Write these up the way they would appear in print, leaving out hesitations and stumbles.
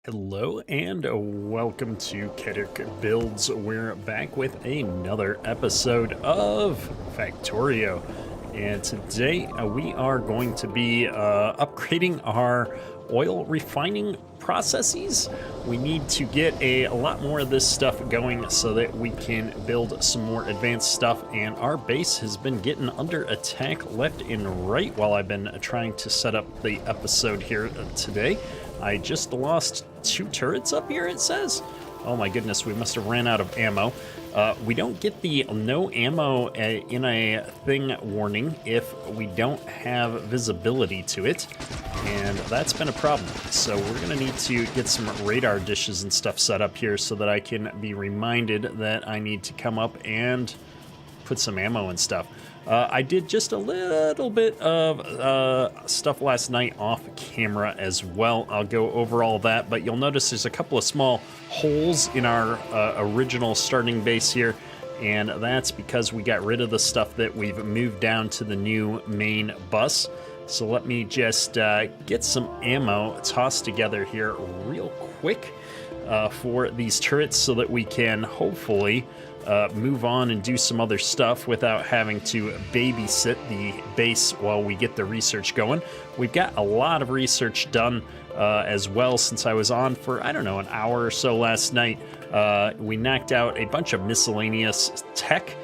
Hello and welcome to Kedik Builds. We're back with another episode of Factorio. And today we are going to be upgrading our oil refining processes. We need to get a lot more of this stuff going so that we can build some more advanced stuff. And our base has been getting under attack left and right while I've been trying to set up the episode here today. I just lost 2 turrets up here, it says. Oh my goodness, we must have ran out of ammo. We don't get the no ammo in a thing warning if we don't have visibility to it, and that's been a problem. So we're gonna need to get some radar dishes and stuff set up here so that I can be reminded that I need to come up and put some ammo and stuff. I did just a little bit of stuff last night off camera as well. I'll go over all that, but you'll notice there's a couple of small holes in our original starting base here, and that's because we got rid of the stuff that we've moved down to the new main bus. So let me just get some ammo tossed together here real quick for these turrets so that we can hopefully move on and do some other stuff without having to babysit the base while we get the research going. We've got a lot of research done as well since I was on for, I don't know, an hour or so last night. We knocked out a bunch of miscellaneous tech,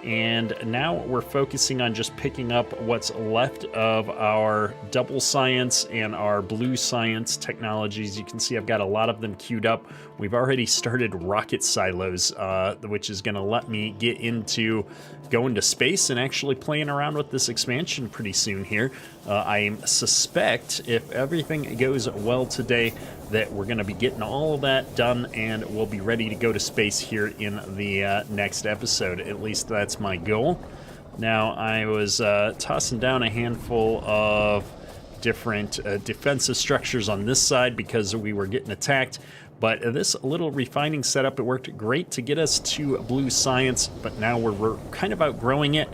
and now we're focusing on just picking up what's left of our double science and our blue science technologies. You can see I've got a lot of them queued up. We've already started rocket silos, which is going to let me get into going to space and actually playing around with this expansion pretty soon here. I suspect if everything goes well today that we're going to be getting all of that done and we'll be ready to go to space here in the next episode. At least that's my goal. Now, I was tossing down a handful of different defensive structures on this side because we were getting attacked. But this little refining setup, it worked great to get us to blue science, but now we're kind of outgrowing it.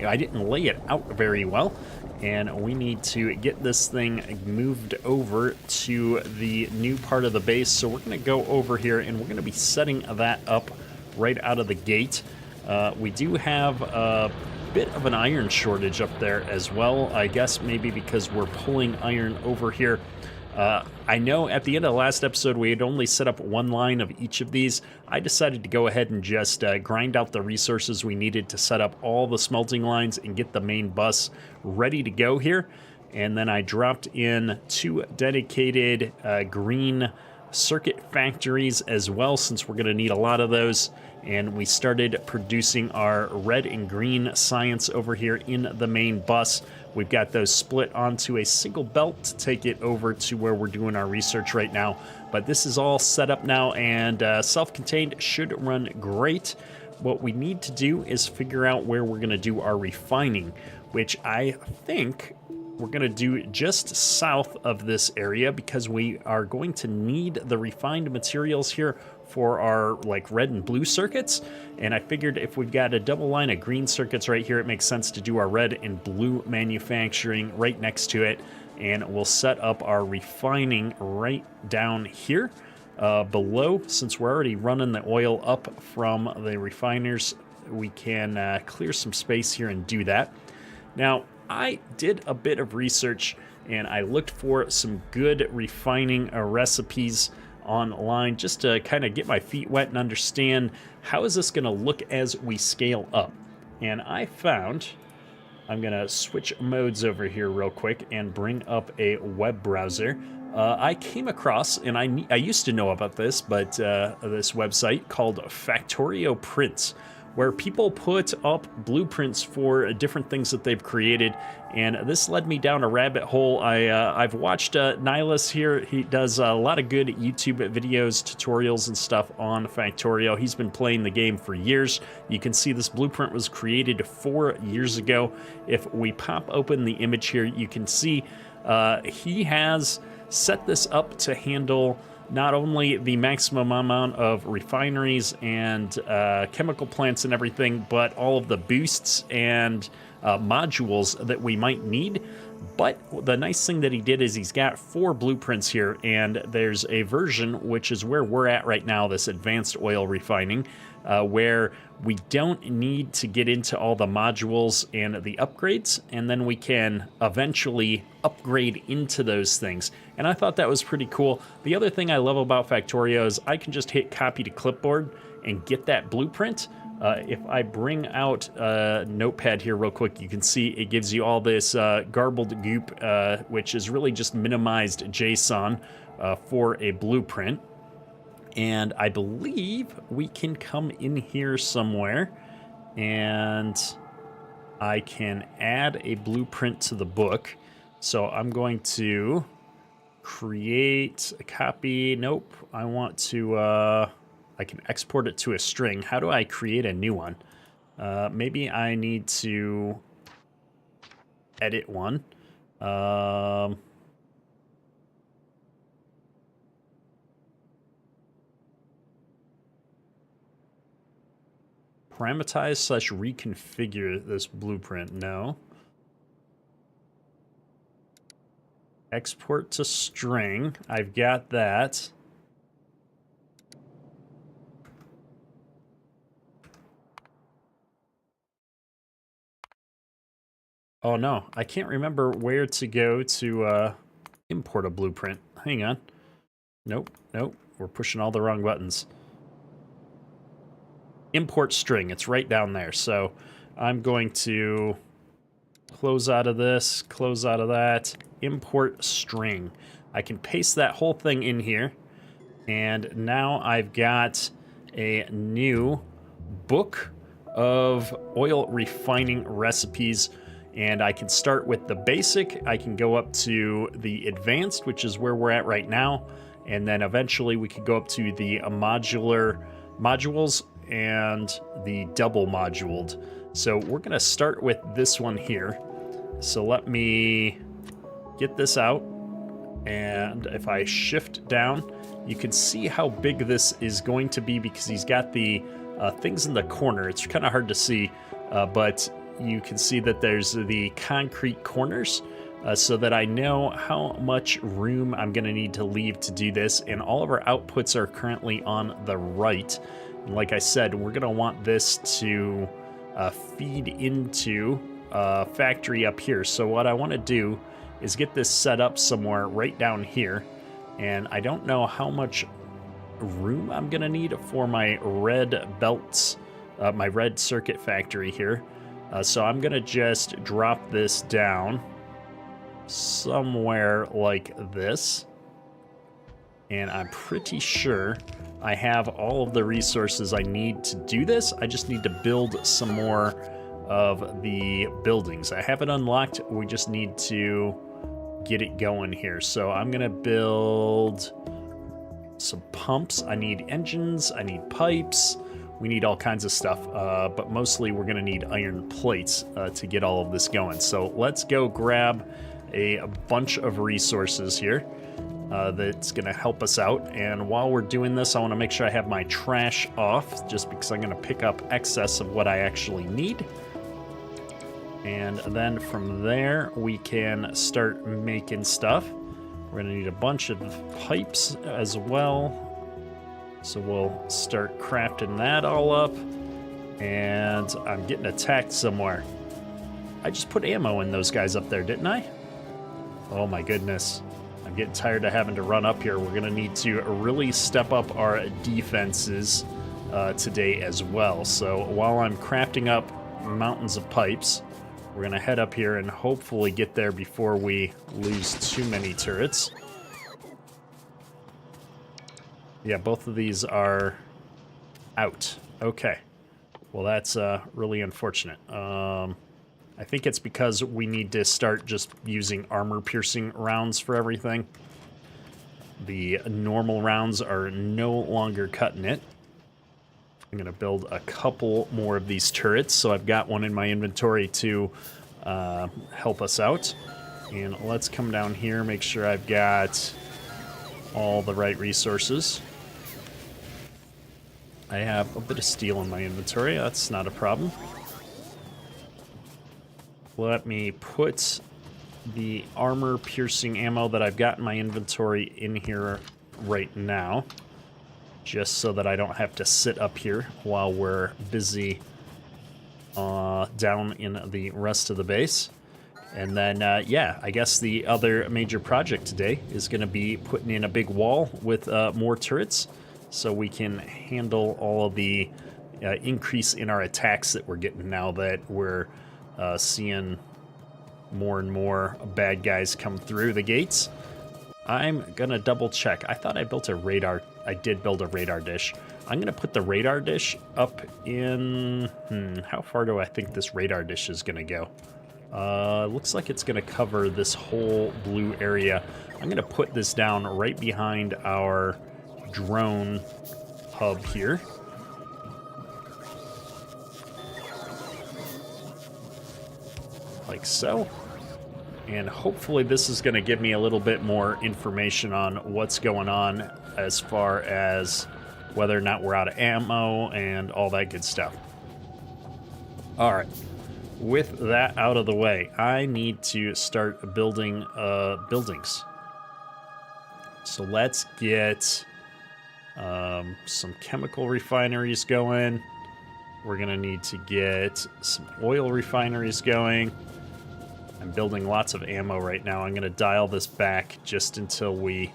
I didn't lay it out very well, and we need to get this thing moved over to the new part of the base. So we're going to go over here, and we're going to be setting that up right out of the gate. We do have a bit of an iron shortage up there as well, I guess maybe because we're pulling iron over here. I know at the end of the last episode we had only set up one line of each of these. I decided to go ahead and just grind out the resources we needed to set up all the smelting lines and get the main bus ready to go here. And then I dropped in 2 dedicated green circuit factories as well, since we're going to need a lot of those. And we started producing our red and green science over here in the main bus. We've got those split onto a single belt to take it over to where we're doing our research right now. But this is all set up now, and self-contained should run great. What we need to do is figure out where we're going to do our refining, which I think we're going to do just south of this area because we are going to need the refined materials here for our red and blue circuits. And I figured if we've got a double line of green circuits right here, it makes sense to do our red and blue manufacturing right next to it. And we'll set up our refining right down here below. Since we're already running the oil up from the refiners, we can clear some space here and do that. Now, I did a bit of research and I looked for some good refining recipes online just to kind of get my feet wet and understand how is this going to look as we scale up. And I found, I'm going to switch modes over here real quick and bring up a web browser. I came across, and I used to know about this, but this website called Factorio Prints, where people put up blueprints for different things that they've created, and this led me down a rabbit hole. I've watched Nihilus here. He does a lot of good YouTube videos, tutorials, and stuff on Factorio. He's been playing the game for years. You can see this blueprint was created 4 years ago. If we pop open the image here, you can see he has set this up to handle not only the maximum amount of refineries and chemical plants and everything, but all of the boosts and modules that we might need. But the nice thing that he did is he's got 4 blueprints here, and there's a version, which is where we're at right now, this advanced oil refining, where we don't need to get into all the modules and the upgrades, and then we can eventually upgrade into those things. And I thought that was pretty cool. The other thing I love about Factorio is I can just hit copy to clipboard and get that blueprint. If I bring out a notepad here real quick, you can see it gives you all this garbled goop, which is really just minimized JSON for a blueprint. And I believe we can come in here somewhere and I can add a blueprint to the book. So I'm going to create a copy. Nope, I want to... I can export it to a string. How do I create a new one? Maybe I need to edit one. Parameterize / reconfigure this blueprint. No. Export to string. I've got that. Oh no, I can't remember where to go to import a blueprint. Hang on. Nope, nope, we're pushing all the wrong buttons. Import string, it's right down there. So I'm going to close out of this, close out of that, import string. I can paste that whole thing in here. And now I've got a new book of oil refining recipes. And I can start with the basic, I can go up to the advanced, which is where we're at right now, and then eventually we could go up to the modular modules and the double moduled. So we're gonna start with this one here. So let me get this out, and if I shift down, you can see how big this is going to be because he's got the things in the corner. It's kind of hard to see, but you can see that there's the concrete corners so that I know how much room I'm going to need to leave to do this. And all of our outputs are currently on the right. And like I said, we're going to want this to feed into factory up here. So what I want to do is get this set up somewhere right down here. And I don't know how much room I'm going to need for my red belts, my red circuit factory here. So I'm going to just drop this down somewhere like this. And I'm pretty sure I have all of the resources I need to do this. I just need to build some more of the buildings. I have it unlocked. We just need to get it going here. So I'm going to build some pumps. I need engines. I need pipes. We need all kinds of stuff, but mostly we're gonna need iron plates to get all of this going. So let's go grab a bunch of resources here that's gonna help us out. And while we're doing this, I wanna make sure I have my trash off, just because I'm gonna pick up excess of what I actually need. And then from there, we can start making stuff. We're gonna need a bunch of pipes as well. So we'll start crafting that all up. And I'm getting attacked somewhere. I just put ammo in those guys up there, didn't I? Oh my goodness. I'm getting tired of having to run up here. We're gonna need to really step up our defenses today as well. So while I'm crafting up mountains of pipes, we're gonna head up here and hopefully get there before we lose too many turrets. Yeah, both of these are out. Okay. Well, that's really unfortunate. I think it's because we need to start just using armor-piercing rounds for everything. The normal rounds are no longer cutting it. I'm going to build a couple more of these turrets, so I've got one in my inventory to help us out. And let's come down here, make sure I've got all the right resources. I have a bit of steel in my inventory, that's not a problem. Let me put the armor piercing ammo that I've got in my inventory in here right now, just so that I don't have to sit up here while we're busy down in the rest of the base. And then, yeah, I guess the other major project today is going to be putting in a big wall with more turrets so we can handle all of the increase in our attacks that we're getting now that we're seeing more and more bad guys come through the gates. I'm gonna double check. I thought I built a radar. I did build a radar dish. I'm gonna put the radar dish up in... how far do I think this radar dish is gonna go? Looks like it's gonna cover this whole blue area. I'm gonna put this down right behind our drone hub here. Like so. And hopefully this is going to give me a little bit more information on what's going on as far as whether or not we're out of ammo and all that good stuff. All right. With that out of the way, I need to start building buildings. So let's get some chemical refineries going. We're going to need to get some oil refineries going. I'm building lots of ammo right now. I'm going to dial this back just until we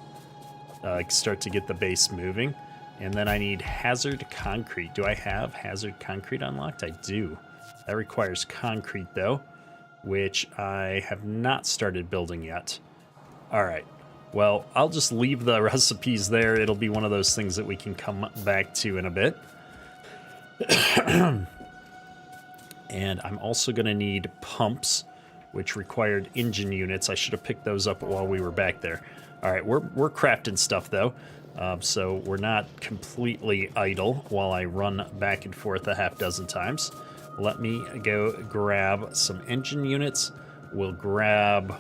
start to get the base moving. And then I need hazard concrete. Do I have hazard concrete unlocked? I do. That requires concrete, though, which I have not started building yet. All right. Well, I'll just leave the recipes there. It'll be one of those things that we can come back to in a bit. And I'm also going to need pumps, which required engine units. I should have picked those up while we were back there. All right, we're crafting stuff, though, so we're not completely idle while I run back and forth a half dozen times. Let me go grab some engine units. We'll grab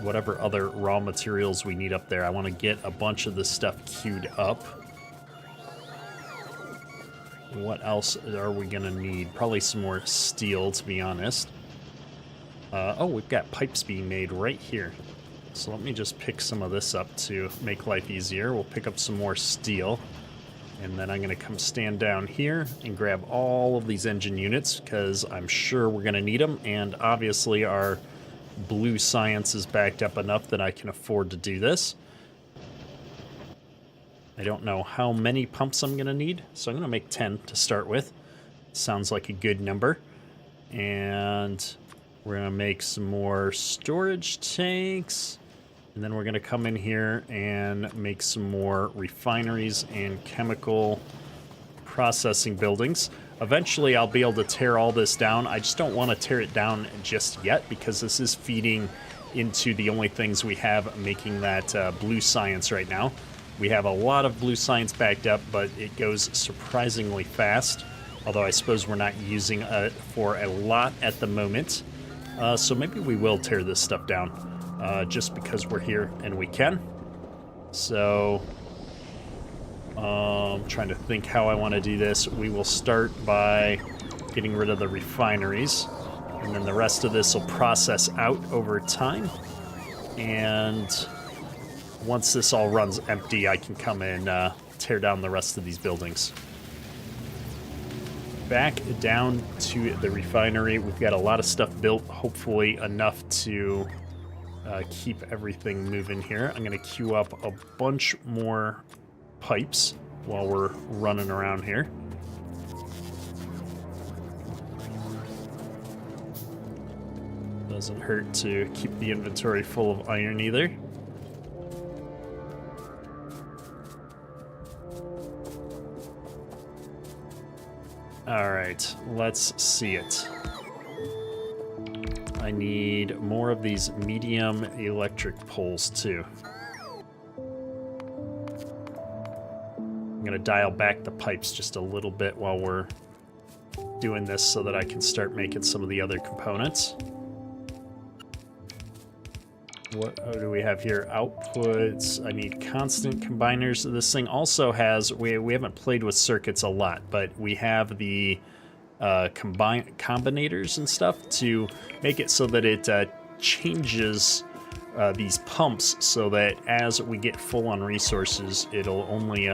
whatever other raw materials we need up there. I want to get a bunch of this stuff queued up. What else are we going to need? Probably some more steel, to be honest. Oh, we've got pipes being made right here. So let me just pick some of this up to make life easier. We'll pick up some more steel. And then I'm going to come stand down here and grab all of these engine units because I'm sure we're going to need them. And obviously our blue science is backed up enough that I can afford to do this. I don't know how many pumps I'm going to need, so I'm going to make 10 to start with. Sounds like a good number. And we're going to make some more storage tanks. And then we're going to come in here and make some more refineries and chemical processing buildings. Eventually, I'll be able to tear all this down. I just don't want to tear it down just yet because this is feeding into the only things we have making that blue science right now. We have a lot of blue science backed up, but it goes surprisingly fast. Although I suppose we're not using it for a lot at the moment. So maybe we will tear this stuff down just because we're here and we can. So I'm trying to think how I want to do this. We will start by getting rid of the refineries. And then the rest of this will process out over time. And once this all runs empty, I can come and tear down the rest of these buildings. Back down to the refinery. We've got a lot of stuff built, hopefully enough to keep everything moving here. I'm going to queue up a bunch more pipes while we're running around here. Doesn't hurt to keep the inventory full of iron either. All right, let's see it. I need more of these medium electric poles too. I'm gonna dial back the pipes just a little bit while we're doing this so that I can start making some of the other components. What do we have here? Outputs. I need constant combiners. This thing also has, we haven't played with circuits a lot, but we have the combinators and stuff to make it so that it changes these pumps so that as we get full on resources, it'll only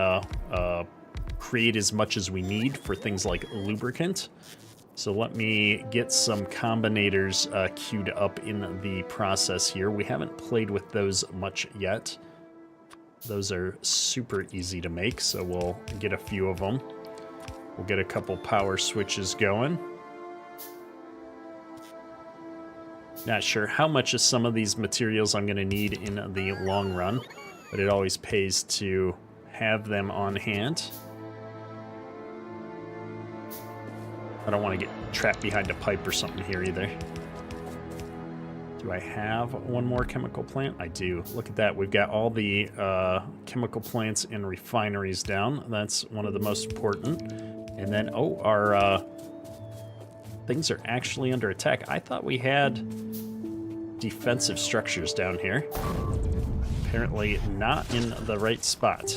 create as much as we need for things like lubricant. So let me get some combinators queued up in the process here. We haven't played with those much yet. Those are super easy to make, so we'll get a few of them. We'll get a couple power switches going. Not sure how much of some of these materials I'm going to need in the long run, but it always pays to have them on hand. I don't want to get trapped behind a pipe or something here either. Do I have one more chemical plant? I do. Look at that. We've got all the chemical plants and refineries down. That's one of the most important. And then, oh, our things are actually under attack. I thought we had defensive structures down here. Apparently not in the right spot.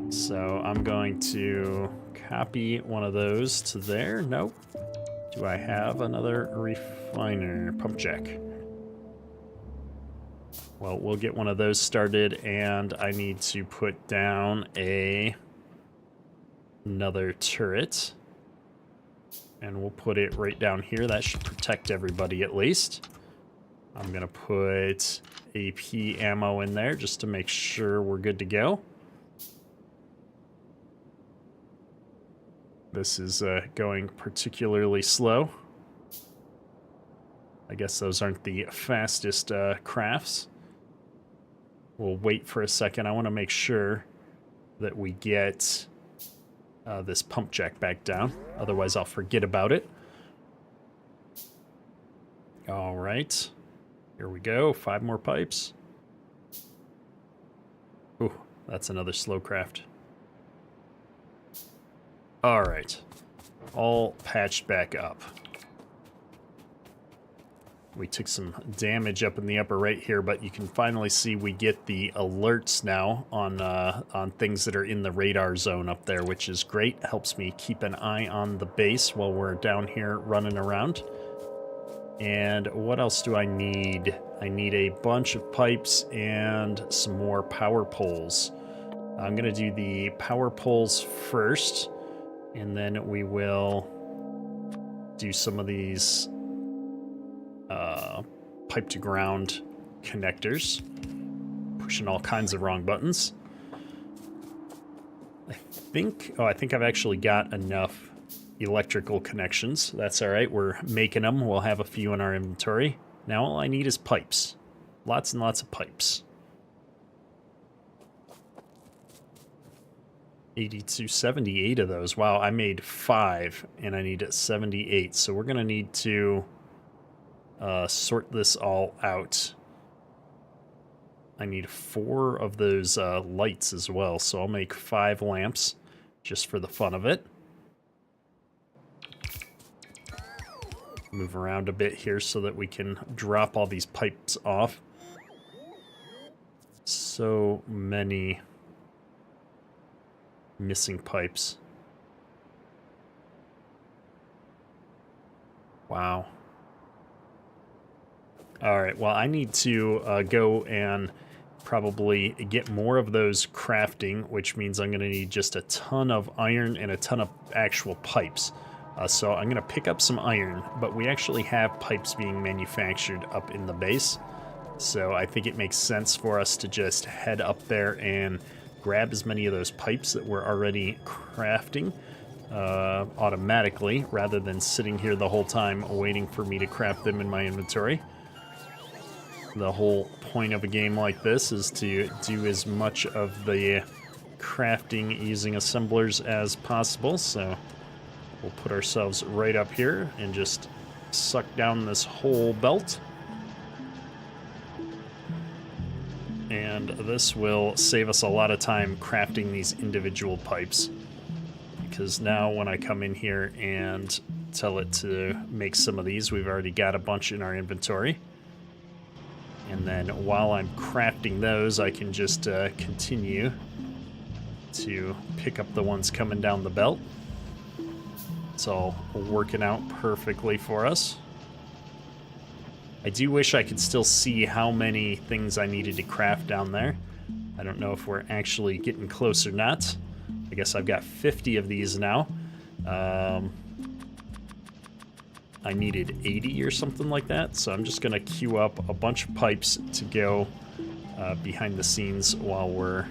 So I'm going to copy one of those to there. Nope. Do I have another refiner? Pump jack. Well, we'll get one of those started, and I need to put down another turret. And we'll put it right down here. That should protect everybody at least. I'm gonna put AP ammo in there just to make sure we're good to go. This is going particularly slow. I guess those aren't the fastest crafts. We'll wait for a second. I want to make sure that we get this pump jack back down. Otherwise, I'll forget about it. All right. Here we go. 5 more pipes. Ooh, that's another slow craft. All right. All patched back up. We took some damage up in the upper right here, but you can finally see we get the alerts now on things that are in the radar zone up there, which is great. Helps me keep an eye on the base while we're down here running around. And what else do I need? I need a bunch of pipes and some more power poles. I'm going to do the power poles first, and then we will do some of these pipe to ground connectors. Pushing all kinds of wrong buttons. I think I've actually got enough electrical connections. That's all right. We're making them. We'll have a few in our inventory. Now all I need is pipes. Lots and lots of pipes. 78 of those. Wow, I made 5 and I need 78. So we're going to need to sort this all out. I need 4 of those lights as well, so I'll make 5 lamps just for the fun of it. Move around a bit here so that we can drop all these pipes off. So many missing pipes. Wow. All right, well, I need to go and probably get more of those crafting, which means I'm going to need just a ton of iron and a ton of actual pipes. So I'm going to pick up some iron, but we actually have pipes being manufactured up in the base. So I think it makes sense for us to just head up there and grab as many of those pipes that we're already crafting automatically, rather than sitting here the whole time waiting for me to craft them in my inventory. The whole point of a game like this is to do as much of the crafting using assemblers as possible, so we'll put ourselves right up here and just suck down this whole belt. And this will save us a lot of time crafting these individual pipes, because now when I come in here and tell it to make some of these, we've already got a bunch in our inventory. And then while I'm crafting those, I can just continue to pick up the ones coming down the belt. It's all working out perfectly for us. I do wish I could still see how many things I needed to craft down there. I don't know if we're actually getting close or not. I guess I've got 50 of these now. I needed 80 or something like that, so I'm just gonna queue up a bunch of pipes to go behind the scenes while we're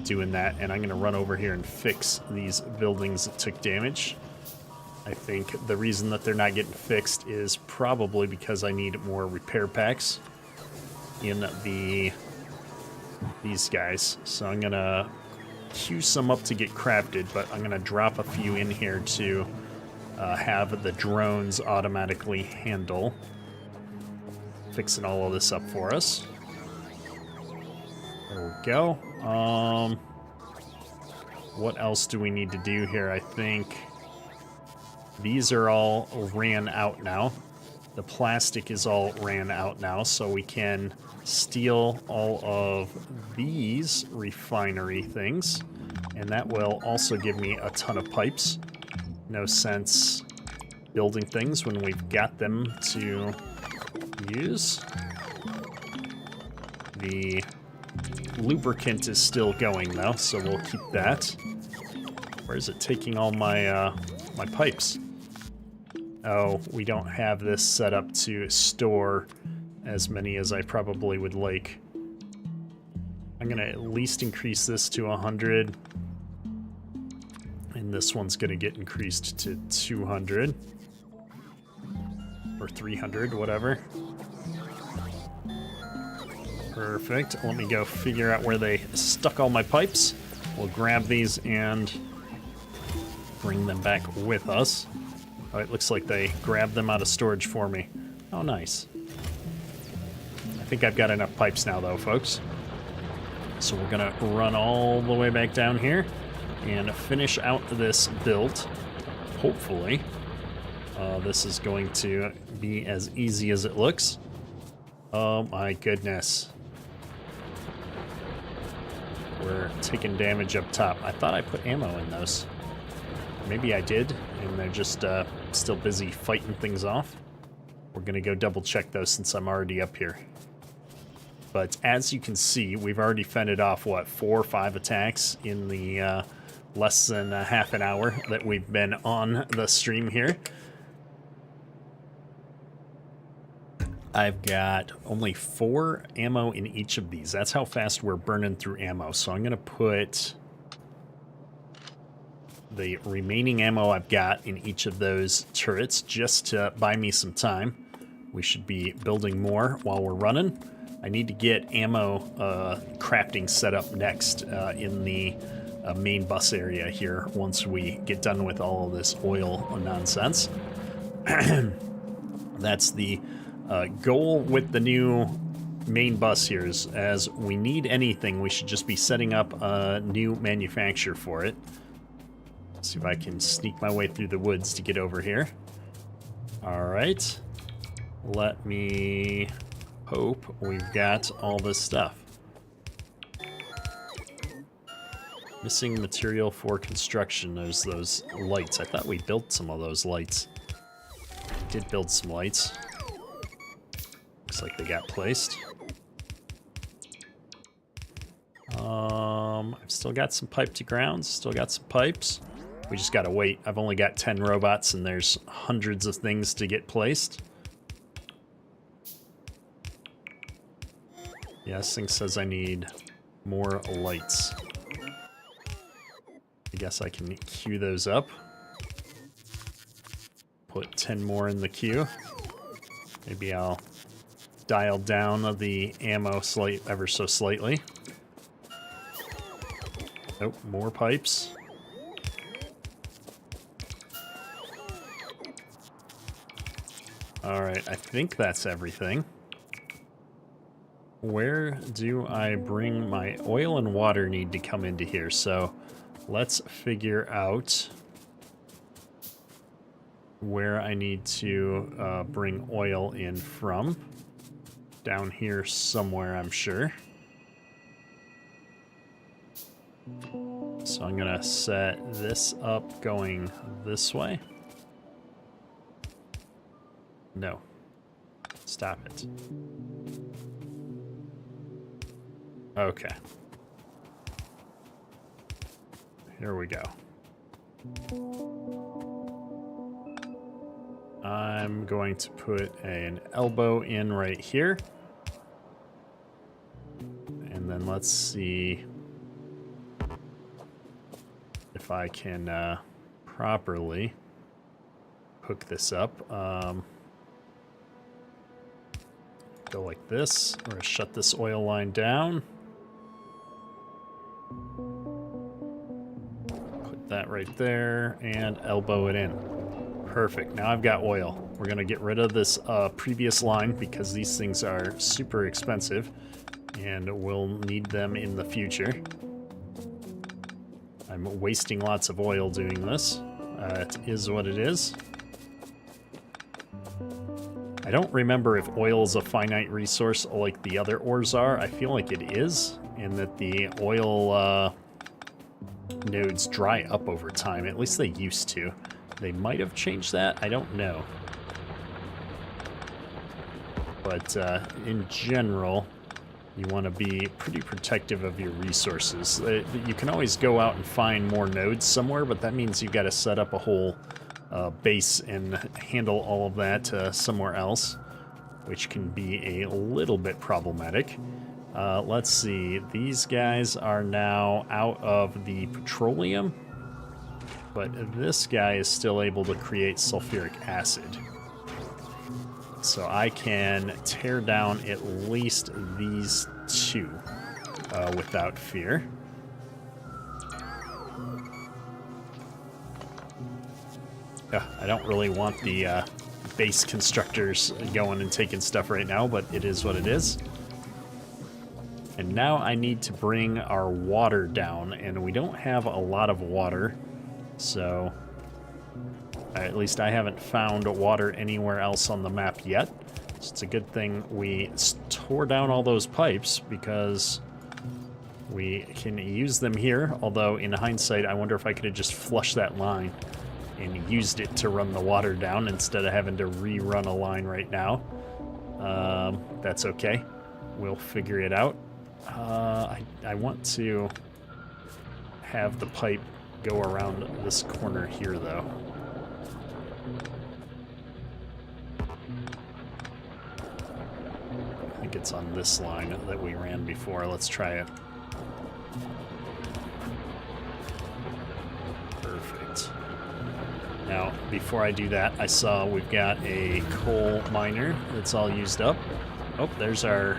doing that, and I'm gonna run over here and fix these buildings that took damage. I think the reason that they're not getting fixed is probably because I need more repair packs in these guys. So I'm gonna queue some up to get crafted, but I'm gonna drop a few in here to have the drones automatically handle fixing all of this up for us. There we go. What else do we need to do here? I think these are all ran out now. The plastic is all ran out now, so we can steal all of these refinery things, and that will also give me a ton of pipes. No sense building things when we've got them to use. The lubricant is still going though, so we'll keep that. Where is it taking all my my pipes? Oh, we don't have this set up to store as many as I probably would like. I'm gonna at least increase this to 100. And this one's gonna get increased to 200. Or 300, whatever. Perfect. Let me go figure out where they stuck all my pipes. We'll grab these and bring them back with us. Oh, it looks like they grabbed them out of storage for me. Oh, nice. I think I've got enough pipes now, though, folks. So we're gonna run all the way back down here and finish out this build. Hopefully, this is going to be as easy as it looks. Oh my goodness. We're taking damage up top. I thought I put ammo in those. Maybe I did, and they're just still busy fighting things off. We're gonna go double check those since I'm already up here. But as you can see, we've already fended off, what, 4 or 5 attacks in the less than half an hour that we've been on the stream here. I've got only 4 ammo in each of these. That's how fast we're burning through ammo. So I'm gonna put the remaining ammo I've got in each of those turrets just to buy me some time. We should be building more while we're running. I need to get ammo crafting set up next in the main bus area here once we get done with all of this oil nonsense. That's the goal with the new main bus here, is as we need anything, we should just be setting up a new manufacturer for it. See if I can sneak my way through the woods to get over here. All right. Let me hope we've got all this stuff. Missing material for construction. There's those lights. I thought we built some of those lights. We did build some lights. Looks like they got placed. I've still got some pipe to grounds. Still got some pipes. We just gotta wait. I've only got 10 robots and there's hundreds of things to get placed. Yeah, this thing says I need more lights. I guess I can queue those up. Put 10 more in the queue. Maybe I'll dial down the ammo ever so slightly. Nope, more pipes. Alright, I think that's everything. Where do I bring my oil and water need to come into here? So let's figure out where I need to bring oil in from. Down here somewhere, I'm sure. So I'm gonna set this up going this way. No. Stop it. Okay. Here we go. I'm going to put an elbow in right here. And then let's see if I can properly hook this up. Go like this. We're gonna shut this oil line down. Put that right there and elbow it in. Perfect. Now I've got oil. We're gonna get rid of this previous line because these things are super expensive and we'll need them in the future. I'm wasting lots of oil doing this. It is what it is. I don't remember if oil is a finite resource like the other ores are. I feel like it is, and that the oil nodes dry up over time. At least they used to. They might have changed that. I don't know. But in general, you want to be pretty protective of your resources. You can always go out and find more nodes somewhere, but that means you've got to set up a whole base and handle all of that somewhere else, which can be a little bit problematic. Let's see. These guys are now out of the petroleum, but this guy is still able to create sulfuric acid. So I can tear down at least these two without fear. I don't really want the base constructors going and taking stuff right now, but it is what it is. And now I need to bring our water down, and we don't have a lot of water, so at least I haven't found water anywhere else on the map yet. So it's a good thing we tore down all those pipes because we can use them here, although in hindsight I wonder if I could have just flushed that line and used it to run the water down instead of having to rerun a line right now. That's okay. We'll figure it out. I want to have the pipe go around this corner here, though. I think it's on this line that we ran before. Let's try it. Perfect. Now, before I do that, I saw we've got a coal miner that's all used up. Oh, there's our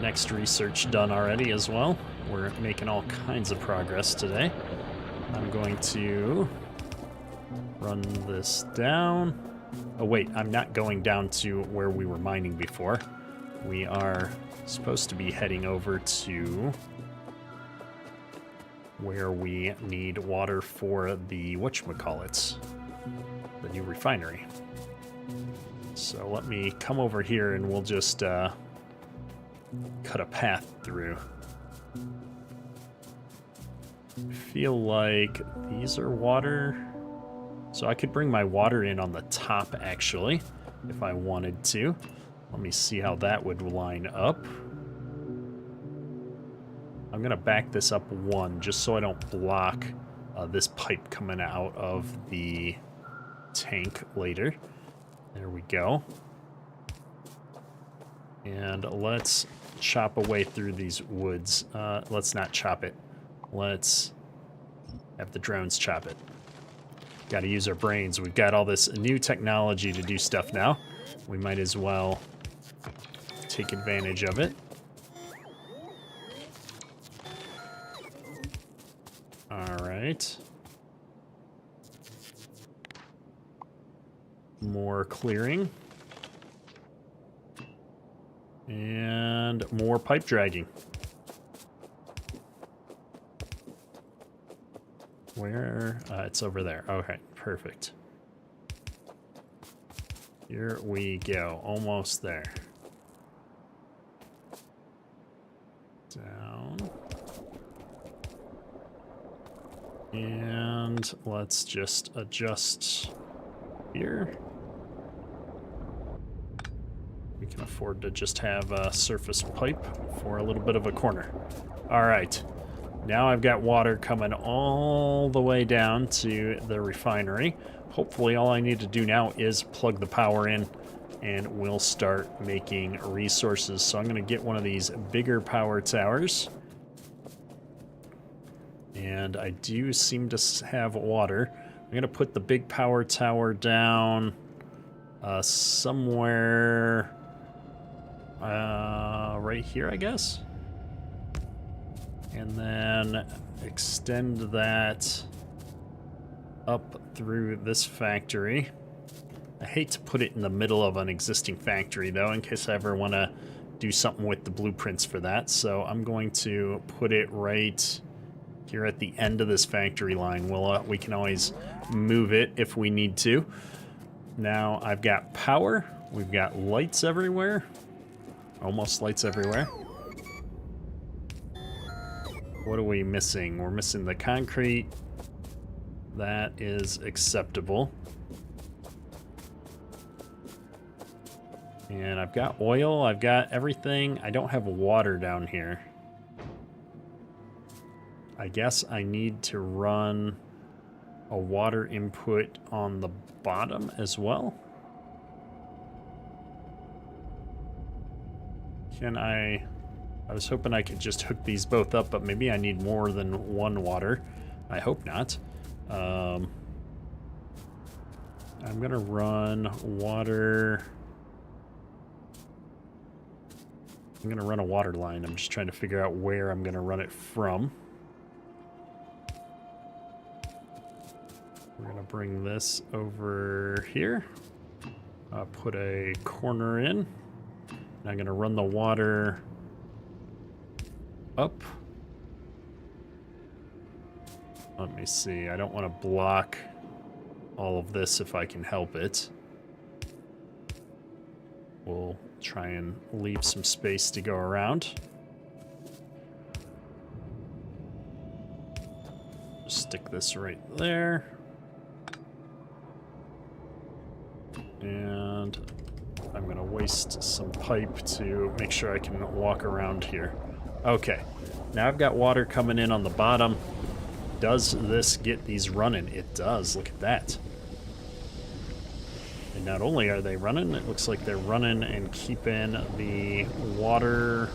next research done already as well. We're making all kinds of progress today. I'm going to run this down. Oh wait, I'm not going down to where we were mining before. We are supposed to be heading over to where we need water for the whatchamacallits, the new refinery. So let me come over here and we'll just cut a path through. Feel like these are water. So I could bring my water in on the top, actually, if I wanted to. Let me see how that would line up. I'm going to back this up one, just so I don't block this pipe coming out of the tank later. There we go. And let's chop away through these woods. Let's not chop it. Let's have the drones chop it. Got to use our brains. We've got all this new technology to do stuff now. We might as well take advantage of it. All right. More clearing. And more pipe dragging. Where? It's over there. Okay, perfect. Here we go. Almost there. Down. And let's just adjust here. We can afford to just have a surface pipe for a little bit of a corner. All right, now I've got water coming all the way down to the refinery. Hopefully all I need to do now is plug the power in and we'll start making resources. So I'm gonna get one of these bigger power towers. And I do seem to have water. I'm gonna put the big power tower down somewhere right here, I guess. And then extend that up through this factory. I hate to put it in the middle of an existing factory though, in case I ever want to do something with the blueprints for that. So I'm going to put it right here at the end of this factory line. We can always move it if we need to. Now I've got power. We've got lights everywhere. Almost lights everywhere. What are we missing? We're missing the concrete. That is acceptable. And I've got oil, I've got everything. I don't have water down here. I guess I need to run a water input on the bottom as well. Can I was hoping I could just hook these both up, but maybe I need more than one water. I hope not. I'm gonna run water. I'm gonna run a water line. I'm just trying to figure out where I'm gonna run it from. We're gonna bring this over here. Put a corner in. And I'm gonna run the water up. Let me see. I don't want to block all of this if I can help it. We'll try and leave some space to go around. Just stick this right there. And I'm going to waste some pipe to make sure I can walk around here. Okay, now I've got water coming in on the bottom. Does this get these running? It does. Look at that. And not only are they running, it looks like they're running and keeping the water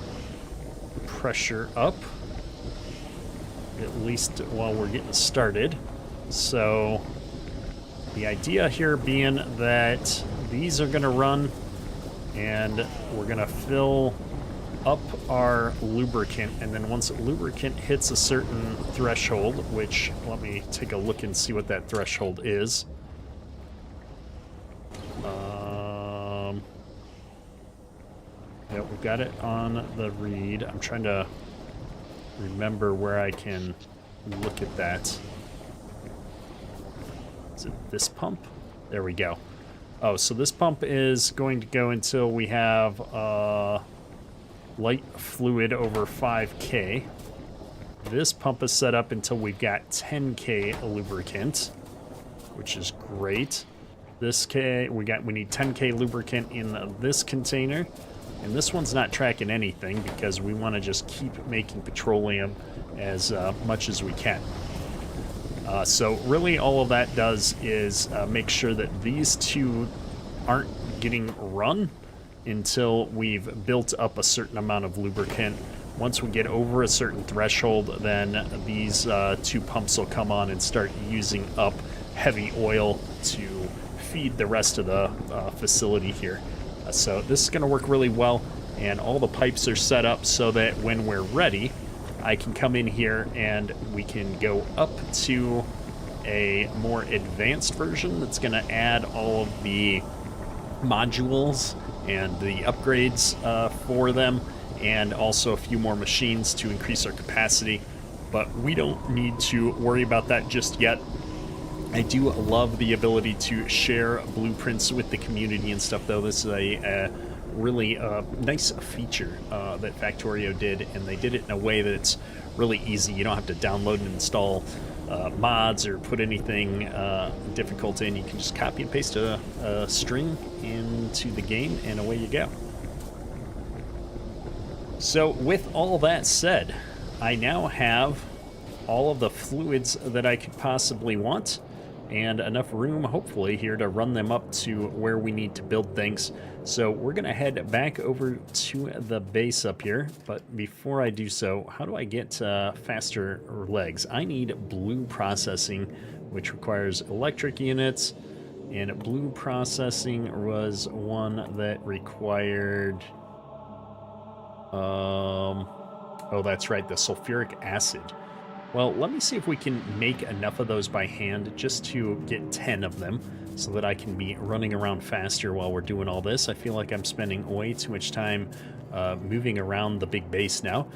pressure up, at least while we're getting started. So the idea here being that these are going to run and we're going to fill up our lubricant, and then once lubricant hits a certain threshold, which let me take a look and see what that threshold is. Yeah, we've got it on the read. I'm trying to remember where I can look at that. Is it this pump? There we go. Oh, so this pump is going to go until we have light fluid over 5K. This pump is set up until we've got 10K lubricant, which is great. This we need 10K lubricant in this container, and this one's not tracking anything because we want to just keep making petroleum as much as we can. So really all of that does is make sure that these two aren't getting run until we've built up a certain amount of lubricant. Once we get over a certain threshold, then these two pumps will come on and start using up heavy oil to feed the rest of the facility here. So this is going to work really well, and all the pipes are set up so that when we're ready, I can come in here and we can go up to a more advanced version that's going to add all of the modules and the upgrades for them, and also a few more machines to increase our capacity. But we don't need to worry about that just yet. I do love the ability to share blueprints with the community and stuff, though. This is a really nice feature that Factorio did, and they did it in a way that's really easy. You don't have to download and install mods or put anything difficult in. You can just copy and paste a string into the game, and away you go. So with all that said, I now have all of the fluids that I could possibly want, and enough room, hopefully, here to run them up to where we need to build things. So we're going to head back over to the base up here. But before I do so, how do I get faster legs? I need blue processing, which requires electric units. And blue processing was one that required... oh, that's right, the sulfuric acid. Well, let me see if we can make enough of those by hand just to get 10 of them so that I can be running around faster while we're doing all this. I feel like I'm spending way too much time moving around the big base now,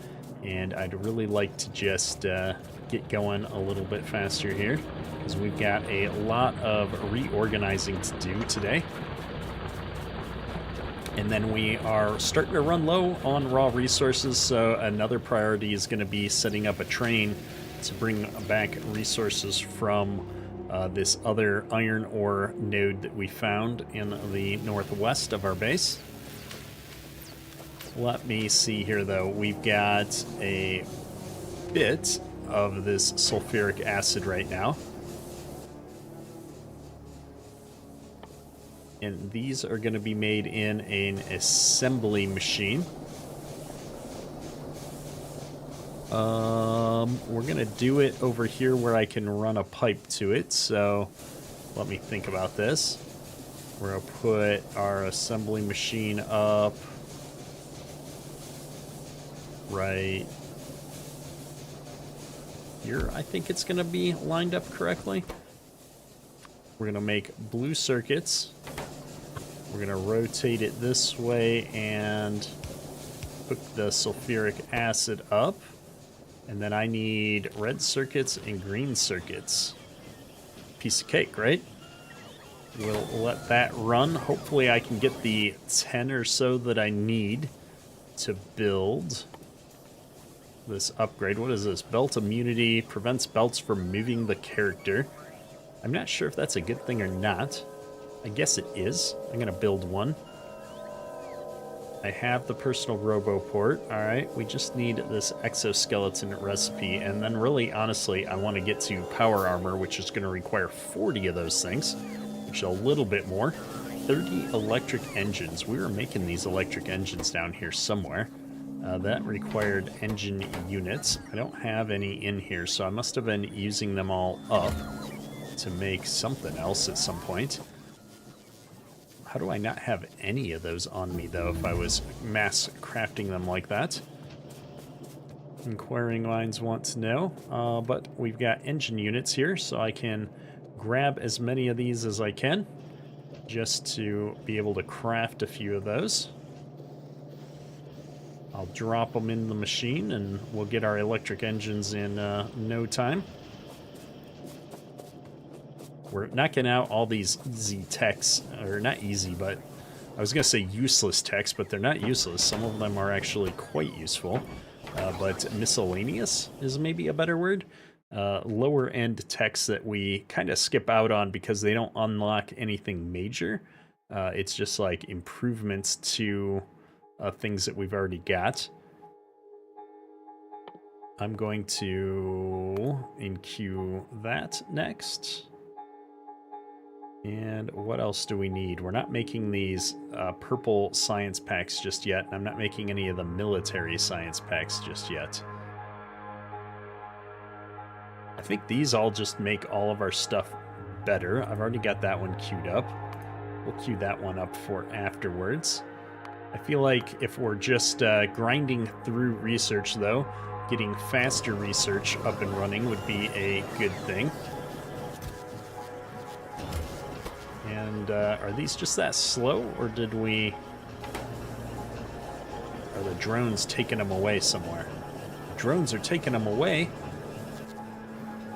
and I'd really like to just get going a little bit faster here because we've got a lot of reorganizing to do today. And then we are starting to run low on raw resources, so another priority is going to be setting up a train to bring back resources from this other iron ore node that we found in the northwest of our base. Let me see here, though. We've got a bit of this sulfuric acid right now. And these are going to be made in an assembly machine. We're going to do it over here where I can run a pipe to it. So let me think about this. We're going to put our assembly machine up right here. I think it's going to be lined up correctly. We're going to make blue circuits. We're going to rotate it this way and hook the sulfuric acid up. And then I need red circuits and green circuits. Piece of cake, right? We'll let that run. Hopefully I can get the 10 or so that I need to build this upgrade. What is this? Belt immunity prevents belts from moving the character. I'm not sure if that's a good thing or not. I guess it is. I'm going to build one. I have the personal robo port. Alright, we just need this exoskeleton recipe. And then really, honestly, I want to get to power armor, which is going to require 40 of those things, which is a little bit more. 30 electric engines. We were making these electric engines down here somewhere. That required engine units. I don't have any in here, so I must have been using them all up to make something else at some point. How do I not have any of those on me, though, if I was mass crafting them like that? Inquiring minds want to know, but we've got engine units here, so I can grab as many of these as I can, just to be able to craft a few of those. I'll drop them in the machine, and we'll get our electric engines in no time. We're knocking out all these easy techs, or not easy, but I was going to say useless techs, but they're not useless. Some of them are actually quite useful, but miscellaneous is maybe a better word. Lower end techs that we kind of skip out on because they don't unlock anything major. It's just like improvements to things that we've already got. I'm going to in-queue that next. And what else do we need? We're not making these purple science packs just yet. I'm not making any of the military science packs just yet. I think these all just make all of our stuff better. I've already got that one queued up. We'll queue that one up for afterwards. I feel like if we're just grinding through research, though, getting faster research up and running would be a good thing. And are these just that slow, or did we... Are the drones taking them away somewhere? The drones are taking them away?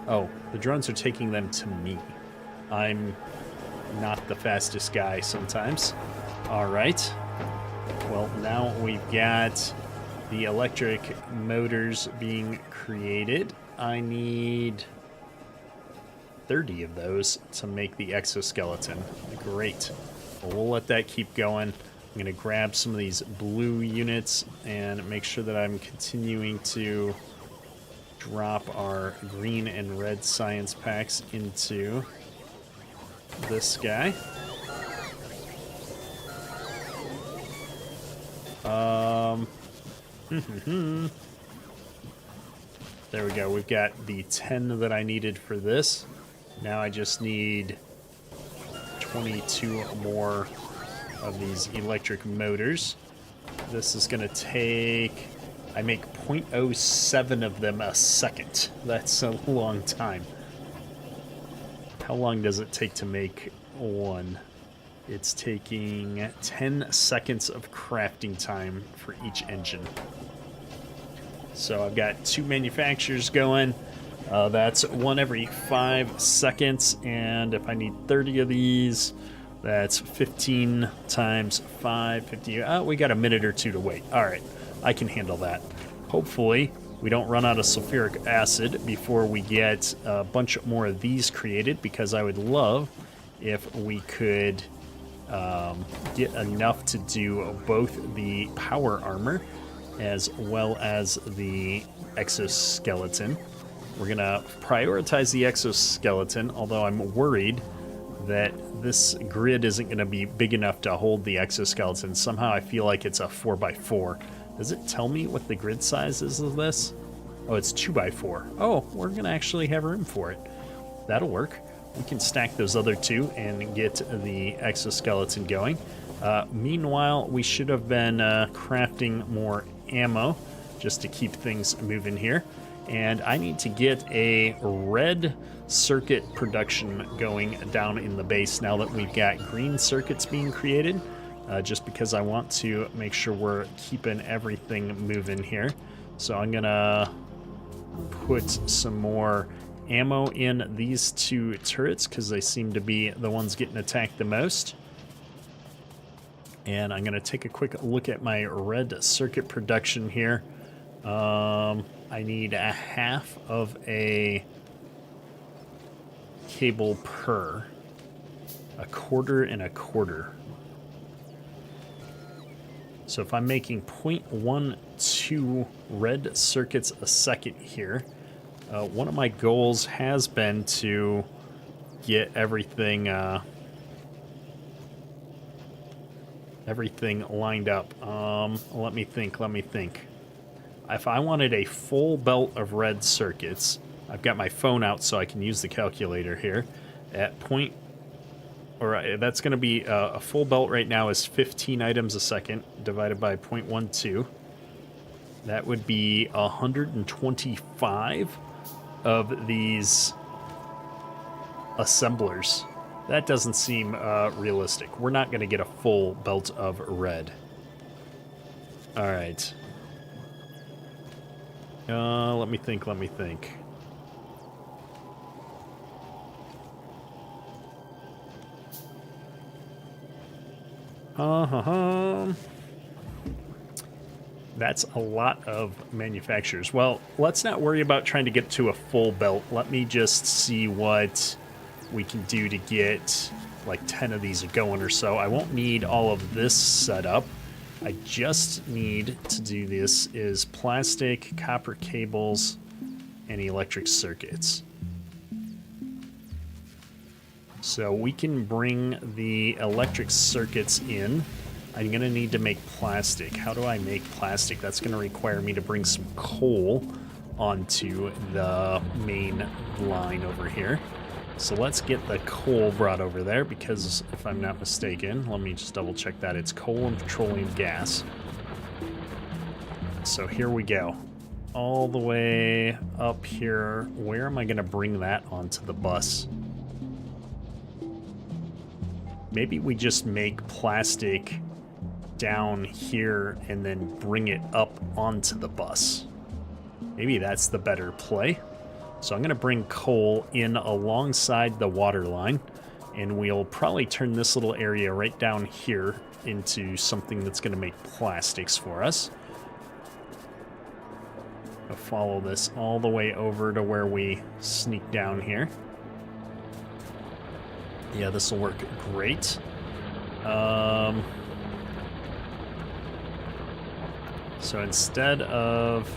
Oh, the drones are taking them to me. I'm not the fastest guy sometimes. Alright. Well, now we've got the electric motors being created. I need 30 of those to make the exoskeleton. Great. Well, we'll let that keep going. I'm going to grab some of these blue units and make sure that I'm continuing to drop our green and red science packs into this guy. There we go. We've got the 10 that I needed for this. Now I just need 22 more of these electric motors. This is going to take... I make 0.07 of them a second. That's a long time. How long does it take to make one? It's taking 10 seconds of crafting time for each engine. So I've got 2 manufacturers going. That's one every 5 seconds. And if I need 30 of these, that's 15 times 5, 50. We got a minute or 2 to wait. All right, I can handle that. Hopefully, we don't run out of sulfuric acid before we get a bunch more of these created, because I would love if we could get enough to do both the power armor as well as the exoskeleton. We're going to prioritize the exoskeleton, although I'm worried that this grid isn't going to be big enough to hold the exoskeleton. Somehow I feel like it's a 4x4. Does it tell me what the grid size is of this? Oh, it's 2x4. Oh, we're going to actually have room for it. That'll work. We can stack those other 2 and get the exoskeleton going. Meanwhile, we should have been crafting more ammo just to keep things moving here. And I need to get a red circuit production going down in the base now that we've got green circuits being created, just because I want to make sure we're keeping everything moving here. So I'm gonna put some more ammo in these 2 turrets because they seem to be the ones getting attacked the most. And I'm gonna take a quick look at my red circuit production here. I need a half of a cable per. A quarter and a quarter. So if I'm making 0.12 red circuits a second here, one of my goals has been to get everything lined up. Let me think. If I wanted a full belt of red circuits, I've got my phone out so I can use the calculator here. At point, or that's going to be a full belt right now is 15 items a second divided by 0.12. That would be 125 of these assemblers. That doesn't seem realistic. We're not going to get a full belt of red. All right. Let me think. That's a lot of manufacturers. Well, let's not worry about trying to get to a full belt. Let me just see what we can do to get like 10 of these going or so. I won't need all of this set up. I just need to do this is plastic, copper cables, and electric circuits. So we can bring the electric circuits in. I'm going to need to make plastic. How do I make plastic? That's going to require me to bring some coal onto the main line over here. So let's get the coal brought over there because if I'm not mistaken, let me just double check that. It's coal and petroleum gas. So here we go. All the way up here. Where am I going to bring that onto the bus? Maybe we just make plastic down here and then bring it up onto the bus. Maybe that's the better play. So I'm going to bring coal in alongside the water line, And we'll probably turn this little area right down here into something that's going to make plastics for us. I'll follow this all the way over to where we sneak down here. Yeah, this will work great. So instead of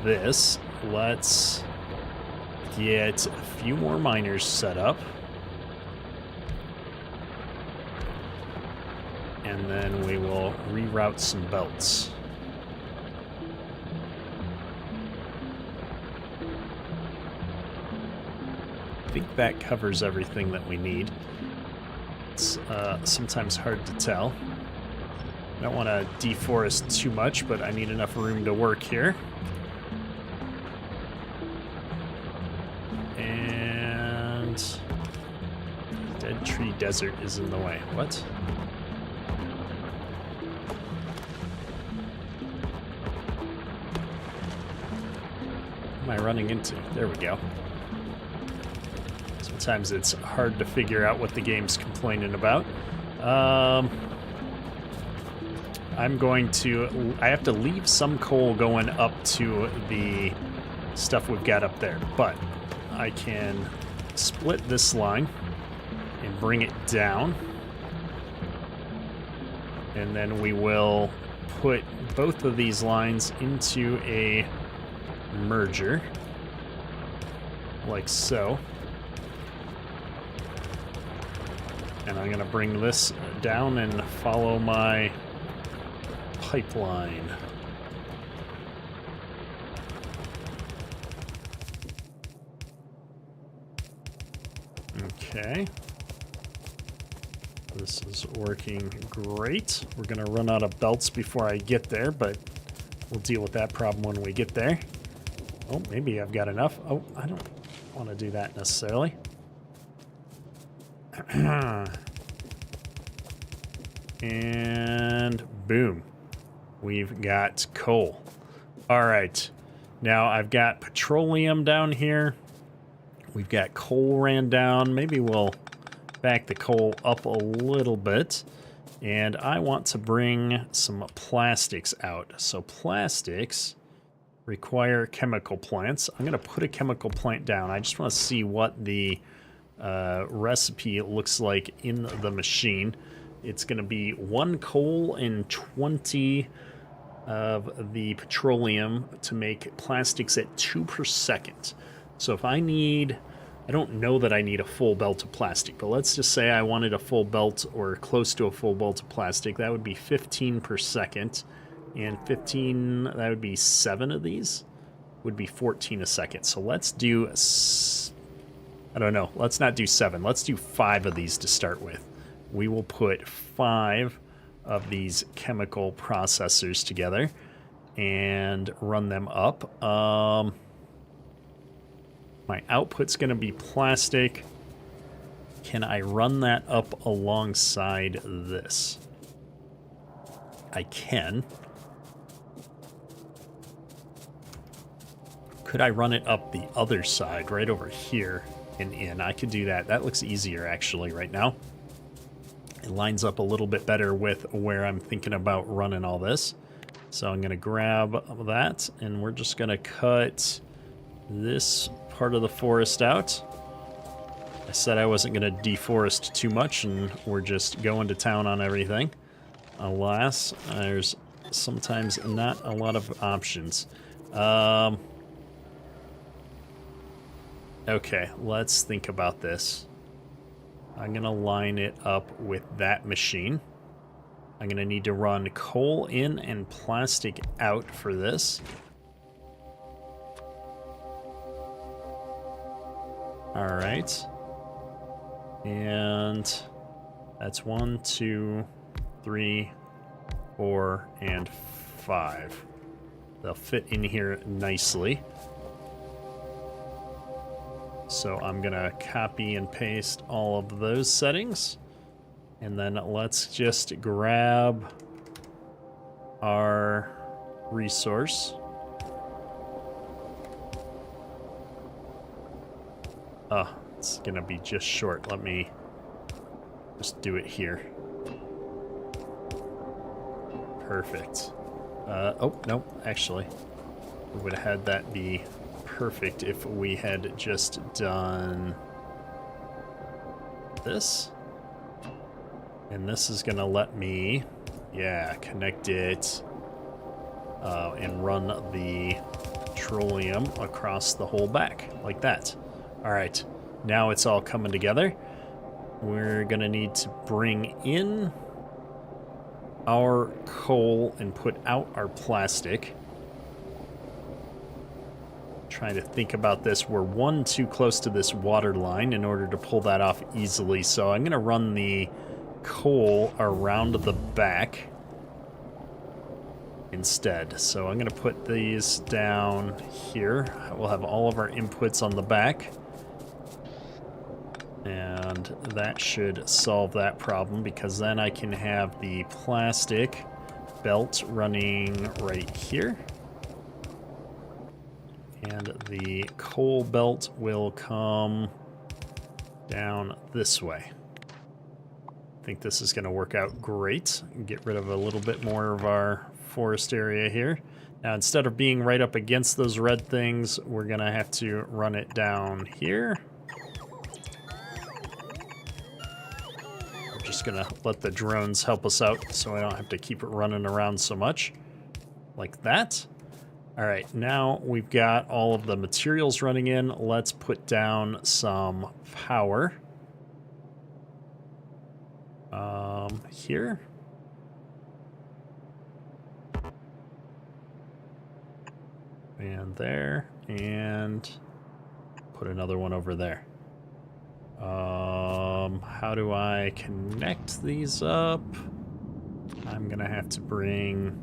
this, let's get a few more miners set up. And then we will reroute some belts. I think that covers everything that we need. It's sometimes hard to tell. I don't want to deforest too much, but I need enough room to work here. And Dead Tree Desert is in the way. What? What am I running into? There we go. Sometimes it's hard to figure out what the game's complaining about. I'm going to... I have to leave some coal going up to the stuff we've got up there, but I can split this line and bring it down. And then we will put both of these lines into a merger, like so. And I'm going to bring this down and follow my pipeline. Okay. This is working great. We're going to run out of belts before I get there, but we'll deal with that problem when we get there. Oh, maybe I've got enough. Oh, I don't want to do that necessarily. And boom. We've got coal. All right. Now I've got petroleum down here. We've got coal ran down. Maybe we'll back the coal up a little bit. And I want to bring some plastics out. So plastics require chemical plants. I'm going to put a chemical plant down. I just want to see what the recipe looks like in the machine. It's going to be 1 coal and 20 of the petroleum to make plastics at 2 per second. So if I need, I don't know that I need a full belt of plastic, but let's just say I wanted a full belt or close to a full belt of plastic. That would be 15 per second. And 15, that would be 7 of these, would be 14 a second. So let's do, I don't know, let's not do 7. Let's do 5 of these to start with. We will put 5 of these chemical processors together and run them up. My output's going to be plastic. Can I run that up alongside this? I can. Could I run it up the other side, right over here and in? I could do that. That looks easier, actually, right now. It lines up a little bit better with where I'm thinking about running all this. So I'm going to grab that, and we're just going to cut this part of the forest out. I said I wasn't going to deforest too much, and we're just going to town on everything. Alas, there's sometimes not a lot of options. Okay, let's think about this. I'm going to line it up with that machine. I'm going to need to run coal in and plastic out for this. All right. And that's 1, 2, 3, 4, and 5. They'll fit in here nicely. So I'm going to copy and paste all of those settings. And then let's just grab our resource. It's gonna be just short. Let me just do it here. Perfect. Oh, no, actually. We would have had that be perfect if we had just done this. And this is gonna let me, yeah, connect it and run the petroleum across the whole back, like that. All right, now it's all coming together. We're gonna need to bring in our coal and put out our plastic. Trying to think about this. We're one too close to this water line in order to pull that off easily, so I'm gonna run the coal around the back instead. So I'm gonna put these down here. We'll have all of our inputs on the back, and that should solve that problem, because then I can have the plastic belt running right here, and the coal belt will come down this way. I think this is going to work out great. Get rid of a little bit more of our forest area here. Now, instead of being right up against those red things, we're going to have to run it down here. We're just going to let the drones help us out so I don't have to keep it running around so much. Like that. All right, now we've got all of the materials running in. Let's put down some power. Here. And there, and put another one over there. How do I connect these up? I'm gonna have to bring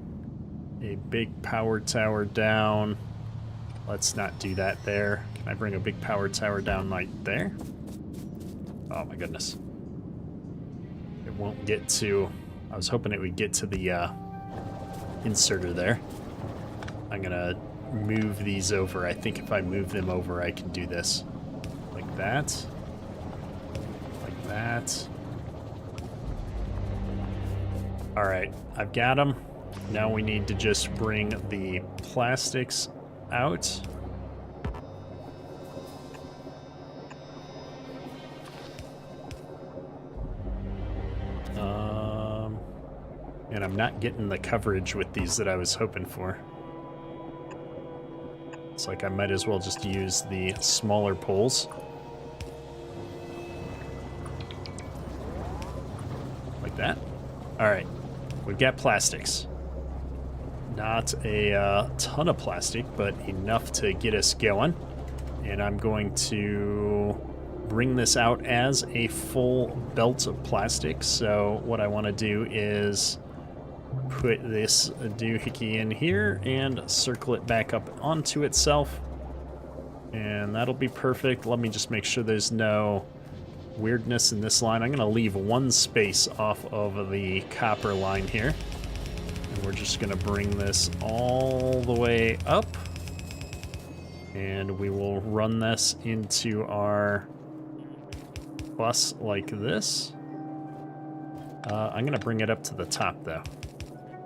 a big power tower down. Let's not do that there. Can I bring a big power tower down right there? Oh my goodness. It won't get to, I was hoping it would get to the inserter there. I'm gonna move these over. I think if I move them over, I can do this. Like that. Like that. All right, I've got them. Now we need to just bring the plastics out. And I'm not getting the coverage with these that I was hoping for. It's like I might as well just use the smaller poles. Like that. All right, we've got plastics. Not a ton of plastic, but enough to get us going. And I'm going to bring this out as a full belt of plastic. So what I want to do is put this doohickey in here and circle it back up onto itself. And that'll be perfect. Let me just make sure there's no weirdness in this line. I'm going to leave one space off of the copper line here. And we're just going to bring this all the way up. And we will run this into our bus like this. I'm going to bring it up to the top, though.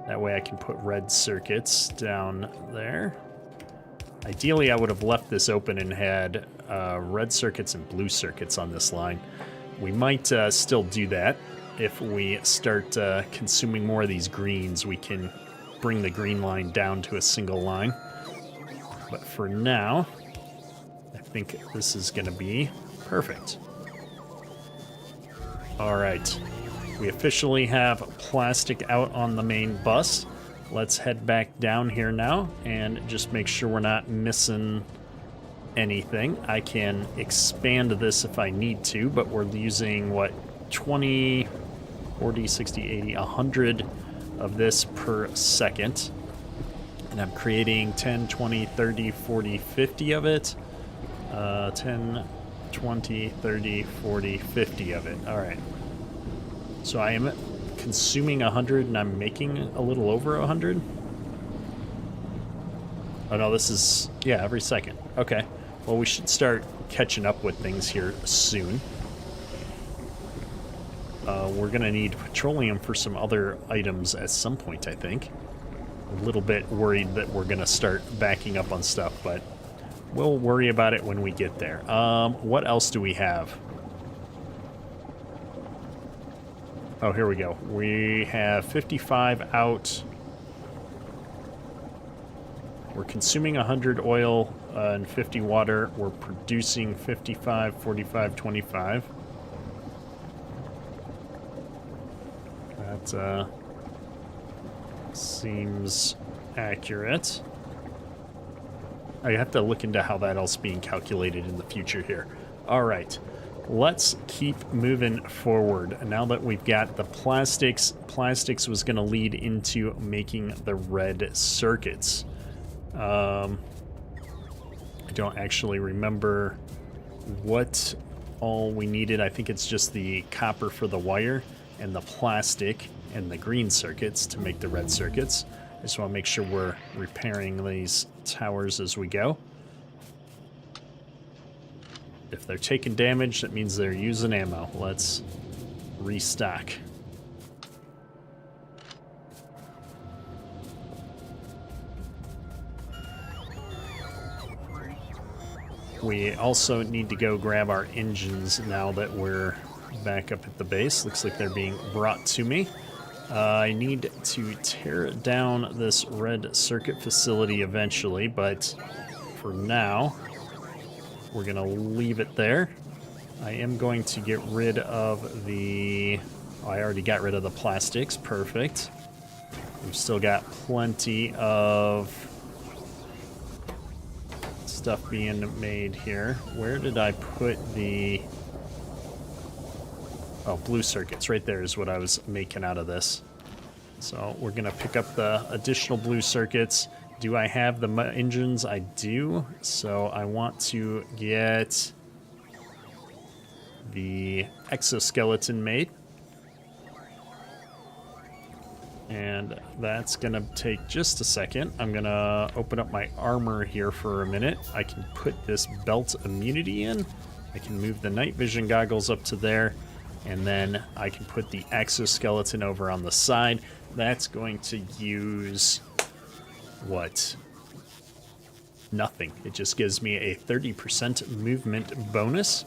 That way I can put red circuits down there. Ideally, I would have left this open and had red circuits and blue circuits on this line. We might still do that. If we start consuming more of these greens, we can bring the green line down to a single line. But for now, I think this is going to be perfect. All right. We officially have plastic out on the main bus. Let's head back down here now and just make sure we're not missing anything. I can expand this if I need to, but we're using, what, 20, 40, 60, 80, 100 of this per second. And I'm creating 10, 20, 30, 40, 50 of it. 10, 20, 30, 40, 50 of it. All right. So I am consuming 100 and I'm making a little over 100. Oh no, this is, yeah, every second. Okay. Well, we should start catching up with things here soon. We're going to need petroleum for some other items at some point, I think. A little bit worried that we're going to start backing up on stuff, but we'll worry about it when we get there. What else do we have? Oh, here we go. We have 55 out. We're consuming 100 oil and 50 water. We're producing 55, 45, 25. That seems accurate. I have to look into how that else being calculated in the future here. All right, let's keep moving forward. Now that we've got the plastics was going to lead into making the red circuits. I don't actually remember what all we needed. I think it's just the copper for the wire and the plastic and the green circuits to make the red circuits. I just want to make sure we're repairing these towers as we go. If they're taking damage, that means they're using ammo. Let's restock. We also need to go grab our engines now that we're back up at the base. Looks like they're being brought to me. I need to tear down this red circuit facility eventually, but for now, we're going to leave it there. I am going to get rid of the... Oh, I already got rid of the plastics. Perfect. We've still got plenty of stuff being made here. Where did I put the... Oh, blue circuits. Right there is what I was making out of this. So we're going to pick up the additional blue circuits. Do I have the engines? I do. So I want to get the exoskeleton made. And that's going to take just a second. I'm going to open up my armor here for a minute. I can put this belt immunity in. I can move the night vision goggles up to there. And then I can put the exoskeleton over on the side. That's going to use... what? Nothing. It just gives me a 30% movement bonus.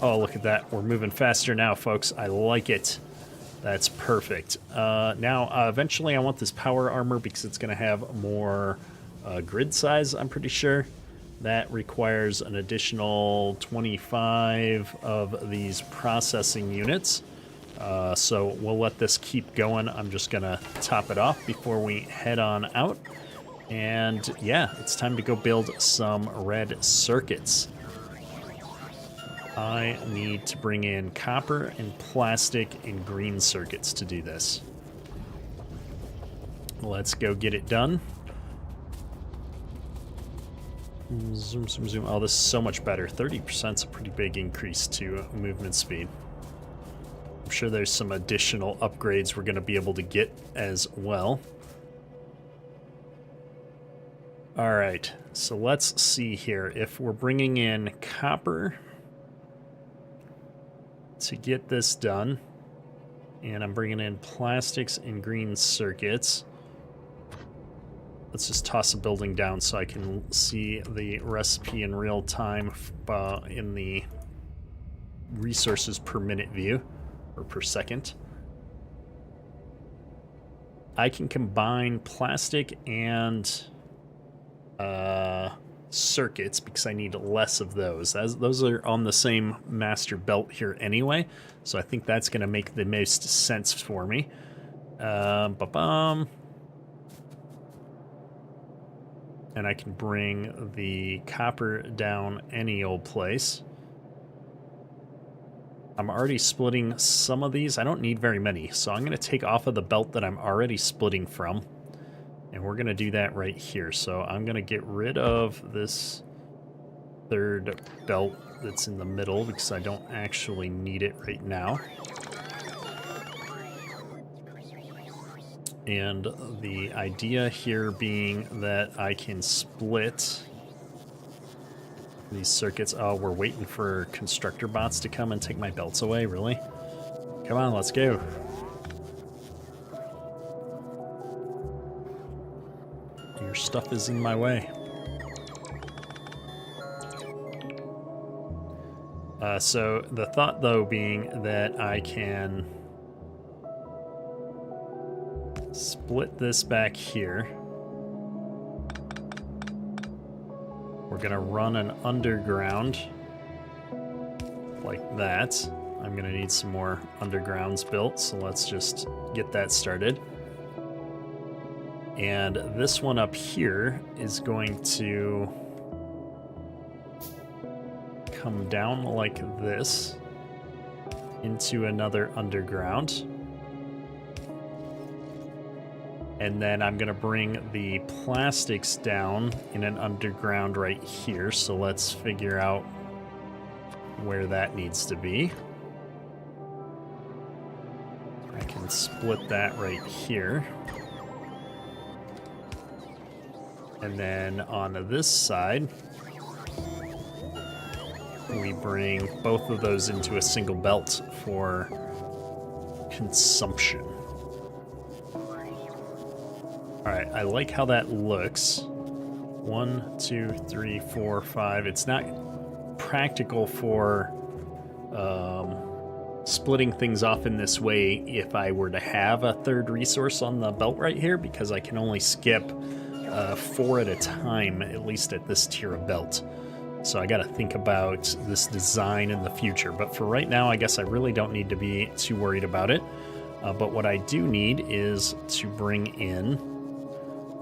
Oh, look at that. We're moving faster now, folks. I like it. That's perfect. Now, eventually I want this power armor because it's going to have more grid size, I'm pretty sure. That requires an additional 25 of these processing units. So we'll let this keep going. I'm just going to top it off before we head on out. And yeah, it's time to go build some red circuits. I need to bring in copper and plastic and green circuits to do this. Let's go get it done. Zoom, zoom, zoom. Oh, this is so much better. 30% is a pretty big increase to movement speed. I'm sure there's some additional upgrades we're going to be able to get as well. All right, so let's see here. If we're bringing in copper to get this done, and I'm bringing in plastics and green circuits, let's just toss a building down so I can see the recipe in real time in the resources per minute view, or per second. I can combine plastic and circuits because I need less of those. Those are on the same master belt here anyway, so I think that's going to make the most sense for me. And I can bring the copper down any old place. I'm already splitting some of these. I don't need very many, so I'm going to take off of the belt that I'm already splitting from. And we're going to do that right here. So I'm going to get rid of this third belt that's in the middle because I don't actually need it right now. And the idea here being that I can split These circuits. Oh, we're waiting for constructor bots to come and take my belts away. Really? Come on, let's go. Your stuff is in my way. So the thought, though, being that I can split this back here. We're gonna run an underground like that. I'm gonna need some more undergrounds built, so let's just get that started. And this one up here is going to come down like this into another underground. And then I'm gonna bring the plastics down in an underground right here. So let's figure out where that needs to be. I can split that right here. And then on this side, we bring both of those into a single belt for consumption. All right, I like how that looks. 1, 2, 3, 4, 5. It's not practical for splitting things off in this way if I were to have a third resource on the belt right here, because I can only skip 4 at a time, at least at this tier of belt. So I got to think about this design in the future. But for right now, I guess I really don't need to be too worried about it. But what I do need is to bring in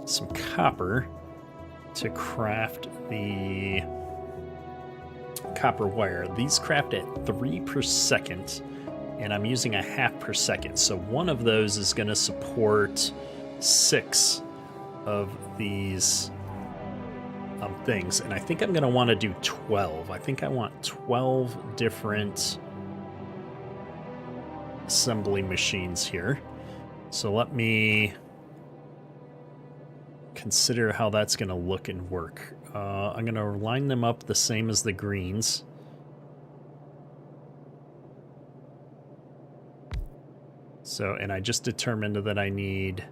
some copper to craft the copper wire. These craft at 3 per second, and I'm using 1/2 per second. So one of those is going to support 6 of these things, and I think I'm going to want to do 12. I think I want 12 different assembly machines here. So let me consider how that's going to look and work. I'm going to line them up the same as the greens. So, and I just determined that I need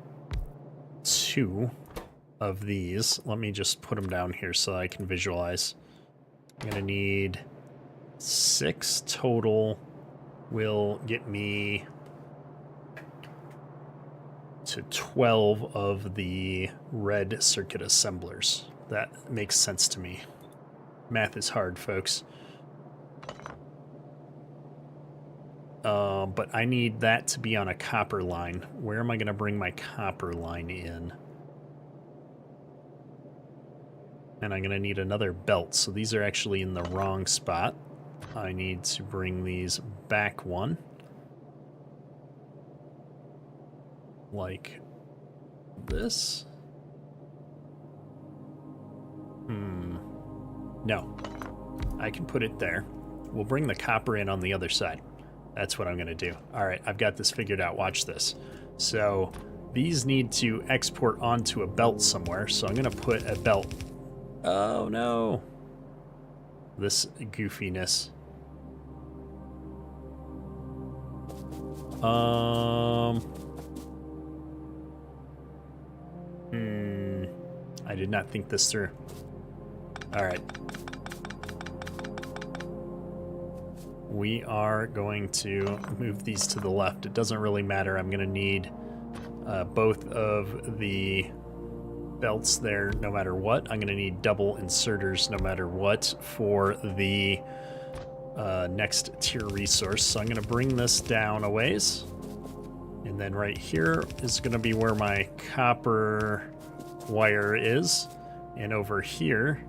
2 of these. Let me just put them down here so I can visualize. I'm going to need 6 total. Will get me to 12 of the red circuit assemblers. That makes sense to me. Math is hard, folks. But I need that to be on a copper line. Where am I going to bring my copper line in? And I'm going to need another belt. So these are actually in the wrong spot. I need to bring these back one. Like this. No. I can put it there. We'll bring the copper in on the other side. That's what I'm going to do. All right, I've got this figured out. Watch this. So these need to export onto a belt somewhere. So I'm going to put a belt. Oh, no. This goofiness. I did not think this through. All right. We are going to move these to the left. It doesn't really matter. I'm going to need both of the belts there no matter what. I'm going to need double inserters no matter what for the next tier resource. So I'm going to bring this down a ways. And then right here is going to be where my copper wire is. And over here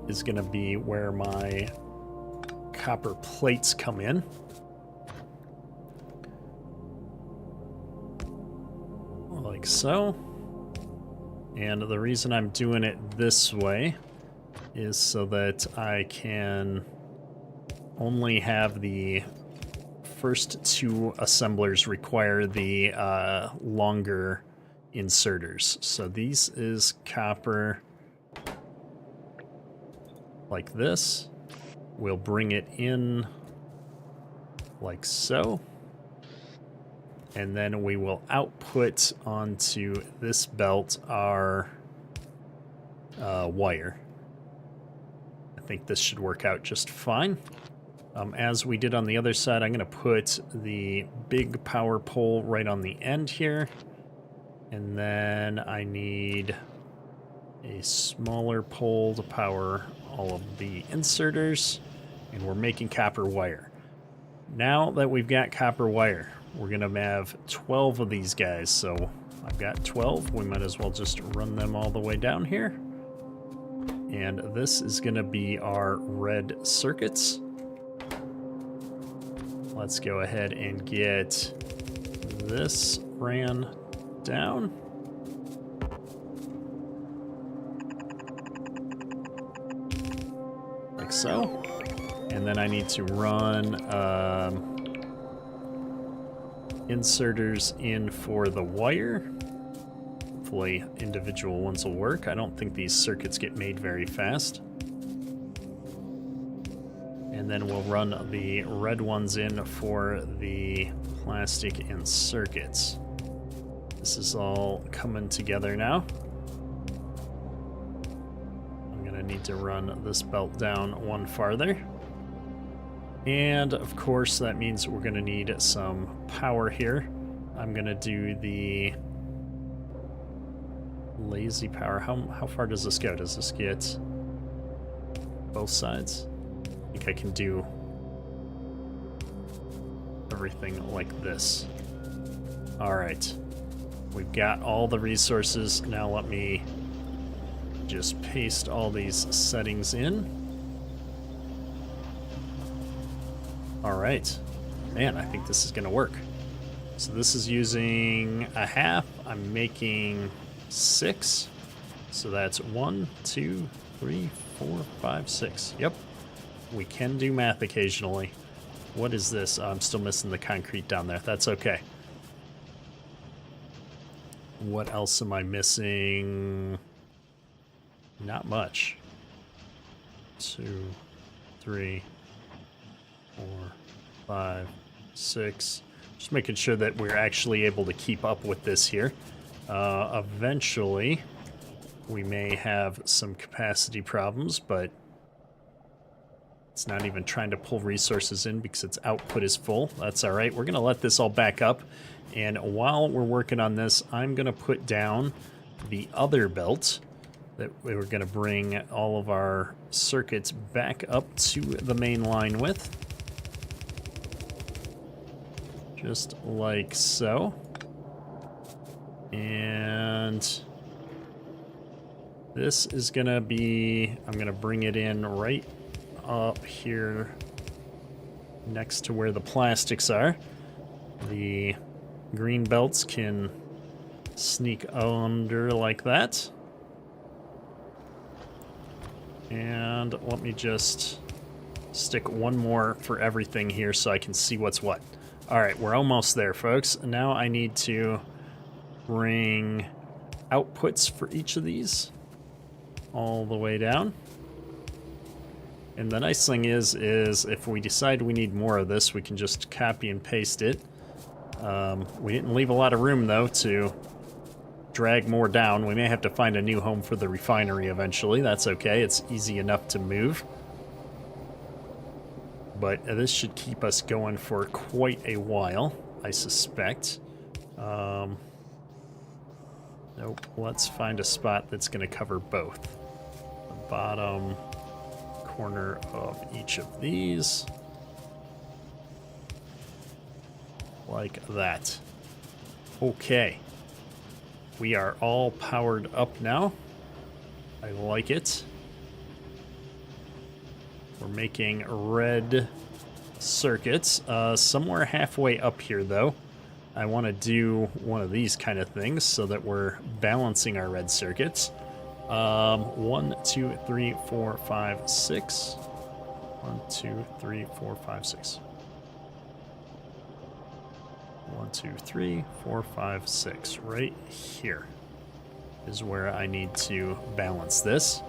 is going to be where my copper plates come in. Like so. And the reason I'm doing it this way is so that I can only have the first 2 assemblers require the longer inserters. So these is copper like this. We'll bring it in like so. And then we will output onto this belt our wire. I think this should work out just fine. As we did on the other side, I'm going to put the big power pole right on the end here. And then I need a smaller pole to power all of the inserters. And we're making copper wire. Now that we've got copper wire, we're going to have 12 of these guys. So I've got 12. We might as well just run them all the way down here. And this is going to be our red circuits. Let's go ahead and get this ran down. Like so. And then I need to run inserters in for the wire. Hopefully individual ones will work. I don't think these circuits get made very fast. And then we'll run the red ones in for the plastic and circuits. This is all coming together now. I'm gonna need to run this belt down one farther. And of course that means we're gonna need some power here. I'm gonna do the lazy power. How far does this go? Does this get both sides? I think I can do everything like this. All right, we've got all the resources. Now let me just paste all these settings in. All right, man, I think this is gonna work. So this is using a half. I'm making 6. So that's 1, 2, 3, 4, 5, 6. Yep. We can do math occasionally. What is this? Oh, I'm still missing the concrete down there. That's okay. What else am I missing? Not much. 2, 3, 4, 5, 6. Just making sure that we're actually able to keep up with this here. Eventually, we may have some capacity problems, but it's not even trying to pull resources in because its output is full. That's all right. We're going to let this all back up. And while we're working on this, I'm going to put down the other belt that we were going to bring all of our circuits back up to the main line with. Just like so. And this is going to be, I'm going to bring it in right up here next to where the plastics are. The green belts can sneak under like that. And let me just stick one more for everything here so I can see what's what. All right, we're almost there, folks. Now I need to bring outputs for each of these all the way down. And the nice thing is if we decide we need more of this, we can just copy and paste it. We didn't leave a lot of room, though, to drag more down. We may have to find a new home for the refinery eventually. That's okay. It's easy enough to move. But this should keep us going for quite a while, I suspect. Nope. Let's find a spot that's going to cover both. The bottom corner of each of these. Like that. Okay. We are all powered up now. I like it. We're making red circuits. Somewhere halfway up here, though, I want to do one of these kind of things so that we're balancing our red circuits. 1, 2, 3, 4, 5, 6. 1, 2, 3, 4, 5, 6. 1, 2, 3, 4, 5, 6. Right here is where I need to balance this.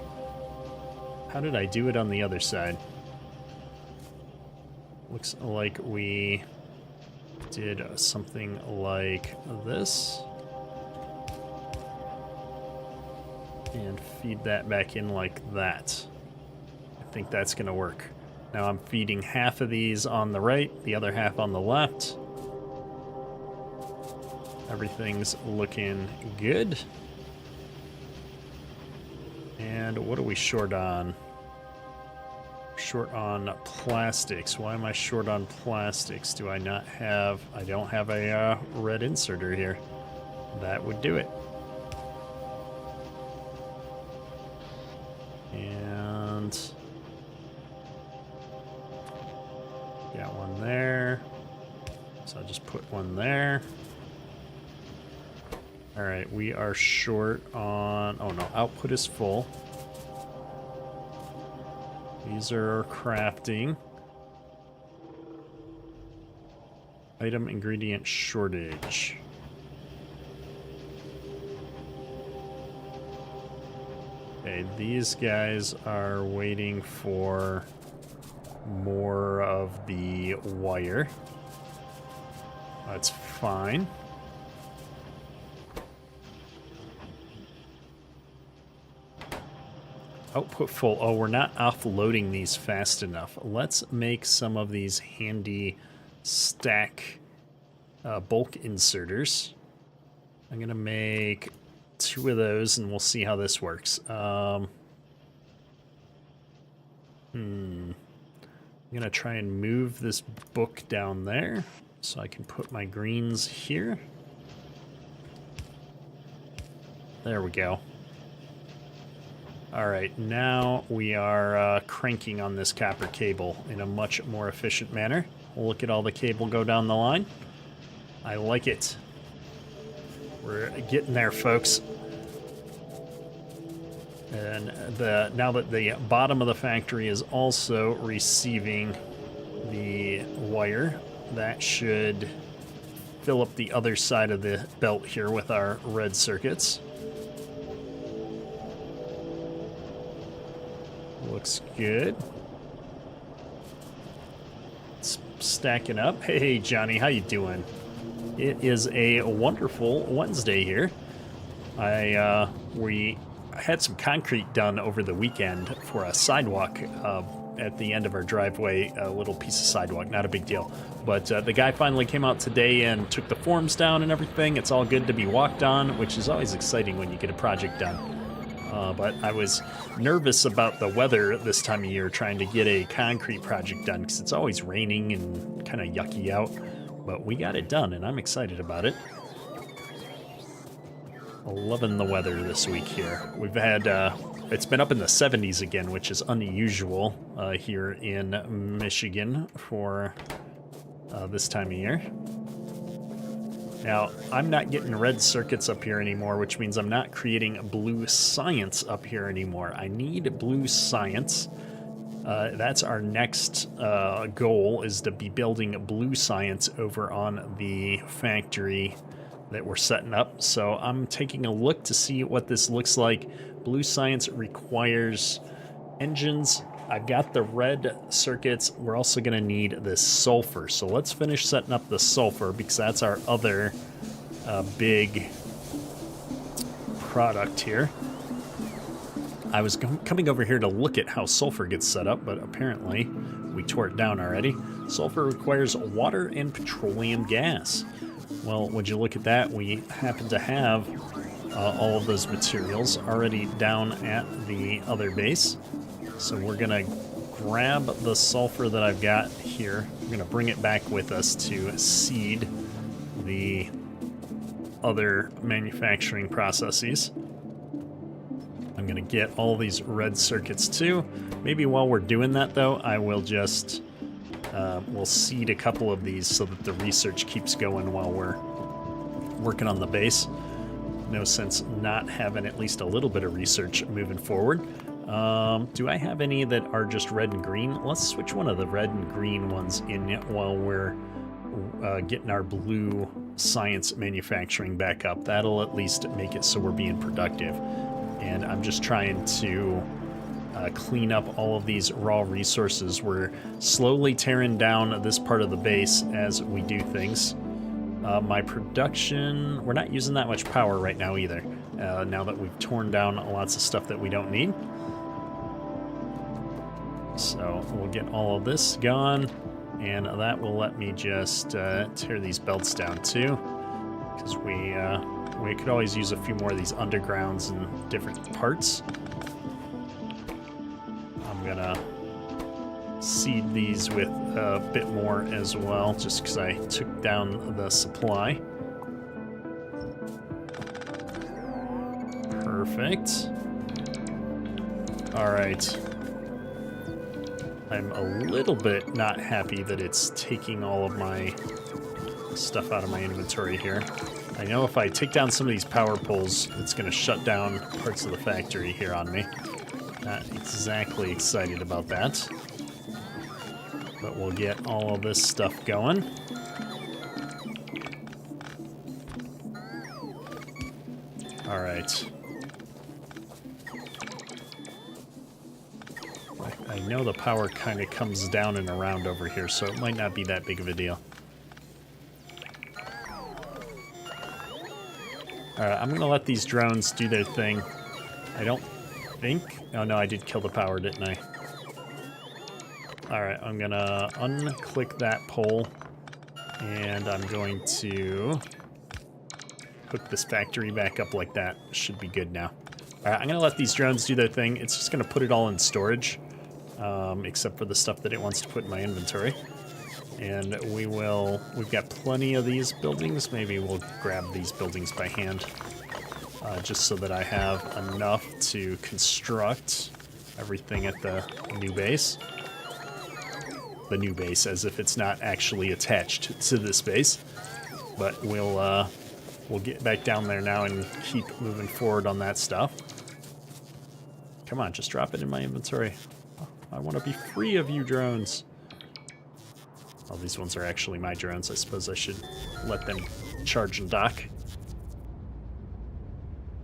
How did I do it on the other side? Looks like we did something like this. And feed that back in like that. I think that's gonna work. Now I'm feeding half of these on the right, the other half on the left. Everything's looking good. And what are we short on? Short on plastics. Why am I short on plastics? Do I not have... I don't have a red inserter here. That would do it. And... got one there. So I'll just put one there. Alright, we are short on... oh no, output is full. These are crafting. Item ingredient shortage. Okay, these guys are waiting for more of the wire. That's fine. Output full. Oh, we're not offloading these fast enough. Let's make some of these handy stack bulk inserters. I'm going to make 2 of those and we'll see how this works. I'm going to try and move this book down there so I can put my greens here. There we go. All right, now we are cranking on this copper cable in a much more efficient manner. We'll look at all the cable go down the line. I like it. We're getting there, folks. And now that the bottom of the factory is also receiving the wire, that should fill up the other side of the belt here with our red circuits. Looks good. It's stacking up. Hey, Johnny, how you doing? It is a wonderful Wednesday here. We had some concrete done over the weekend for a sidewalk at the end of our driveway, a little piece of sidewalk, not a big deal. But the guy finally came out today and took the forms down and everything. It's all good to be walked on, which is always exciting when you get a project done. But I was nervous about the weather this time of year, trying to get a concrete project done, because it's always raining and kind of yucky out. But we got it done, and I'm excited about it. Loving the weather this week here. We've had, it's been up in the 70s again, which is unusual here in Michigan for this time of year. Now, I'm not getting red circuits up here anymore, which means I'm not creating blue science up here anymore. I need blue science. That's our next goal, is to be building blue science over on the factory that we're setting up. So I'm taking a look to see what this looks like. Blue science requires engines. I've got the red circuits. We're also going to need this sulfur. So let's finish setting up the sulfur, because that's our other big product here. I was coming over here to look at how sulfur gets set up, but apparently we tore it down already. Sulfur requires water and petroleum gas. Well, would you look at that? We happen to have all of those materials already down at the other base. So we're going to grab the sulfur that I've got here. We're going to bring it back with us to seed the other manufacturing processes. I'm going to get all these red circuits too. Maybe while we're doing that, though, I will just we'll seed a couple of these so that the research keeps going while we're working on the base. No sense not having at least a little bit of research moving forward. Do I have any that are just red and green? Let's switch one of the red and green ones in while we're getting our blue science manufacturing back up. That'll at least make it so we're being productive. And I'm just trying to clean up all of these raw resources. We're slowly tearing down this part of the base as we do things. My production, we're not using that much power right now either, now that we've torn down lots of stuff that we don't need. So we'll get all of this gone, and that will let me just tear these belts down too, because we could always use a few more of these undergrounds and different parts. I'm gonna seed these with a bit more as well, just because I took down the supply. Perfect. All right. I'm a little bit not happy that it's taking all of my stuff out of my inventory here. I know if I take down some of these power poles, it's going to shut down parts of the factory here on me. Not exactly excited about that. But we'll get all of this stuff going. All right. I know the power kind of comes down and around over here, so it might not be that big of a deal. Alright, I'm going to let these drones do their thing. I don't think... Oh no, I did kill the power, didn't I? Alright, I'm going to unclick that pole, and I'm going to hook this factory back up like that. Should be good now. Alright, I'm going to let these drones do their thing. It's just going to put it all in storage. Except for the stuff that it wants to put in my inventory. And we've got plenty of these buildings. Maybe we'll grab these buildings by hand, just so that I have enough to construct everything at the new base. The new base, as if it's not actually attached to this base. But we'll get back down there now and keep moving forward on that stuff. Come on, just drop it in my inventory. I want to be free of you drones. Oh, these ones are actually my drones. I suppose I should let them charge and dock.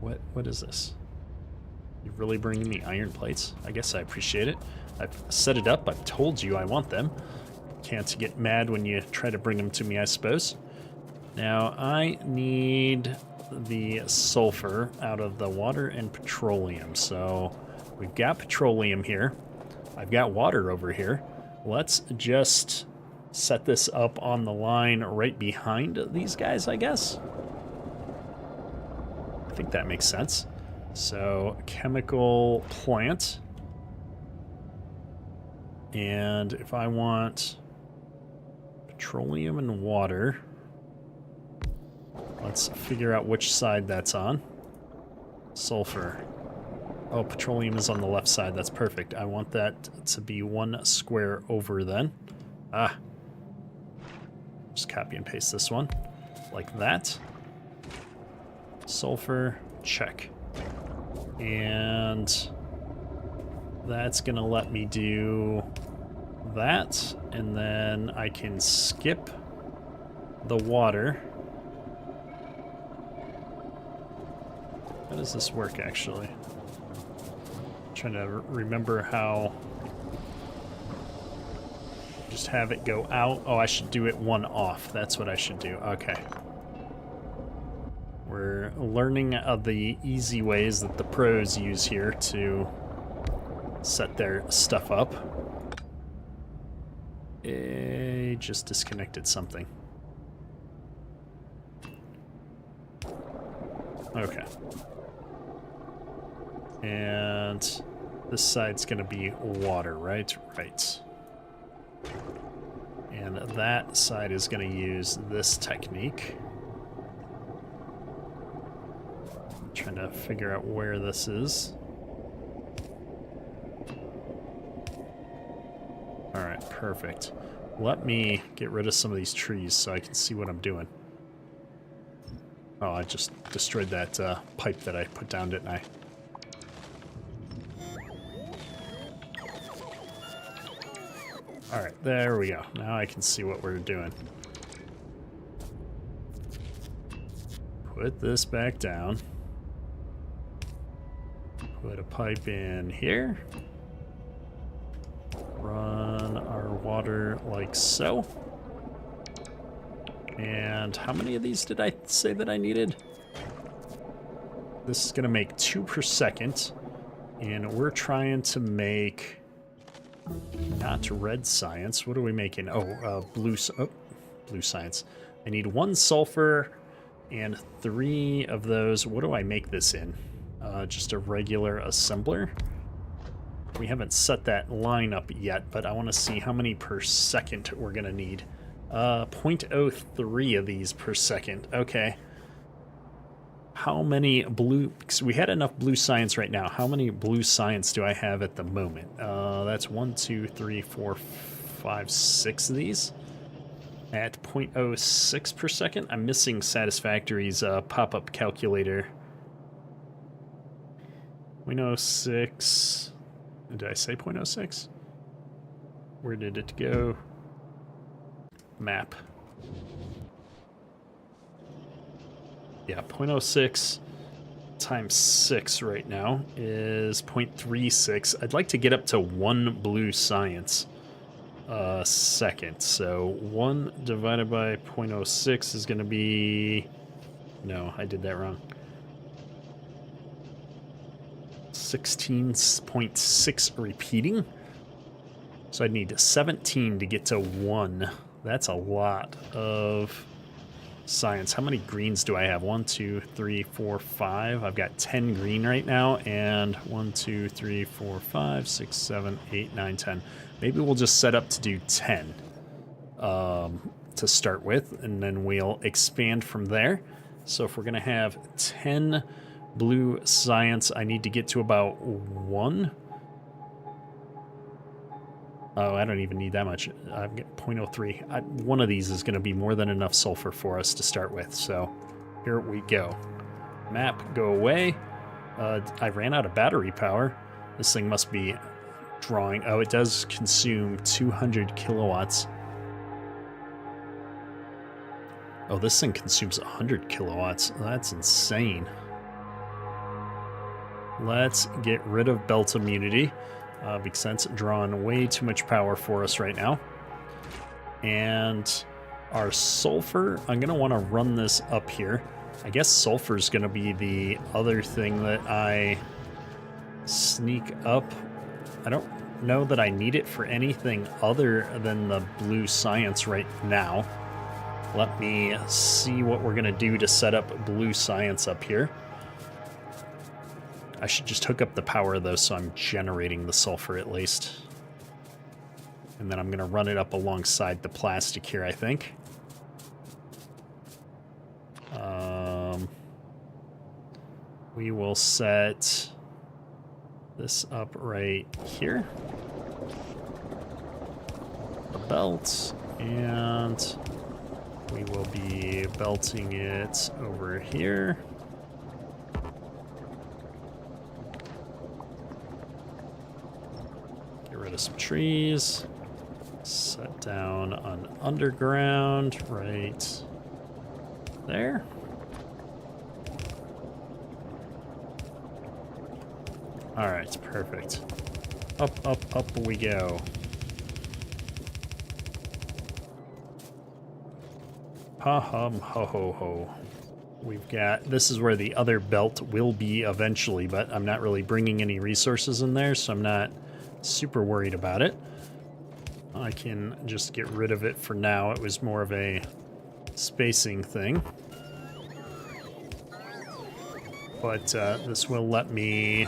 What is this? You're really bringing me iron plates? I guess I appreciate it. I've set it up. I've told you I want them. Can't get mad when you try to bring them to me, I suppose. Now, I need the sulfur out of the water and petroleum. So we've got petroleum here. I've got water over here. Let's just set this up on the line right behind these guys, I guess. I think that makes sense. So, chemical plant. And if I want petroleum and water, let's figure out which side that's on. Sulfur. Oh, petroleum is on the left side. That's perfect. I want that to be one square over then. Ah. Just copy and paste this one. Like that. Sulfur. Check. And that's going to let me do that. And then I can skip the water. How does this work, actually? Trying to remember how. Just have it go out. Oh, I should do it one off. That's what I should do. Okay. We're learning of the easy ways that the pros use here to set their stuff up. It just disconnected something. Okay. And this side's going to be water, right? Right. And that side is going to use this technique. I'm trying to figure out where this is. Alright, perfect. Let me get rid of some of these trees so I can see what I'm doing. Oh, I just destroyed that pipe that I put down, didn't I? Alright, there we go. Now I can see what we're doing. Put this back down. Put a pipe in here. Run our water like so. And how many of these did I say that I needed? This is going to make 2 per second. And we're trying to make not red science. What are we making? Oh, blue science. I need 1 sulfur and 3 of those. What do I make this in? Just a regular assembler. We haven't set that line up yet, but I want to see how many per second we're going to need. 0.03 of these per second. Okay. How many blue... Because we had enough blue science right now. How many blue science do I have at the moment? That's 1, 2, 3, 4, 5, 6 of these. At 0.06 per second. I'm missing Satisfactory's pop-up calculator. 0.06... Did I say 0.06? Where did it go? Map. Yeah, 0.06 times 6 right now is 0.36. I'd like to get up to 1 blue science a second. So 1 divided by 0.06 is going to be... No, I did that wrong. 16.6 repeating. So I'd need 17 to get to 1. That's a lot of science. How many greens do I have? 1, 2, 3, 4, 5. I've got 10 green right now, and 1, 2, 3, 4, 5, 6, 7, 8, 9, 10. Maybe we'll just set up to do 10 to start with, and then we'll expand from there. So if we're going to have 10 blue science, I need to get to about 1. Oh, I don't even need that much. I've got 0.03. One of these is going to be more than enough sulfur for us to start with. So here we go. Map, go away. I ran out of battery power. This thing must be drawing. Oh, it does consume 200 kilowatts. Oh, this thing consumes 100 kilowatts. That's insane. Let's get rid of belt immunity because that's drawing way too much power for us right now. And our sulfur, I'm going to want to run this up here. I guess sulfur is going to be the other thing that I sneak up. I don't know that I need it for anything other than the blue science right now. Let me see what we're going to do to set up blue science up here. I should just hook up the power, though, so I'm generating the sulfur at least. And then I'm going to run it up alongside the plastic here, I think. We will set this up right here. The belt, and we will be belting it over here. Get rid of some trees. Set down an underground right there. All right, perfect. Up, up, up we go. Ha-hum, ho-ho-ho. We've got, this is where the other belt will be eventually, but I'm not really bringing any resources in there, so I'm not super worried about it. I can just get rid of it for now. It was more of a spacing thing. But this will let me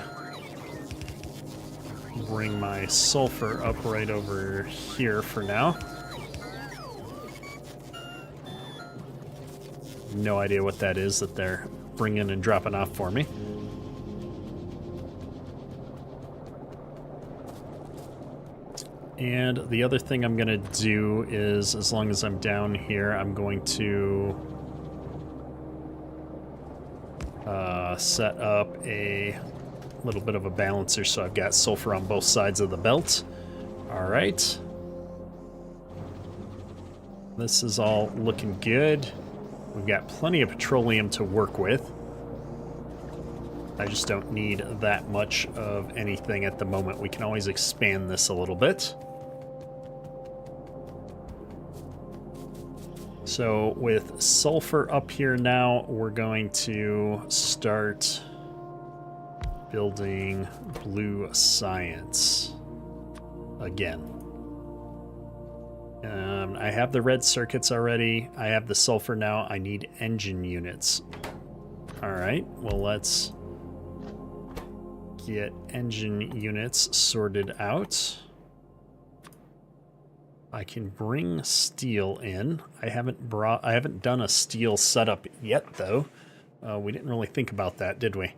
bring my sulfur up right over here for now. No idea what that is that they're bringing and dropping off for me. And the other thing I'm going to do is, as long as I'm down here, I'm going to set up a little bit of a balancer so I've got sulfur on both sides of the belt. All right. This is all looking good. We've got plenty of petroleum to work with. I just don't need that much of anything at the moment. We can always expand this a little bit. So with sulfur up here now, we're going to start building blue science again. I have the red circuits already. I have the sulfur now. I need engine units. All right, well, let's get engine units sorted out. I can bring steel in. I haven't done a steel setup yet, though. We didn't really think about that, did we?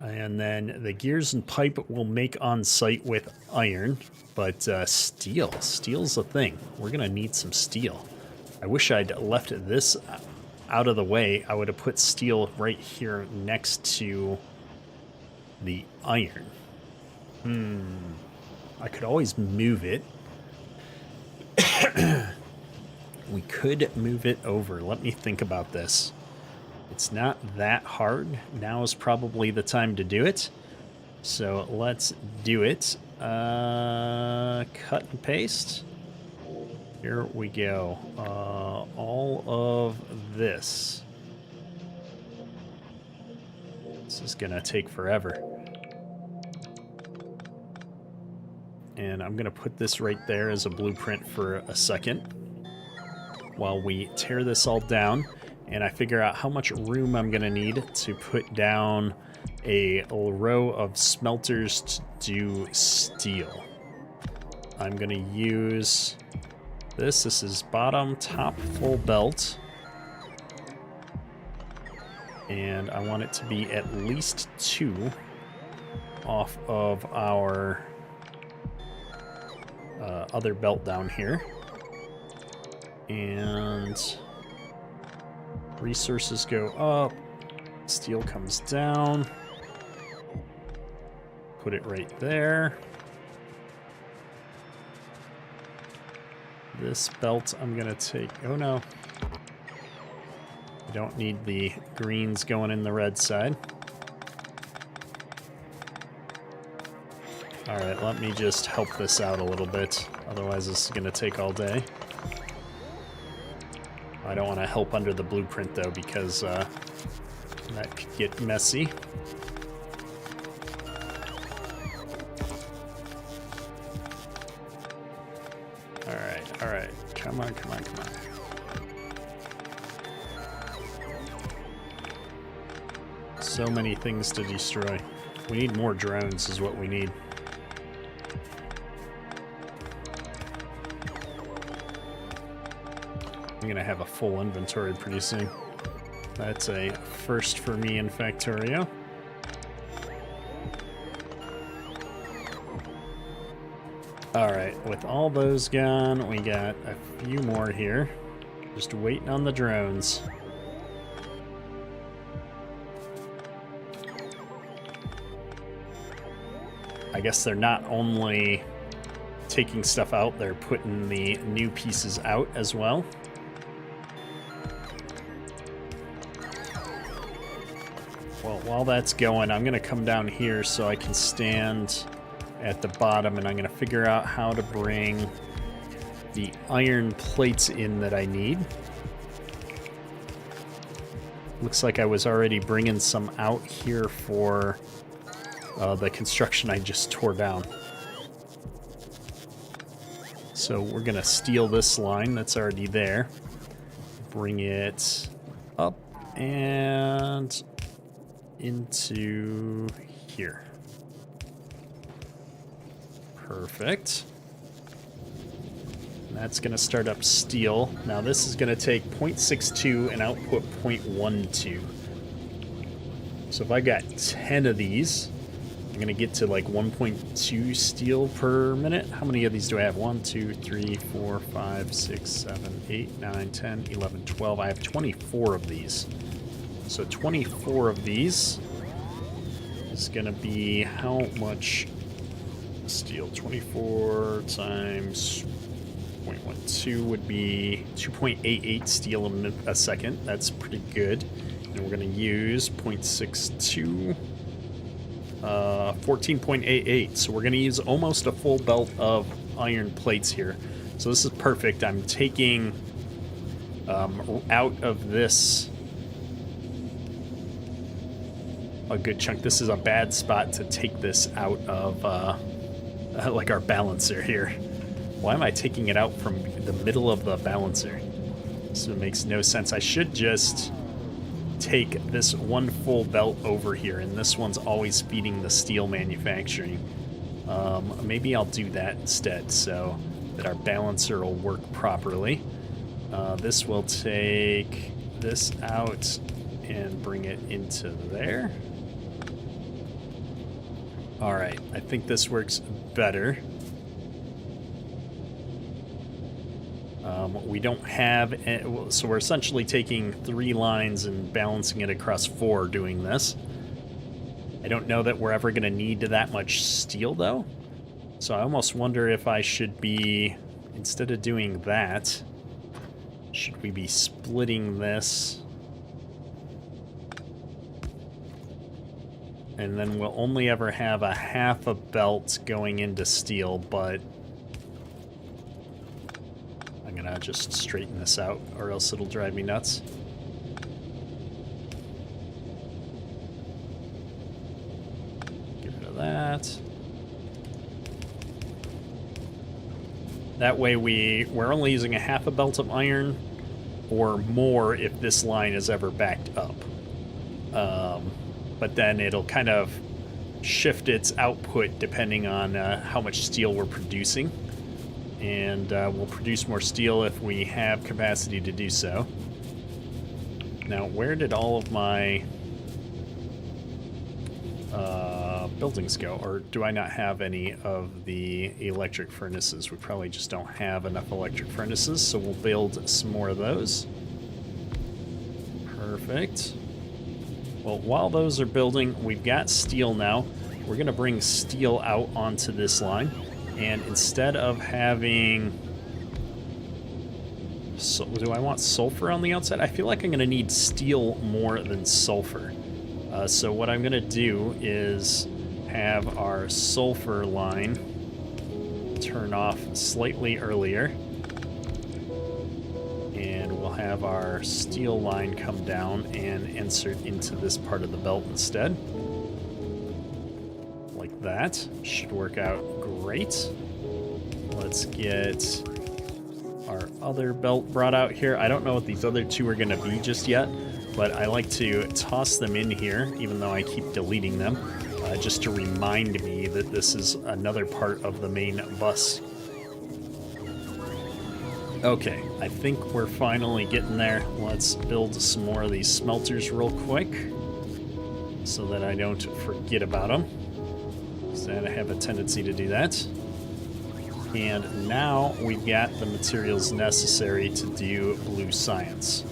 And then the gears and pipe will make on site with iron, but steel's a thing. We're gonna need some steel. I wish I'd left this out of the way. I would have put steel right here next to the iron. I could always move it. We could move it over. Let me think about this. It's not that hard. Now is probably the time to do it. So let's do it. Cut and paste. Here we go. All of this. This is gonna take forever. And I'm gonna put this right there as a blueprint for a second while we tear this all down and I figure out how much room I'm gonna need to put down a row of smelters to do steel. I'm gonna use this. This is bottom, top, full belt. And I want it to be at least 2 off of our other belt down here. And resources go up, steel comes down, put it right there. This belt I'm gonna take, oh no. I don't need the greens going in the red side. All right, let me just help this out a little bit. Otherwise this is gonna take all day. I don't want to help under the blueprint though, because that could get messy. All right, come on. So many things to destroy. We need more drones is what we need. I'm gonna have a full inventory pretty soon. That's a first for me in Factorio. Alright, with all those gone, we got a few more here. Just waiting on the drones. I guess they're not only taking stuff out, they're putting the new pieces out as well. Well, while that's going, I'm going to come down here so I can stand at the bottom, and I'm going to figure out how to bring the iron plates in that I need. Looks like I was already bringing some out here for the construction I just tore down. So we're going to steal this line that's already there, bring it up and into here. Perfect. And that's going to start up steel. Now this is going to take 0.62 and output 0.12. So if I got 10 of these, I'm going to get to like 1.2 steel per minute. How many of these do I have? 1, 2, 3, 4, 5, 6, 7, 8, 9, 10, 11, 12. I have 24 of these. So 24 of these is going to be how much steel? 24 times 0.12 would be 2.88 steel a second. That's pretty good. And we're going to use 0.62, 14.88. So we're going to use almost a full belt of iron plates here. So this is perfect. I'm taking out of this a good chunk. This is a bad spot to take this out of, like our balancer here. Why am I taking it out from the middle of the balancer? So it makes no sense. I should just take this one full belt over here, and this one's always feeding the steel manufacturing. Maybe I'll do that instead so that our balancer will work properly. This will take this out and bring it into there. Alright, I think this works better. We don't have, so we're essentially taking 3 lines and balancing it across 4 doing this. I don't know that we're ever going to need that much steel though. So I almost wonder if I should be, instead of doing that, should we be splitting this? And then we'll only ever have a half a belt going into steel, but I'm gonna just straighten this out or else it'll drive me nuts. Get rid of that. That way we're only using a half a belt of iron or more if this line is ever backed up. But then it'll kind of shift its output depending on how much steel we're producing. And we'll produce more steel if we have capacity to do so. Now, where did all of my buildings go? Or do I not have any of the electric furnaces? We probably just don't have enough electric furnaces, so we'll build some more of those. Perfect. Well, while those are building, we've got steel now. We're going to bring steel out onto this line. And instead of having... So, do I want sulfur on the outside? I feel like I'm going to need steel more than sulfur. So what I'm going to do is have our sulfur line turn off slightly earlier. And we'll have our steel line come down and insert into this part of the belt instead. Like that. Should work out great. Let's get our other belt brought out here. I don't know what these other 2 are going to be just yet, but I like to toss them in here, even though I keep deleting them, just to remind me that this is another part of the main bus. Okay, I think we're finally getting there. Let's build some more of these smelters real quick so that I don't forget about them. So I have a tendency to do that. And now we've got the materials necessary to do blue science.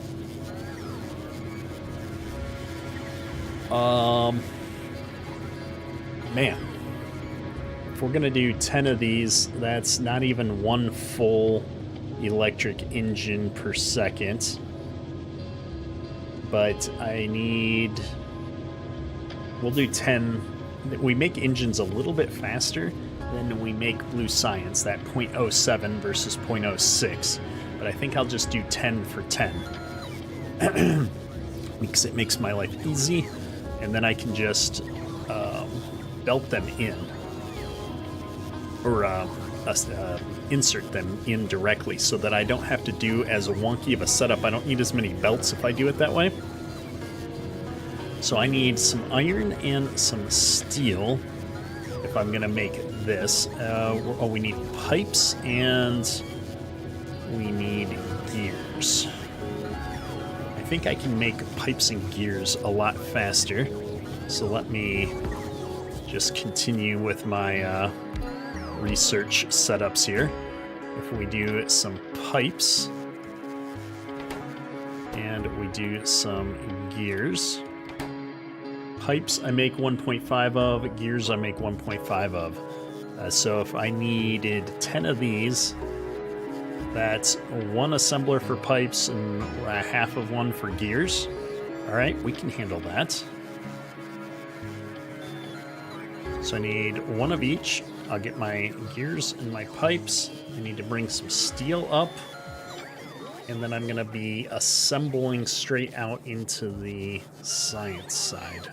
Man. If we're gonna do 10 of these, that's not even one full electric engine per second. But I need... We'll do 10. We make engines a little bit faster than we make blue science, that 0.07 versus 0.06. But I think I'll just do 10 for 10. Because it makes my life easy. And then I can just belt them in. Or insert them in directly so that I don't have to do as wonky of a setup. I don't need as many belts if I do it that way. So I need some iron and some steel if I'm going to make this. Oh, we need pipes and we need gears. I think I can make pipes and gears a lot faster. So let me just continue with my research setups here. If we do some pipes and we do some gears. Pipes I make 1.5 of, gears I make 1.5 of. So if I needed 10 of these, that's 1 assembler for pipes and a half of 1 for gears. All right, we can handle that. So I need 1 of each, I'll get my gears and my pipes. I need to bring some steel up. And then I'm going to be assembling straight out into the science side.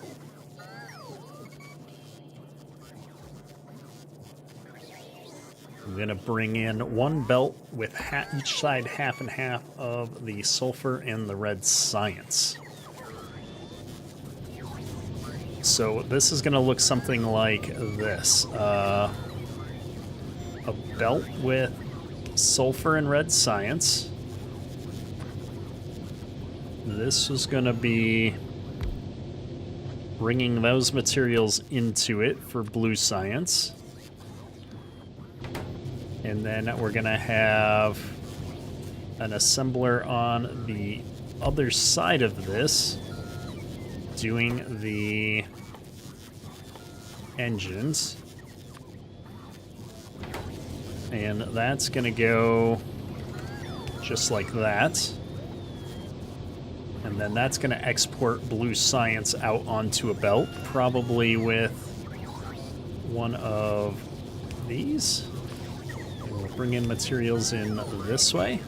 I'm going to bring in one belt with each side half and half of the sulfur and the red science. So this is going to look something like this. A belt with sulfur and red science. This is going to be bringing those materials into it for blue science. And then we're going to have an assembler on the other side of this doing the engines. And that's going to go just like that. And then that's going to export blue science out onto a belt, probably with one of these. And we'll bring in materials in this way.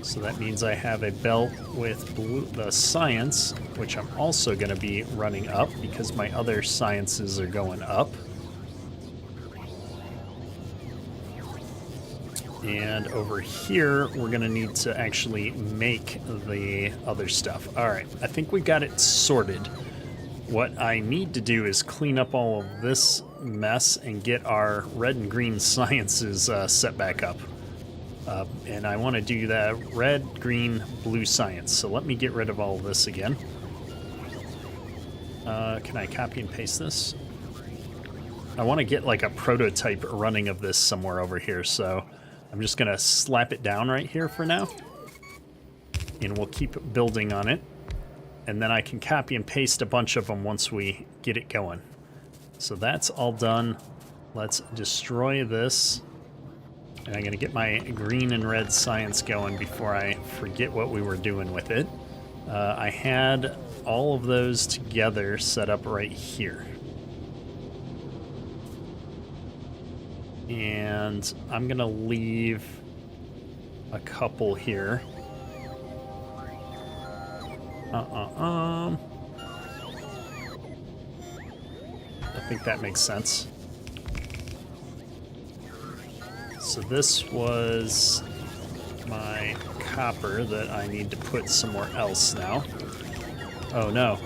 So that means I have a belt with the science, which I'm also going to be running up because my other sciences are going up. And over here, we're going to need to actually make the other stuff. All right, I think we got it sorted. What I need to do is clean up all of this mess and get our red and green sciences set back up. And I want to do that red, green, blue science. So let me get rid of all of this again. Can I copy and paste this? I want to get like a prototype running of this somewhere over here, so I'm just going to slap it down right here for now. And we'll keep building on it. And then I can copy and paste a bunch of them once we get it going. So that's all done. Let's destroy this. And I'm going to get my green and red science going before I forget what we were doing with it. I had all of those together set up right here. And I'm going to leave a couple here. I think that makes sense. So this was my copper that I need to put somewhere else now. Oh no.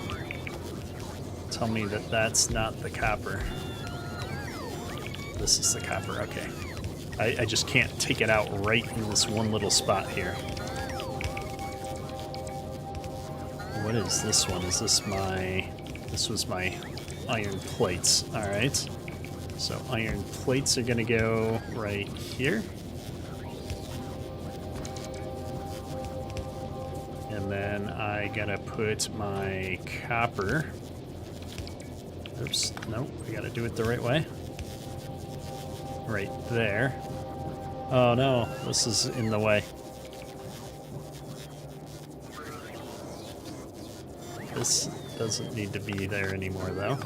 Tell me that that's not the copper. This is the copper, okay. I just can't take it out right in this one little spot here. What is this one? Is this my... This was my iron plates. Alright. So iron plates are gonna go right here. And then I gotta put my copper... Oops, nope, I gotta do it the right way. Right there. Oh no, this is in the way. This doesn't need to be there anymore though.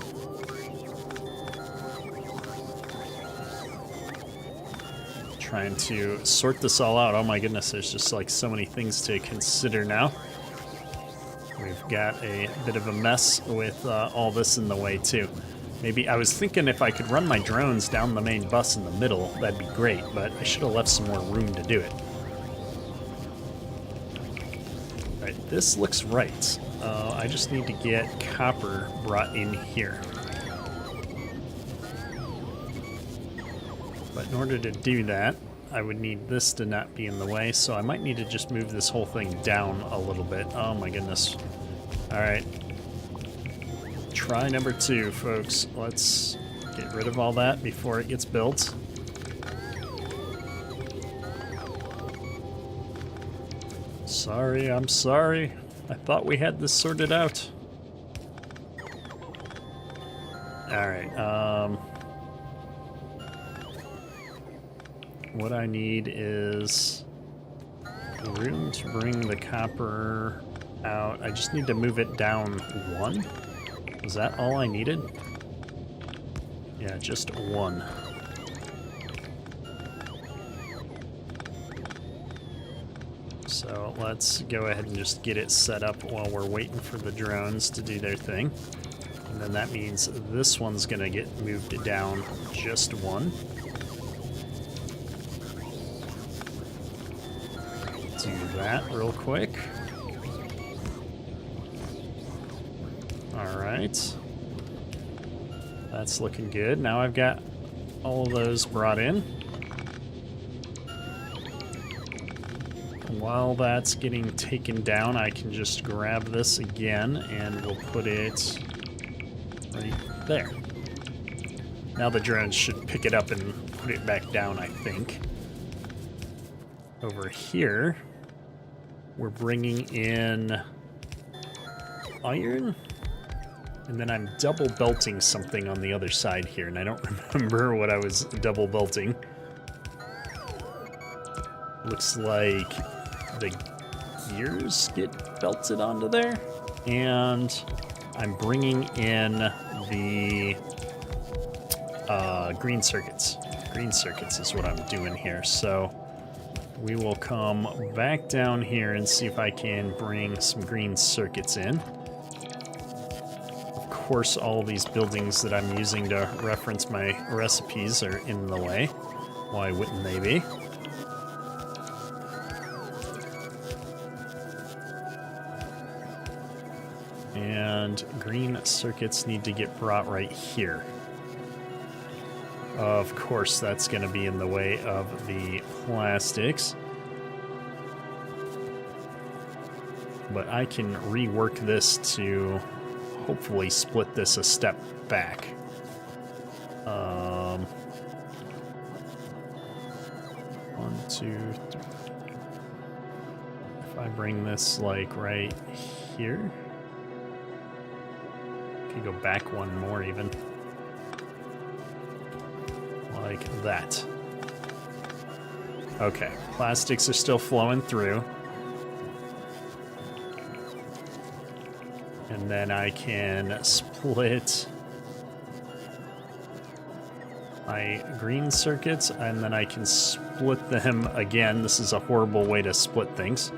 Trying to sort this all out. Oh my goodness, there's just like so many things to consider now. We've got a bit of a mess with all this in the way too. Maybe I was thinking if I could run my drones down the main bus in the middle, that'd be great, but I should have left some more room to do it. Alright, this looks right. I just need to get copper brought in here. But in order to do that, I would need this to not be in the way, so I might need to just move this whole thing down a little bit. Oh my goodness. Alright. Try number 2, folks. Let's get rid of all that before it gets built. Sorry, I'm sorry. I thought we had this sorted out. Alright, what I need is room to bring the copper out. I just need to move it down 1. Is that all I needed? Yeah, just 1. So let's go ahead and just get it set up while we're waiting for the drones to do their thing. And then that means this one's gonna get moved down just one. Do that real quick. All right. That's looking good. Now I've got all of those brought in. While that's getting taken down, I can just grab this again and we'll put it right there. Now the drones should pick it up and put it back down, I think. Over here, we're bringing in iron, and then I'm double belting something on the other side here, and I don't remember what I was double belting. Looks like the gears get belted onto there, and I'm bringing in the green circuits. Green circuits is what I'm doing here, so we will come back down here and see if I can bring some green circuits in. Of course, all these buildings that I'm using to reference my recipes are in the way. Why wouldn't they be? And green circuits need to get brought right here. Of course, that's going to be in the way of the plastics. But I can rework this to hopefully split this a step back. 1, 2, 3. If I bring this like right here, I can go back one more even. Like that. Okay, plastics are still flowing through. And then I can split my green circuits, and then I can split them again. This is a horrible way to split things.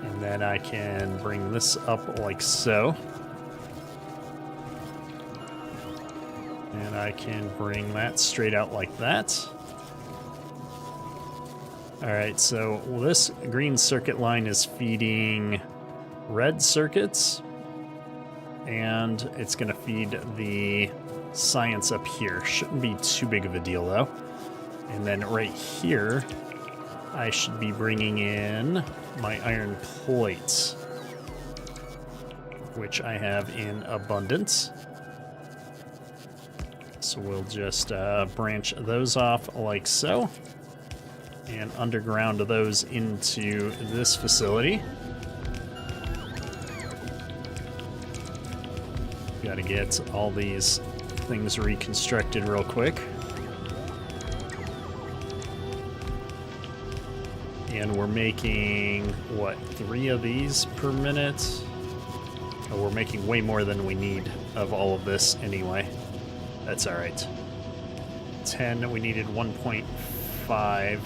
And then I can bring this up like so. And I can bring that straight out like that. All right, so this green circuit line is feeding red circuits, and it's gonna feed the science up here. Shouldn't be too big of a deal though. And then right here, I should be bringing in my iron plates, which I have in abundance. So we'll just branch those off like so and underground those into this facility. Got to get all these things reconstructed real quick. And we're making, what, 3 of these per minute? Oh, we're making way more than we need of all of this anyway. That's all right. 10, we needed 1.5.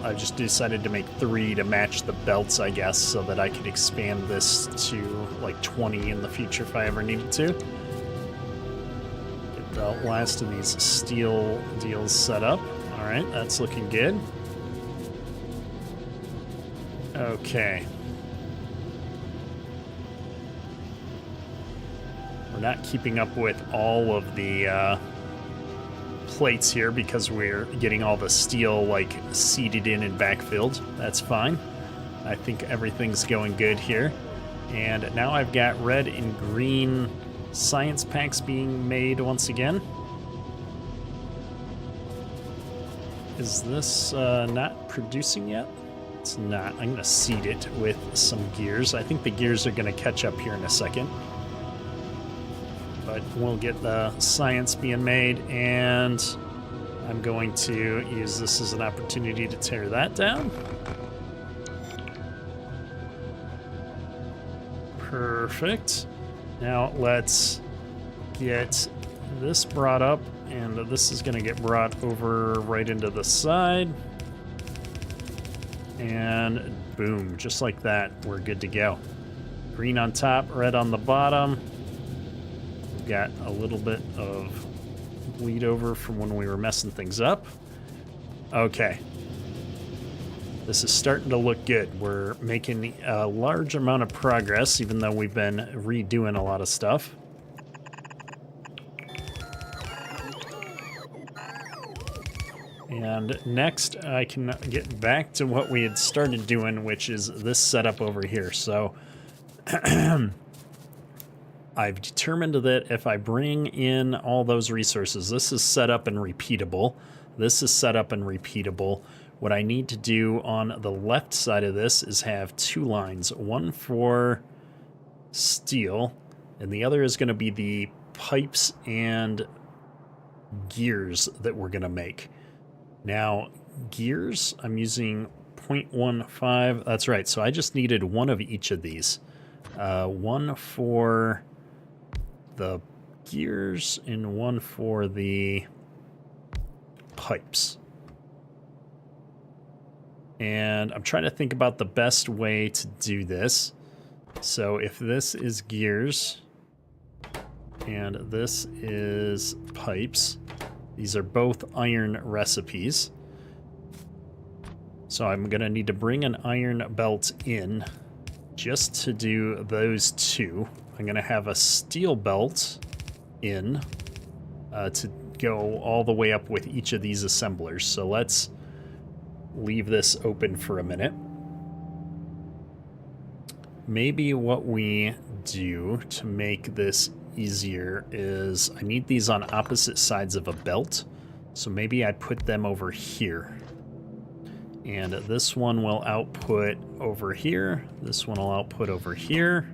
I just decided to make 3 to match the belts, I guess, so that I could expand this to like 20 in the future if I ever needed to. Get the last of these steel deals set up. All right, that's looking good. Okay. We're not keeping up with all of the plates here because we're getting all the steel like seeded in and backfilled. That's fine. I think everything's going good here. And now I've got red and green science packs being made once again. Is this not producing yet? It's not. I'm going to seed it with some gears. I think the gears are going to catch up here in a second. But we'll get the science being made, and I'm going to use this as an opportunity to tear that down. Perfect. Now let's get this brought up, and this is going to get brought over right into the side. And boom, just like that, we're good to go. Green on top, red on the bottom. We've got a little bit of bleed over from when we were messing things up. Okay. This is starting to look good. We're making a large amount of progress, even though we've been redoing a lot of stuff. And next, I can get back to what we had started doing, which is this setup over here. So I've determined that if I bring in all those resources, this is set up and repeatable. This is set up and repeatable. What I need to do on the left side of this is have two lines, one for steel, and the other is going to be the pipes and gears that we're going to make. Now, gears, I'm using 0.15. That's right. So I just needed one of each of these. One for the gears and one for the pipes. And I'm trying to think about the best way to do this. So if this is gears and this is pipes, these are both iron recipes. So I'm going to need to bring an iron belt in just to do those two. I'm going to have a steel belt in to go all the way up with each of these assemblers. So let's leave this open for a minute. Maybe what we do to make this easier is I need these on opposite sides of a belt. So maybe I put them over here. And this one will output over here. This one will output over here.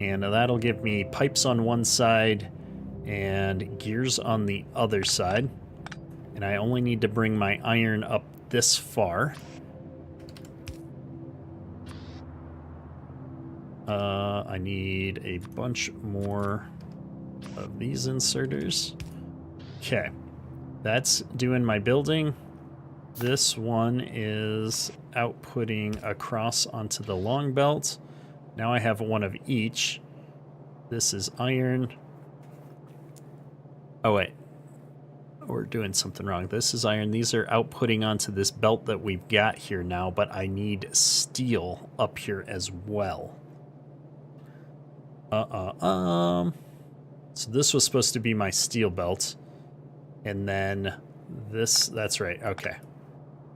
And that'll give me pipes on one side and gears on the other side. And I only need to bring my iron up this far. I need a bunch more of these inserters. Okay, that's doing my building. This one is outputting across onto the long belt. Now I have one of each. This is iron. Oh wait, we're doing something wrong. This is iron. These are outputting onto this belt that we've got here now, but I need steel up here as well. So this was supposed to be my steel belt. And then this, that's right, okay.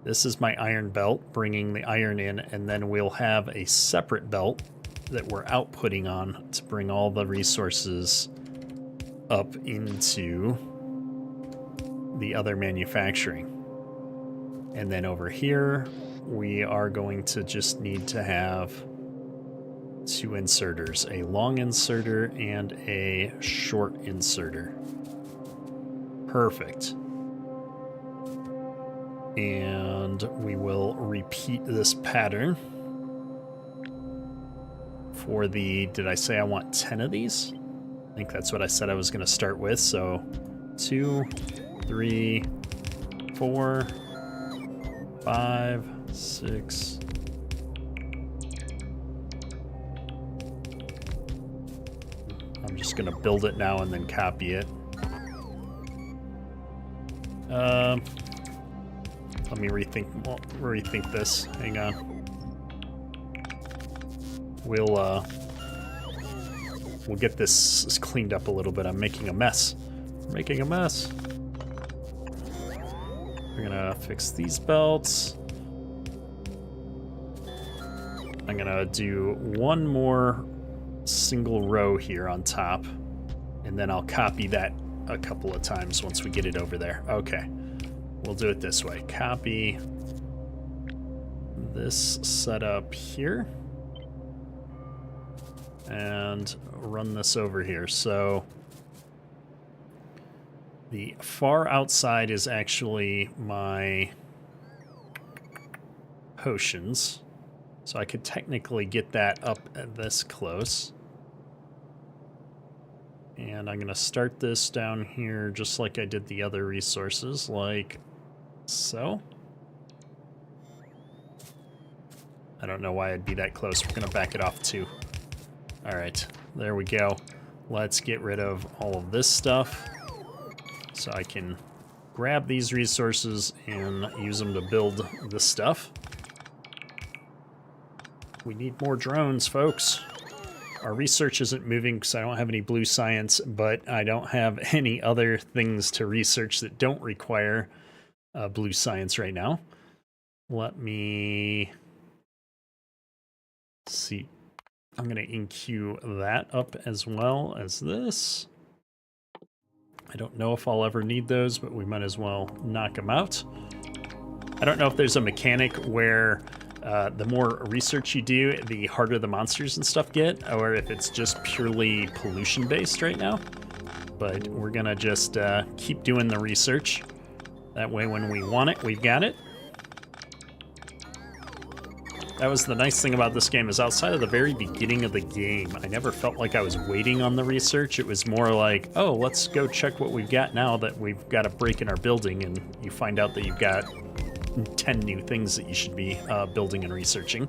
This is my iron belt, bringing the iron in, and then we'll have a separate belt that we're outputting on to bring all the resources up into the other manufacturing. And then over here, we are going to just need to have two inserters, a long inserter and a short inserter. Perfect. And we will repeat this pattern for the, did I say I want 10 of these? I think that's what I said I was going to start with. So 2, 3, 4, 5, 6. I'm just going to build it now and then copy it. Let me rethink this. Hang on. We'll get this cleaned up a little bit. I'm making a mess. We're making a mess. We're gonna fix these belts. I'm gonna do one more single row here on top, and then I'll copy that a couple of times once we get it over there. Okay, we'll do it this way. Copy this setup here and run this over here. So the far outside is actually my potions. So I could technically get that up at this close. And I'm going to start this down here just like I did the other resources, like so. I don't know why I'd be that close. We're gonna back it off too. All right, there we go. Let's get rid of all of this stuff so I can grab these resources and use them to build this stuff. We need more drones, folks. Our research isn't moving because I don't have any blue science, but I don't have any other things to research that don't require blue science right now. Let me see. I'm going to enqueue that up as well as this. I don't know if I'll ever need those, but we might as well knock them out. I don't know if there's a mechanic where the more research you do, the harder the monsters and stuff get, or if it's just purely pollution-based right now. But we're gonna just keep doing the research. That way when we want it, we've got it. That was the nice thing about this game, is outside of the very beginning of the game, I never felt like I was waiting on the research. It was more like, oh, let's go check what we've got now that we've got a break in our building, and you find out that you've got 10 new things that you should be building and researching.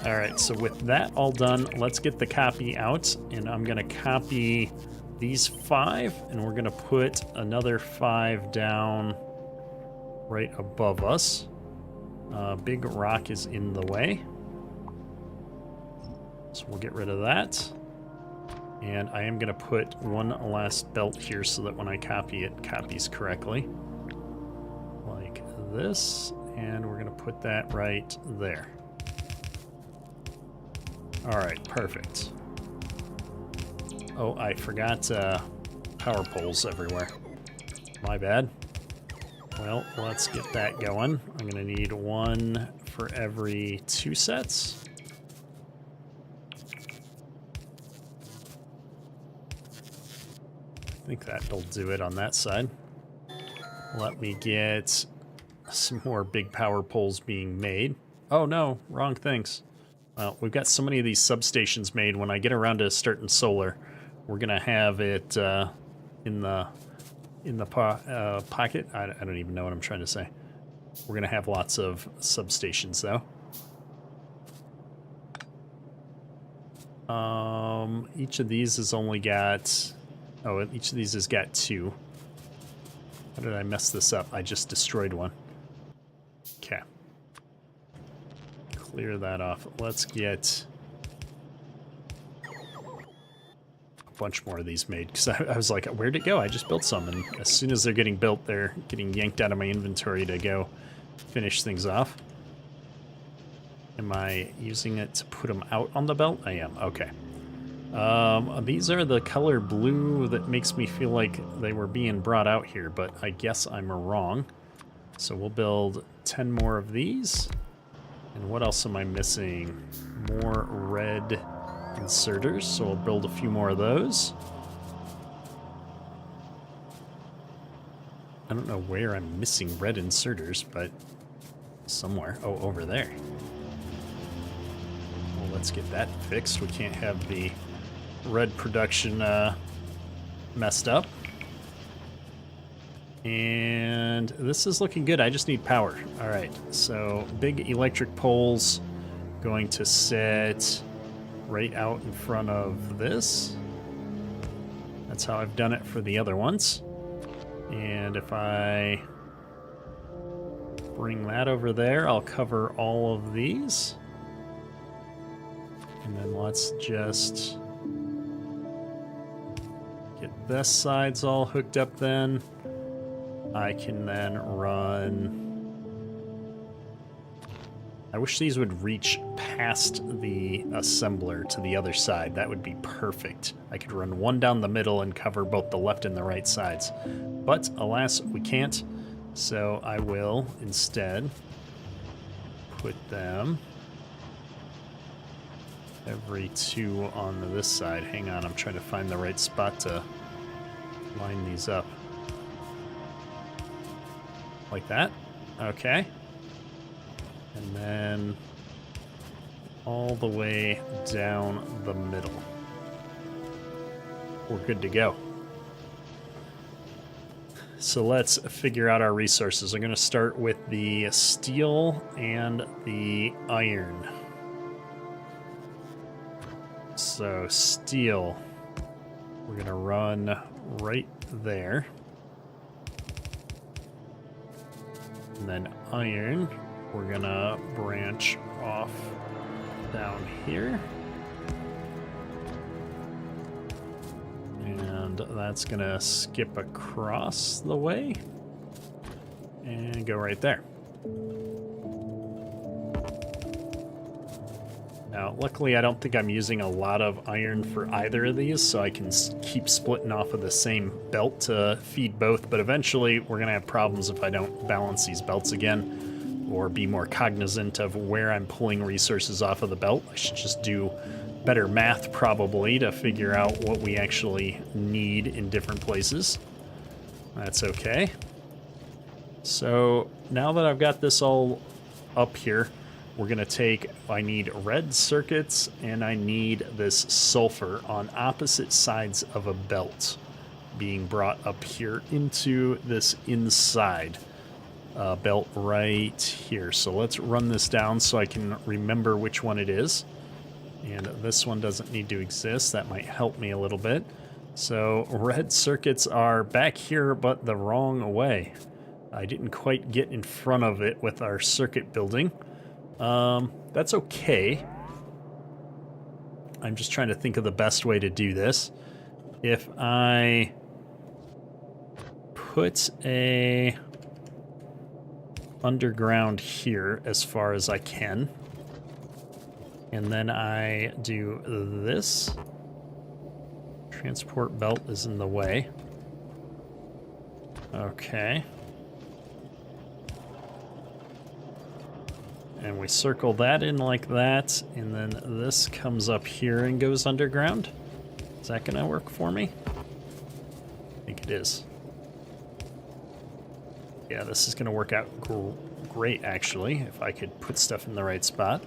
All right, so with that all done, let's get the copy out, and I'm gonna copy these 5, and we're gonna put another 5 down right above us. Big rock is in the way, so we'll get rid of that. And I am going to put one last belt here so that when I copy it, copies correctly. Like this. And we're going to put that right there. Alright, perfect. Oh, I forgot power poles everywhere. My bad. Well, let's get that going. I'm going to need 1 for every 2 sets. I think that'll do it on that side. Let me get some more big power poles being made. Oh no, wrong things. Well, we've got so many of these substations made. When I get around to starting solar, we're gonna have it in the pocket. I don't even know what I'm trying to say. We're gonna have lots of substations though. Each of these has only got... Oh, each of these has got 2. How did I mess this up? I just destroyed one. Okay. Clear that off. Let's get a bunch more of these made, because I was like, where'd it go? I just built some, and as soon as they're getting built, they're getting yanked out of my inventory to go finish things off. Am I using it to put them out on the belt? I am. Okay. These are the color blue that makes me feel like they were being brought out here, but I guess I'm wrong. So we'll build 10 more of these. And what else am I missing? More red inserters, so we'll build a few more of those. I don't know where I'm missing red inserters, but somewhere. Oh, over there. Well, let's get that fixed. We can't have the red production messed up. And this is looking good. I just need power. All right, so big electric poles going to sit right out in front of this. That's how I've done it for the other ones. And if I bring that over there, I'll cover all of these. And then let's just get this side's all hooked up then. I can then run... I wish these would reach past the assembler to the other side. That would be perfect. I could run one down the middle and cover both the left and the right sides. But alas, we can't. So I will instead put them every 2 on this side. Hang on, I'm trying to find the right spot to line these up. Like that. Okay. And then all the way down the middle. We're good to go. So let's figure out our resources. I'm going to start with the steel and the iron. So steel, we're going to run right there. And then iron, we're going to branch off down here. And that's going to skip across the way and go right there. Now, luckily, I don't think I'm using a lot of iron for either of these, so I can keep splitting off of the same belt to feed both, but eventually we're going to have problems if I don't balance these belts again or be more cognizant of where I'm pulling resources off of the belt. I should just do better math probably to figure out what we actually need in different places. That's okay. So now that I've got this all up here, we're going to take, I need red circuits and I need this sulfur on opposite sides of a belt being brought up here into this inside belt right here. So let's run this down so I can remember which one it is. And this one doesn't need to exist. That might help me a little bit. So red circuits are back here, but the wrong way. I didn't quite get in front of it with our circuit building. That's okay. I'm just trying to think of the best way to do this. If I put a underground here as far as I can, and then I do this. Transport belt is in the way. Okay. And we circle that in like that, and then this comes up here and goes underground. Is that gonna work for me? I think it is. Yeah, this is gonna work out great actually, if I could put stuff in the right spot.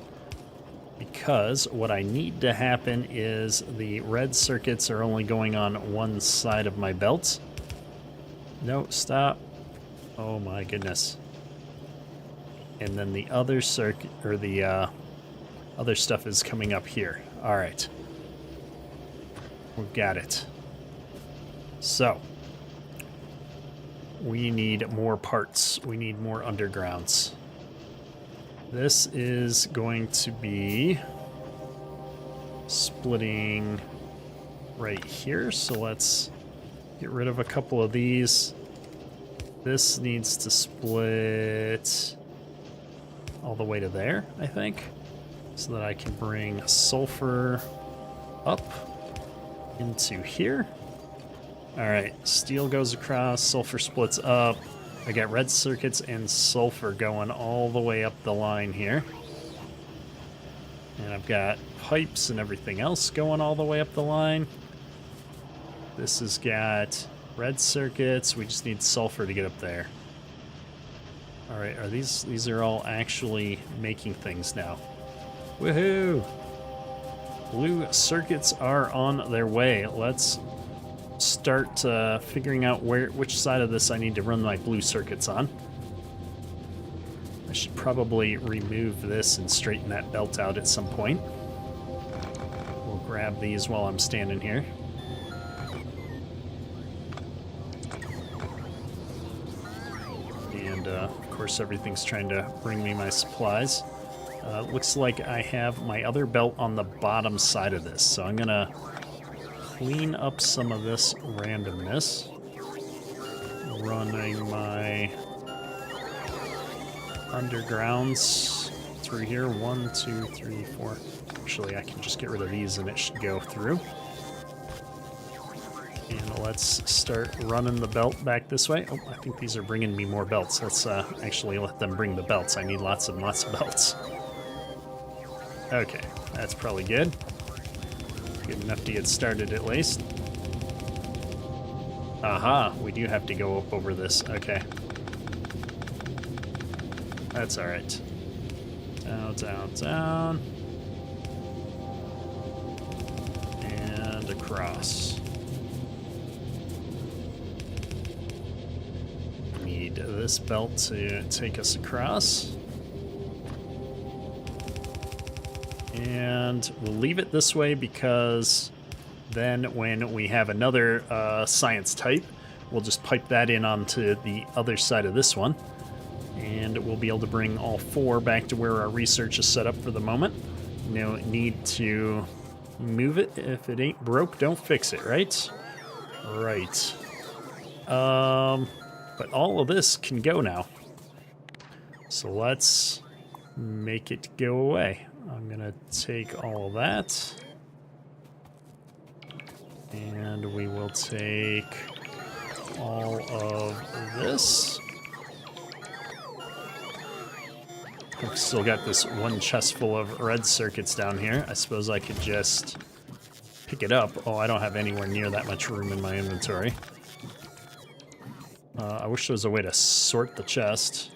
Because what I need to happen is the red circuits are only going on one side of my belt. No, stop. Oh my goodness. And then the other circuit, or the other stuff is coming up here. All right. We've got it. So, we need more parts. We need more undergrounds. This is going to be splitting right here. So let's get rid of a couple of these. This needs to split all the way to there, I think, so that I can bring sulfur up into here. All right, steel goes across, sulfur splits up. I got red circuits and sulfur going all the way up the line here. And I've got pipes and everything else going all the way up the line. This has got red circuits. We just need sulfur to get up there. All right, are these are all actually making things now. Woohoo! Blue circuits are on their way. Let's start figuring out which side of this I need to run my blue circuits on. I should probably remove this and straighten that belt out at some point. We'll grab these while I'm standing here. And of course everything's trying to bring me my supplies. Looks like I have my other belt on the bottom side of this, so I'm gonna clean up some of this randomness. Running my undergrounds through here. 1, 2, 3, 4. Actually, I can just get rid of these and it should go through. And let's start running the belt back this way. Oh, I think these are bringing me more belts. Let's actually let them bring the belts. I need lots and lots of belts. Okay, that's probably good. Good enough to get started at least. Aha, we do have to go up over this. Okay. That's alright. Down, down, down. And across. this belt to take us across. And we'll leave it this way because then when we have another science type, we'll just pipe that in onto the other side of this one. And we'll be able to bring all 4 back to where our research is set up for the moment. No need to move it. If it ain't broke, don't fix it, right? Right. But all of this can go now. So let's make it go away. I'm gonna take all of that. And we will take all of this. I've still got this one chest full of red circuits down here. I suppose I could just pick it up. Oh, I don't have anywhere near that much room in my inventory. I wish there was a way to sort the chest.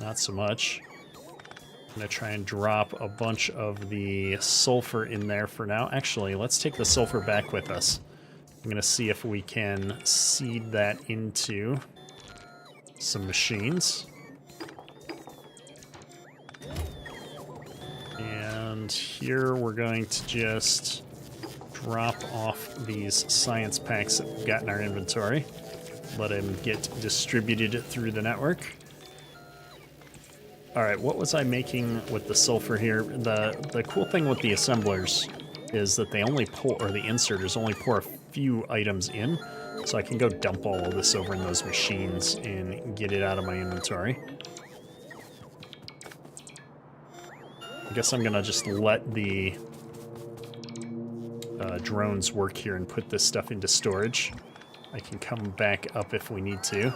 Not so much. I'm gonna try and drop a bunch of the sulfur in there for now. Actually, let's take the sulfur back with us. I'm gonna see if we can seed that into some machines. And here we're going to just drop off these science packs that we've got in our inventory. Let them get distributed through the network. Alright, what was I making with the sulfur here? The cool thing with the assemblers is that they only pour, or the inserters only pour a few items in, so I can go dump all of this over in those machines and get it out of my inventory. I guess I'm gonna just let the drones work here and put this stuff into storage. I can come back up if we need to.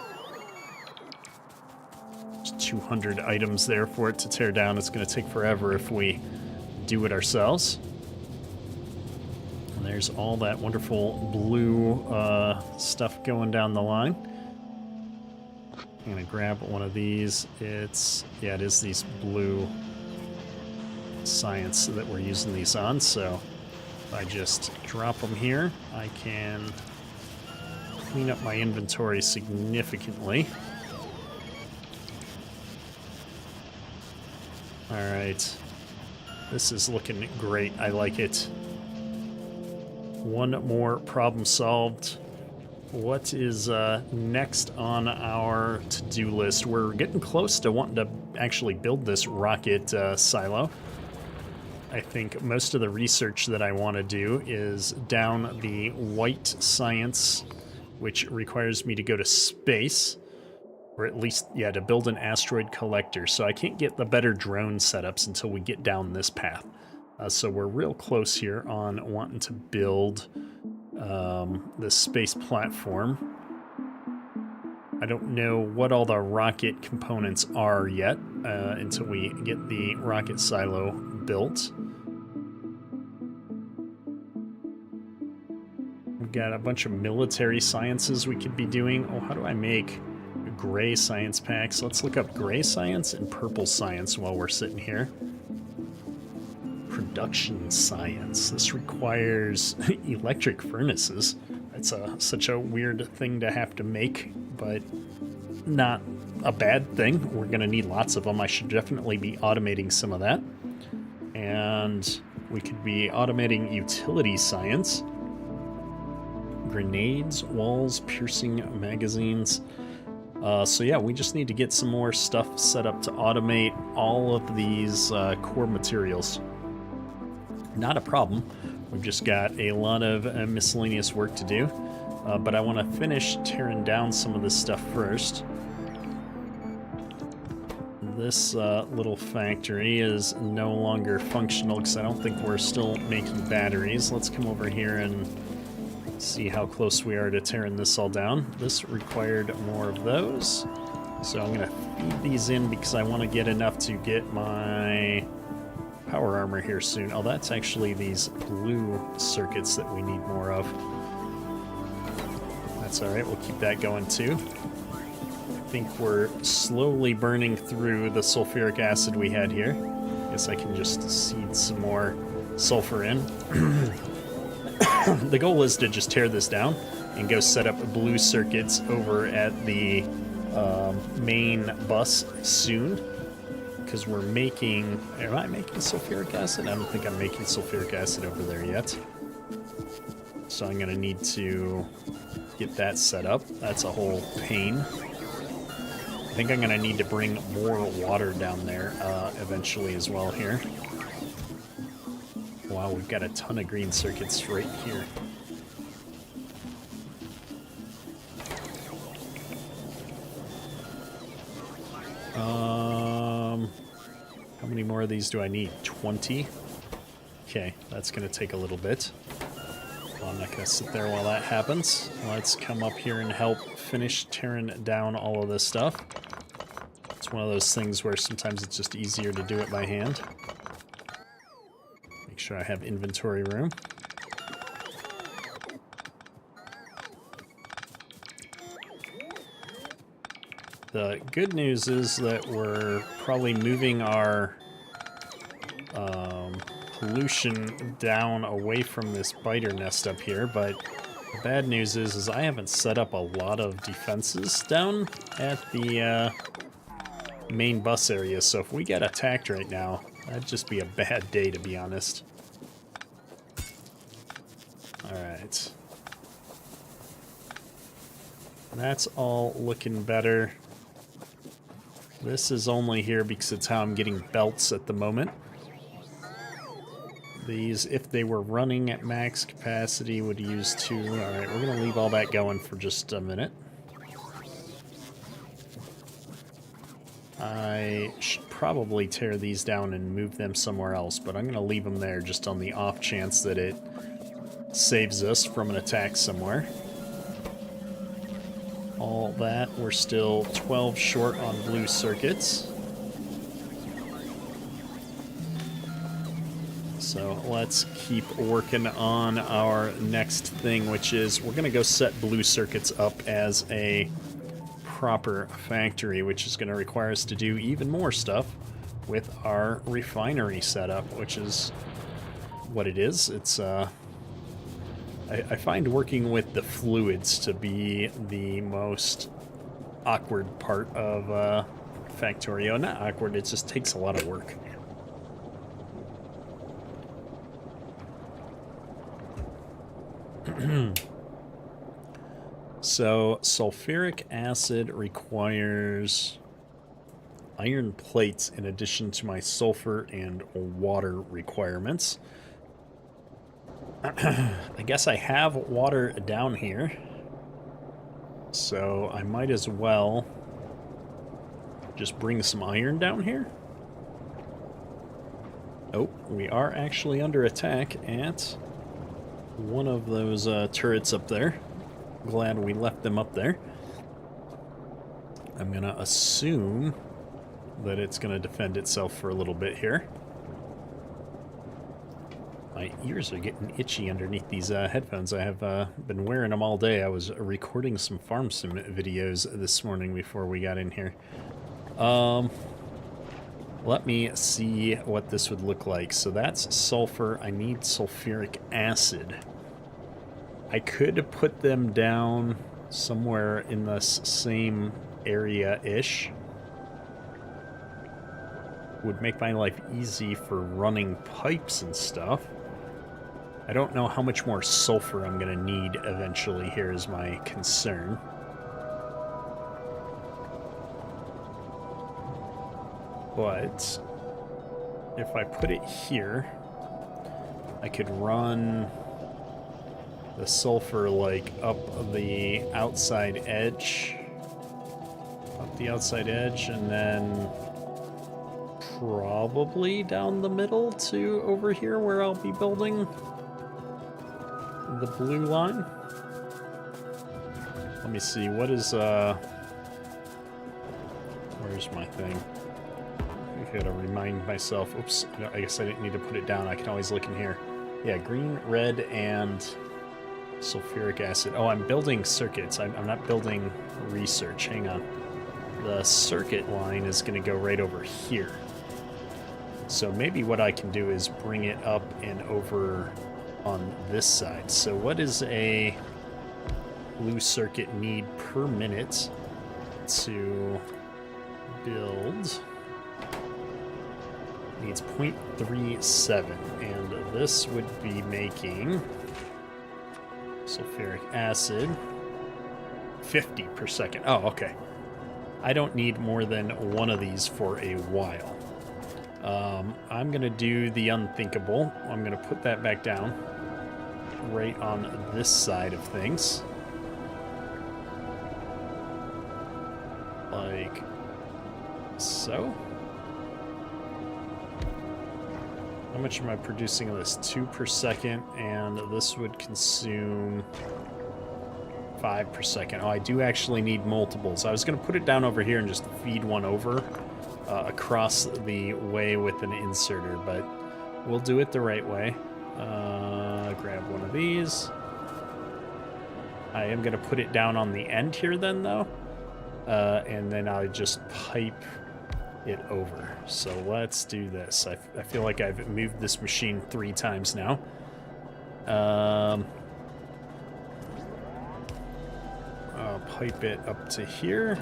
There's 200 items there for it to tear down. It's going to take forever if we do it ourselves. And there's all that wonderful blue stuff going down the line. I'm going to grab one of these. It is these blue science that we're using these on. So if I just drop them here, I can clean up my inventory significantly. Alright. This is looking great. I like it. One more problem solved. What is next on our to-do list? We're getting close to wanting to actually build this rocket silo. I think most of the research that I want to do is down the white science, which requires me to go to space, or at least, yeah, to build an asteroid collector. So I can't get the better drone setups until we get down this path. So we're real close here on wanting to build the space platform. I don't know what all the rocket components are yet until we get the rocket silo built. We've got a bunch of military sciences we could be doing. Oh, how do I make gray science packs? Let's look up gray science and purple science while we're sitting here. Production science. This requires electric furnaces. That's such a weird thing to have to make, but not a bad thing. We're going to need lots of them. I should definitely be automating some of that. And we could be automating utility science. Grenades, walls, piercing magazines. So yeah, we just need to get some more stuff set up to automate all of these core materials. Not a problem. We've just got a lot of miscellaneous work to do. But I want to finish tearing down some of this stuff first. This little factory is no longer functional because I don't think we're still making batteries. Let's come over here and see how close we are to tearing this all down. This required more of those. So I'm going to feed these in because I want to get enough to get my power armor here soon. Oh, that's actually these blue circuits that we need more of. That's alright, we'll keep that going too. I think we're slowly burning through the sulfuric acid we had here. Guess I can just seed some more sulfur in. The goal is to just tear this down and go set up blue circuits over at the main bus soon, because we're making... Am I making sulfuric acid? I don't think I'm making sulfuric acid over there yet. So I'm going to need to get that set up. That's a whole pain. I think I'm going to need to bring more water down there eventually as well here. Wow, we've got a ton of green circuits right here. How many more of these do I need? 20? Okay, that's going to take a little bit. Well, I'm not going to sit there while that happens. Let's come up here and help finish tearing down all of this stuff. It's one of those things where sometimes it's just easier to do it by hand. Make sure I have inventory room. The good news is that we're probably moving our pollution down away from this biter nest up here, but the bad news is I haven't set up a lot of defenses down at the main bus area, so if we get attacked right now, that'd just be a bad day, to be honest. Alright. That's all looking better. This is only here because it's how I'm getting belts at the moment. These, if they were running at max capacity, would use 2. Alright, we're going to leave all that going for just a minute. I should probably tear these down and move them somewhere else, but I'm going to leave them there just on the off chance that it saves us from an attack somewhere. All that, we're still 12 short on blue circuits. So let's keep working on our next thing, which is we're going to go set blue circuits up as a proper factory, which is going to require us to do even more stuff with our refinery setup, which is what it is. It's I find working with the fluids to be the most awkward part of Factorio. Not awkward, it just takes a lot of work. So, sulfuric acid requires iron plates in addition to my sulfur and water requirements. I guess I have water down here, so I might as well just bring some iron down here. Oh, we are actually under attack at one of those turrets up there. Glad we left them up there. I'm gonna assume that it's gonna defend itself for a little bit here. My ears are getting itchy underneath these headphones. I have been wearing them all day. I was recording some farm sim videos this morning before we got in here. Let me see what this would look like. So that's sulfur. I need sulfuric acid. I could put them down somewhere in this same area-ish. Would make my life easy for running pipes and stuff. I don't know how much more sulfur I'm going to need eventually here is my concern. But if I put it here, I could run the sulfur like up the outside edge. Up the outside edge and then probably down the middle to over here where I'll be building the blue line. Let me see, what is, where's my thing? I gotta remind myself, oops, no, I guess I didn't need to put it down, I can always look in here. Yeah, green, red, and sulfuric acid. Oh, I'm building circuits, I'm not building research, hang on. The circuit line is gonna go right over here. So maybe what I can do is bring it up and over on this side. So what is a blue circuit need per minute? to build needs 0.37, and this would be making sulfuric acid 50 per second. Oh, okay. I don't need more than one of these for a while. I'm going to do the unthinkable. I'm going to put that back down right on this side of things. Like so. How much am I producing of this? 2 per second, and this would consume 5 per second. Oh, I do actually need multiples. I was going to put it down over here and just feed one over across the way with an inserter, but we'll do it the right way. Grab one of these. I am going to put it down on the end here then, though, and then I'll just pipe it over. So let's do this. I feel like I've moved this machine 3 times now. I'll pipe it up to here,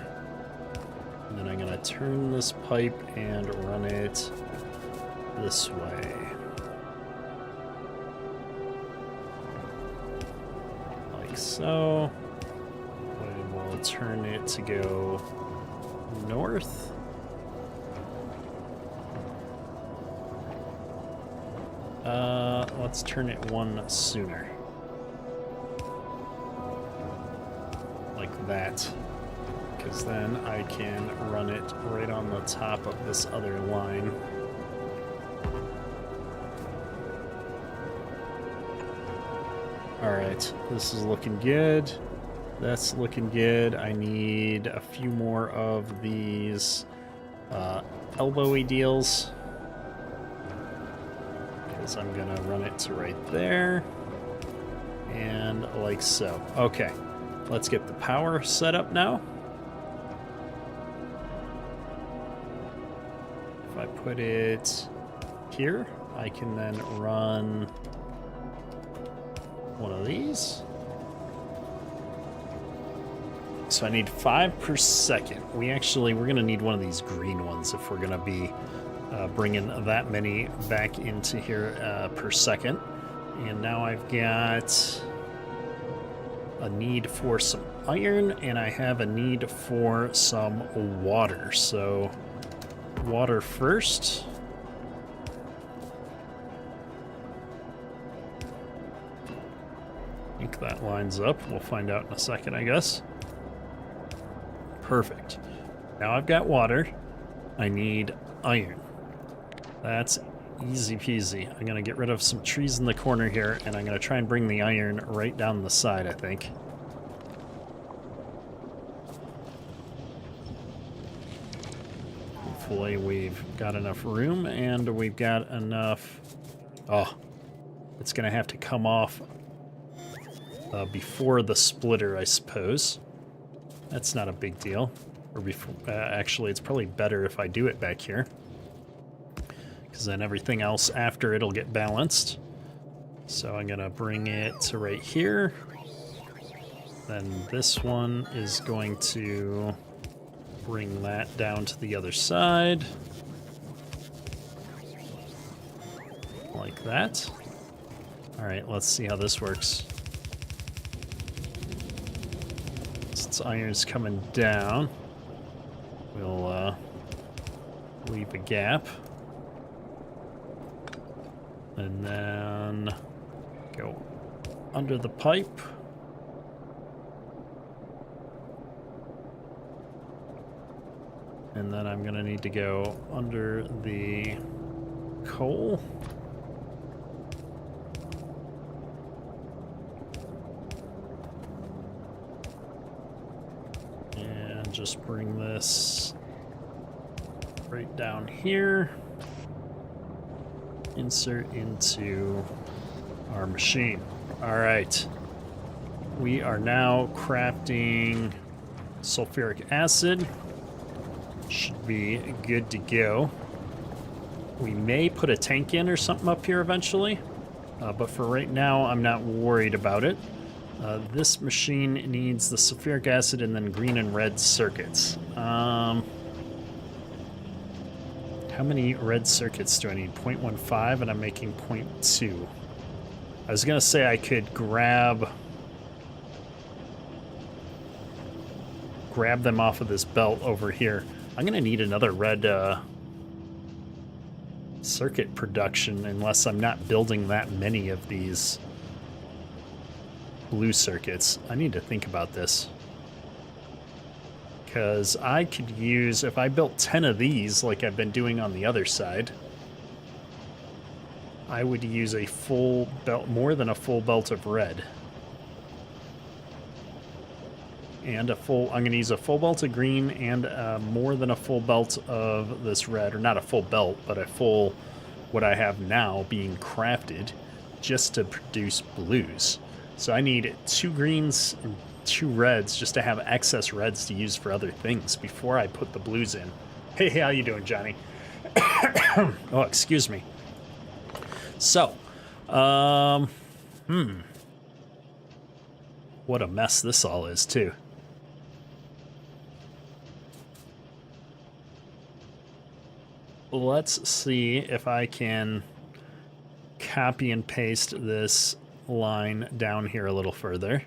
and then I'm going to turn this pipe and run it this way. Like so. And we'll turn it to go north. Let's turn it one sooner. Like that. Because then I can run it right on the top of this other line. Alright, this is looking good. That's looking good. I need a few more of these elbowy deals. Because I'm going to run it to right there. And like so. Okay, let's get the power set up now. If I put it here, I can then run one of these. So I need 5 per second. We're going to need one of these green ones if we're going to be bringing that many back into here per second. And now I've got a need for some iron, and I have a need for some water. So water first. I think that lines up. We'll find out in a second, I guess. Perfect. Now I've got water. I need iron. That's easy peasy. I'm going to get rid of some trees in the corner here, and I'm going to try and bring the iron right down the side, I think. Hopefully we've got enough room, and we've got enough... Oh, it's going to have to come off before the splitter, I suppose. That's not a big deal. Or before, actually, it's probably better if I do it back here, because then everything else after it'll get balanced. So I'm gonna bring it to right here. Then this one is going to bring that down to the other side. Like that. All right, let's see how this works. Since iron's coming down, we'll leave a gap. And then go under the pipe. And then I'm going to need to go under the coal. And just bring this right down here. Insert into our machine. All right. We are now crafting sulfuric acid. Should be good to go. We may put a tank in or something up here eventually, but for right now, I'm not worried about it. This machine needs the sulfuric acid and then green and red circuits. How many red circuits do I need? 0.15, and I'm making 0.2. I was gonna say I could grab them off of this belt over here. I'm gonna need another red circuit production unless I'm not building that many of these blue circuits. I need to think about this. Because I could use, if I built 10 of these like I've been doing on the other side, I would use a full belt, more than a full belt of red. And I'm going to use a full belt of green and more than a full belt of this red, or not a full belt, but a full, what I have now being crafted just to produce blues. So I need 2 greens and 2 reds just to have excess reds to use for other things before I put the blues in. Hey, how you doing, Johnny? Oh, excuse me. So, what a mess this all is, too. Let's see if I can copy and paste this line down here a little further.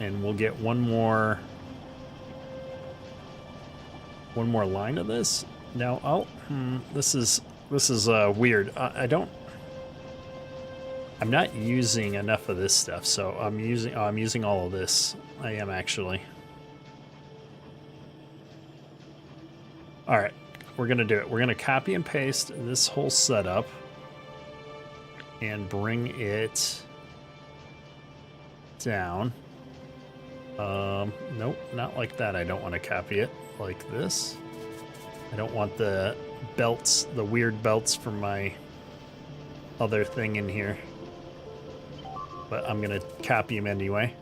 And we'll get one more line of this. Now, this is weird. I'm not using enough of this stuff, so I'm using all of this. I am actually. All right, we're gonna do it. We're gonna copy and paste this whole setup and bring it down. Nope, not like that. I don't want to copy it like this. I don't want the belts, the weird belts from my other thing in here. But I'm going to copy them anyway.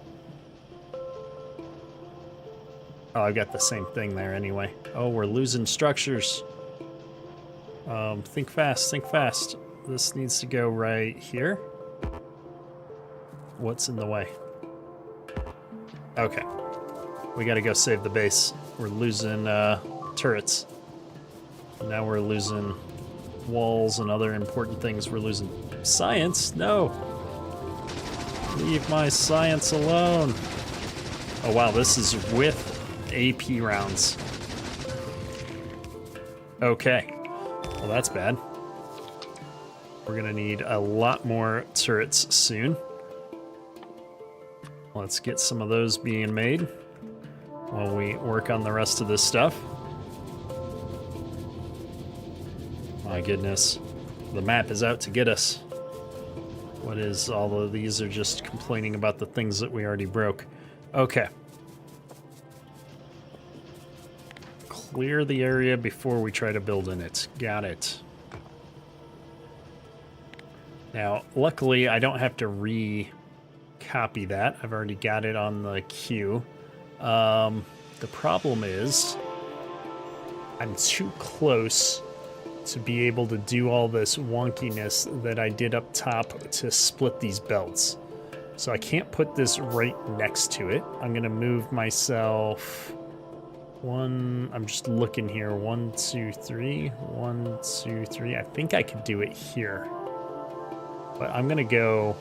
Oh, I've got the same thing there anyway. Oh, we're losing structures. Think fast, think fast. This needs to go right here. What's in the way? Okay. We gotta go save the base. We're losing turrets. Now we're losing walls and other important things. We're losing science? No! Leave my science alone! Oh wow, this is with AP rounds. Okay. Well, that's bad. We're gonna need a lot more turrets soon. Let's get some of those being made while we work on the rest of this stuff. My goodness. The map is out to get us. What is all of these are just complaining about the things that we already broke. Okay. Clear the area before we try to build in it. Got it. Now, luckily, I don't have to copy that. I've already got it on the queue. The problem is I'm too close to be able to do all this wonkiness that I did up top to split these belts. So I can't put this right next to it. I'm gonna move myself I'm just looking here. 1, 2, 3. 1, 2, 3. I think I could do it here. But I'm gonna go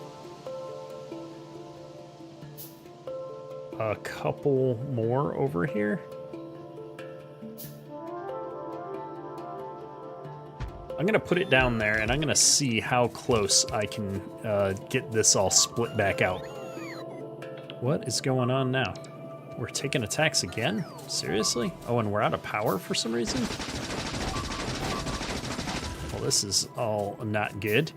a couple more over here. I'm gonna put it down there and I'm gonna see how close I can get this all split back out. What is going on now? We're taking attacks again? Seriously? Oh, and we're out of power for some reason? Well, this is all not good.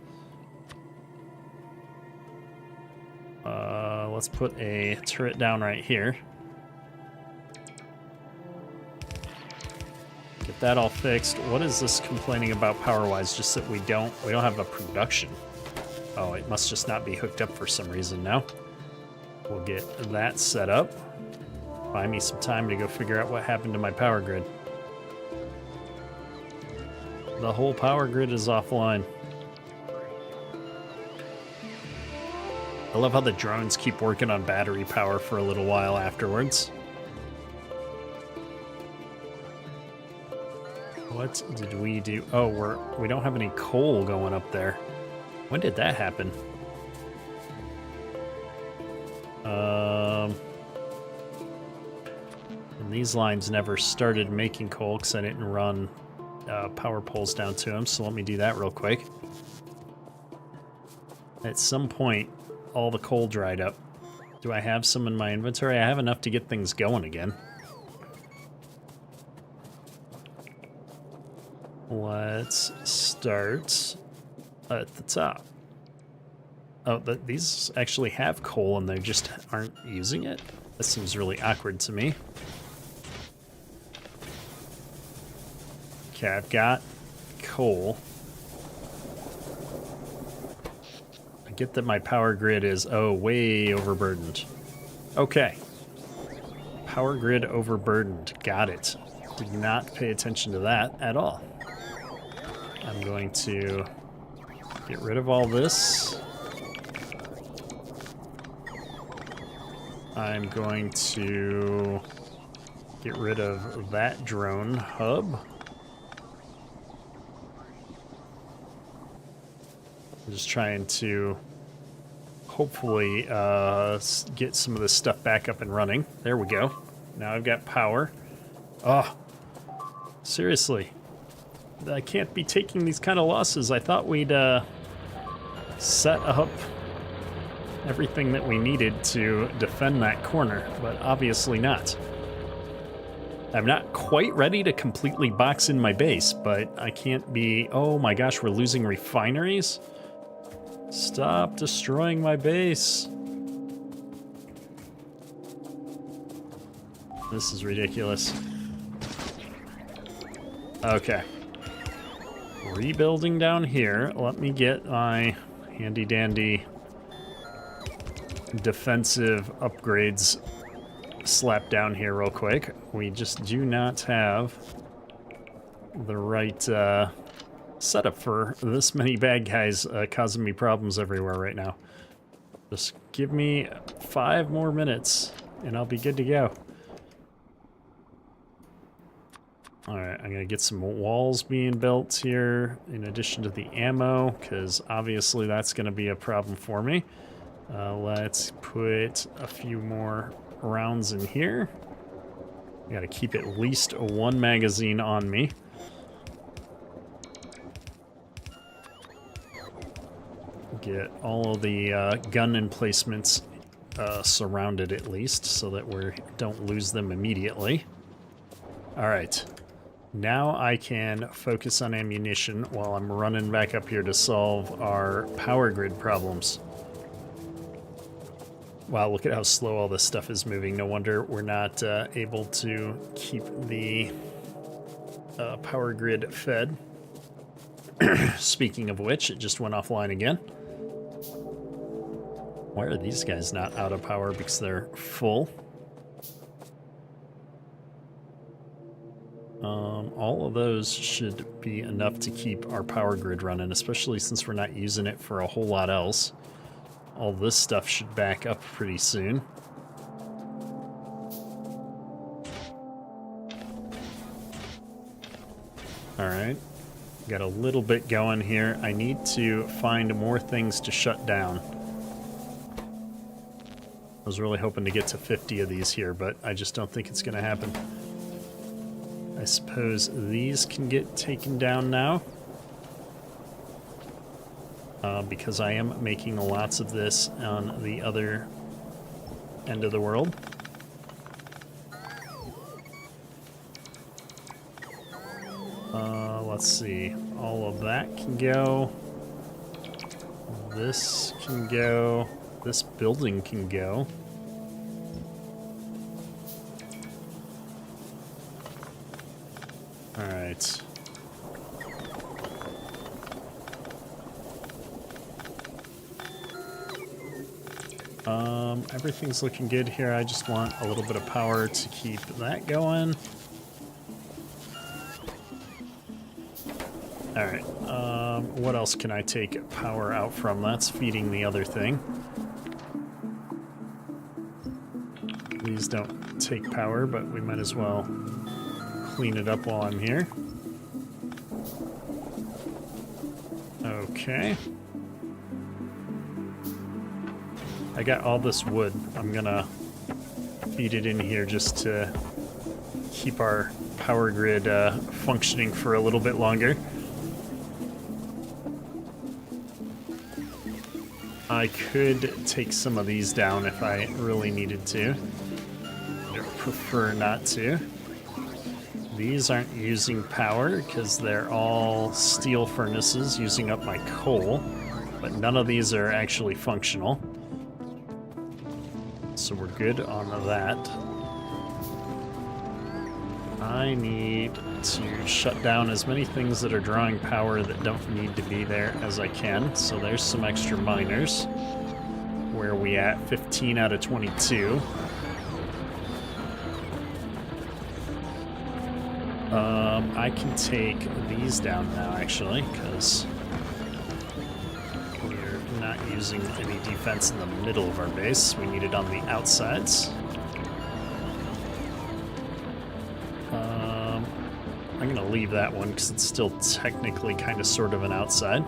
Let's put a turret down right here. Get that all fixed. What is this complaining about power-wise? Just that we don't have a production. Oh, it must just not be hooked up for some reason now. We'll get that set up. Buy me some time to go figure out what happened to my power grid. The whole power grid is offline. I love how the drones keep working on battery power for a little while afterwards. What did we do? Oh, we don't have any coal going up there. When did that happen? And these lines never started making coal because I didn't run power poles down to them, so let me do that real quick. At some point, all the coal dried up. Do I have some in my inventory? I have enough to get things going again. Let's start at the top. Oh, these actually have coal and they just aren't using it? That seems really awkward to me. Okay, I've got coal. I get that my power grid is, way overburdened. Okay. Power grid overburdened. Got it. Did not pay attention to that at all. I'm going to get rid of all this. I'm going to get rid of that drone hub. I'm just trying to hopefully get some of this stuff back up and running. There we go. Now I've got power. Oh, seriously. I can't be taking these kind of losses. I thought we'd set up everything that we needed to defend that corner, but obviously not. I'm not quite ready to completely box in my base, but I can't be... Oh my gosh, we're losing refineries? Stop destroying my base. This is ridiculous. Okay. Rebuilding down here. Let me get my handy-dandy defensive upgrades slapped down here real quick. We just do not have the right setup for this many bad guys causing me problems everywhere right now. Just give me 5 more minutes and I'll be good to go. Alright, I'm gonna get some walls being built here in addition to the ammo, because obviously that's gonna be a problem for me. Let's put a few more rounds in here. Gotta keep at least 1 magazine on me. Get all of the gun emplacements surrounded at least, so that we don't lose them immediately. Alright. Now I can focus on ammunition while I'm running back up here to solve our power grid problems. Wow, look at how slow all this stuff is moving. No wonder we're not able to keep the power grid fed. Speaking of which, it just went offline again. Why are these guys not out of power? Because they're full. All of those should be enough to keep our power grid running, especially since we're not using it for a whole lot else. All this stuff should back up pretty soon. Alright, got a little bit going here. I need to find more things to shut down. I was really hoping to get to 50 of these here, but I just don't think it's going to happen. I suppose these can get taken down now. Because I am making lots of this on the other end of the world. Let's see. All of that can go. This can go. This building can go. All right. Everything's looking good here. I just want a little bit of power to keep that going. All right. What else can I take power out from? That's feeding the other thing. these don't take power, but we might as well clean it up while I'm here. Okay. I got all this wood. I'm gonna feed it in here just to keep our power grid functioning for a little bit longer. I could take some of these down if I really needed to. I prefer not to. These aren't using power because they're all steel furnaces using up my coal, but none of these are actually functional. So we're good on that. I need to shut down as many things that are drawing power that don't need to be there as I can. So there's some extra miners. Where are we at? 15 out of 22. I can take these down now, actually, because we're not using any defense in the middle of our base. We need it on the outsides. I'm going to leave that one because it's still technically kind of sort of an outside.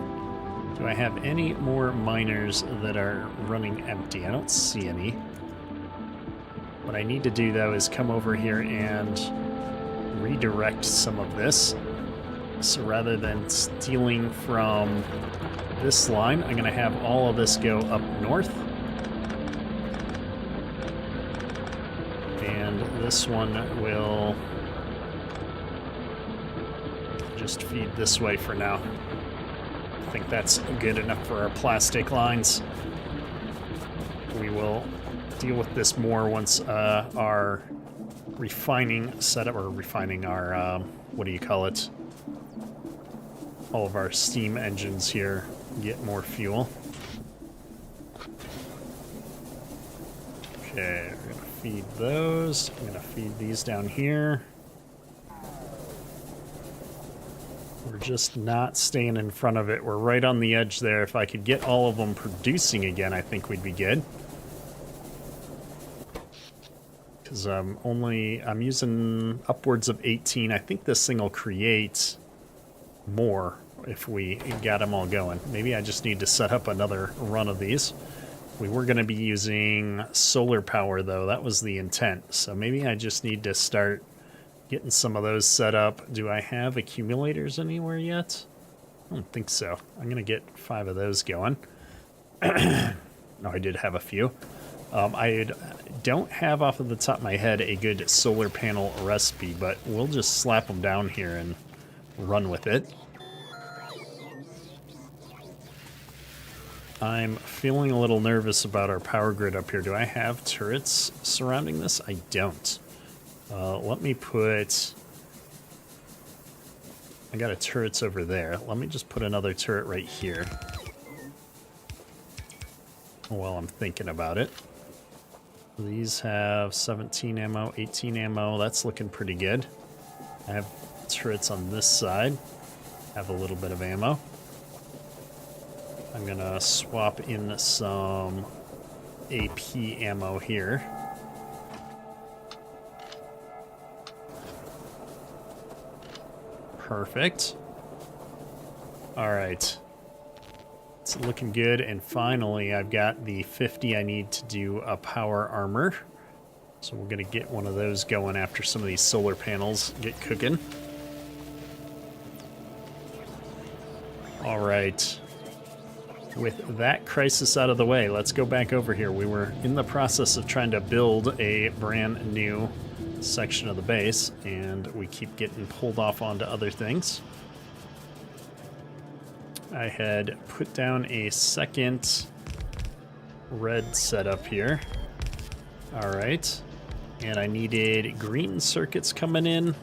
Do I have any more miners that are running empty? I don't see any. What I need to do, though, is come over here and redirect some of this. So rather than stealing from this line, I'm going to have all of this go up north. And this one will just feed this way for now. I think that's good enough for our plastic lines. We will deal with this more once our refining setup, or refining our, what do you call it? All of our steam engines here get more fuel. Okay, we're gonna feed those. I'm gonna feed these down here. We're just not staying in front of it. We're right on the edge there. If I could get all of them producing again, I think we'd be good. Because I'm using upwards of 18. I think this thing will create more if we got them all going. Maybe I just need to set up another run of these. We were going to be using solar power, though. That was the intent. So maybe I just need to start getting some of those set up. Do I have accumulators anywhere yet? I don't think so. I'm going to get 5 of those going. No, I did have a few. I don't have off of the top of my head a good solar panel recipe, but we'll just slap them down here and run with it. I'm feeling a little nervous about our power grid up here. Do I have turrets surrounding this? I don't. Let me put... I got a turrets over there. Let me just put another turret right here while I'm thinking about it. These have 17 ammo, 18 ammo. That's looking pretty good. I have turrets on this side. Have a little bit of ammo. I'm gonna swap in some AP ammo here. Perfect. All right. It's looking good, and finally I've got the 50 I need to do a power armor. So we're gonna get one of those going after some of these solar panels get cooking. All right. With that crisis out of the way, let's go back over here. We were in the process of trying to build a brand new section of the base, and we keep getting pulled off onto other things. I had put down a second red setup here. All right. And I needed green circuits coming in,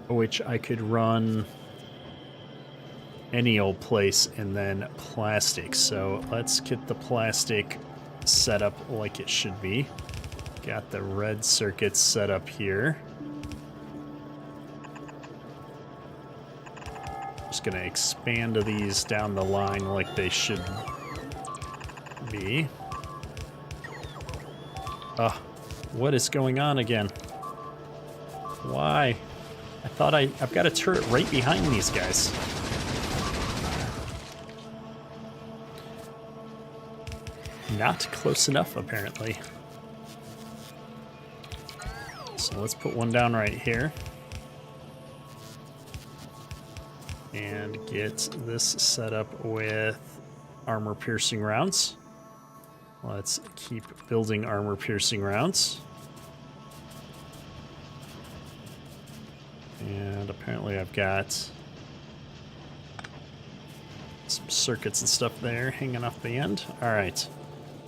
which I could run any old place, and then plastic. So let's get the plastic set up like it should be. Got the red circuits set up here. Just gonna expand these down the line like they should be. What is going on again? Why? I thought I've got a turret right behind these guys. Not close enough, apparently. So let's put one down right here. And get this set up with armor-piercing rounds. Let's keep building armor-piercing rounds. And apparently I've got some circuits and stuff there hanging off the end. All right.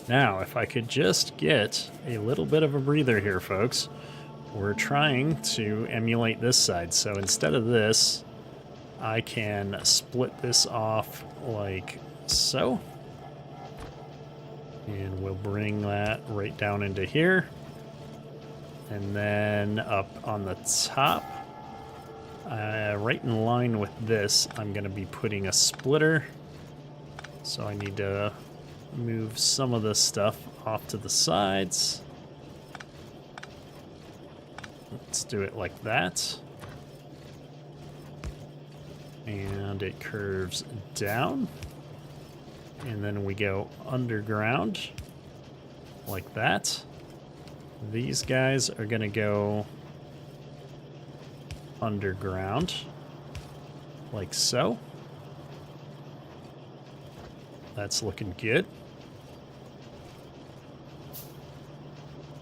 Now, if I could just get a little bit of a breather here, folks. We're trying to emulate this side. So instead of this, I can split this off like so. And we'll bring that right down into here. And then up on the top, right in line with this, I'm going to be putting a splitter. So I need to move some of this stuff off to the sides. Let's do it like that. And it curves down. And then we go underground like that. These guys are going to go underground like so. That's looking good.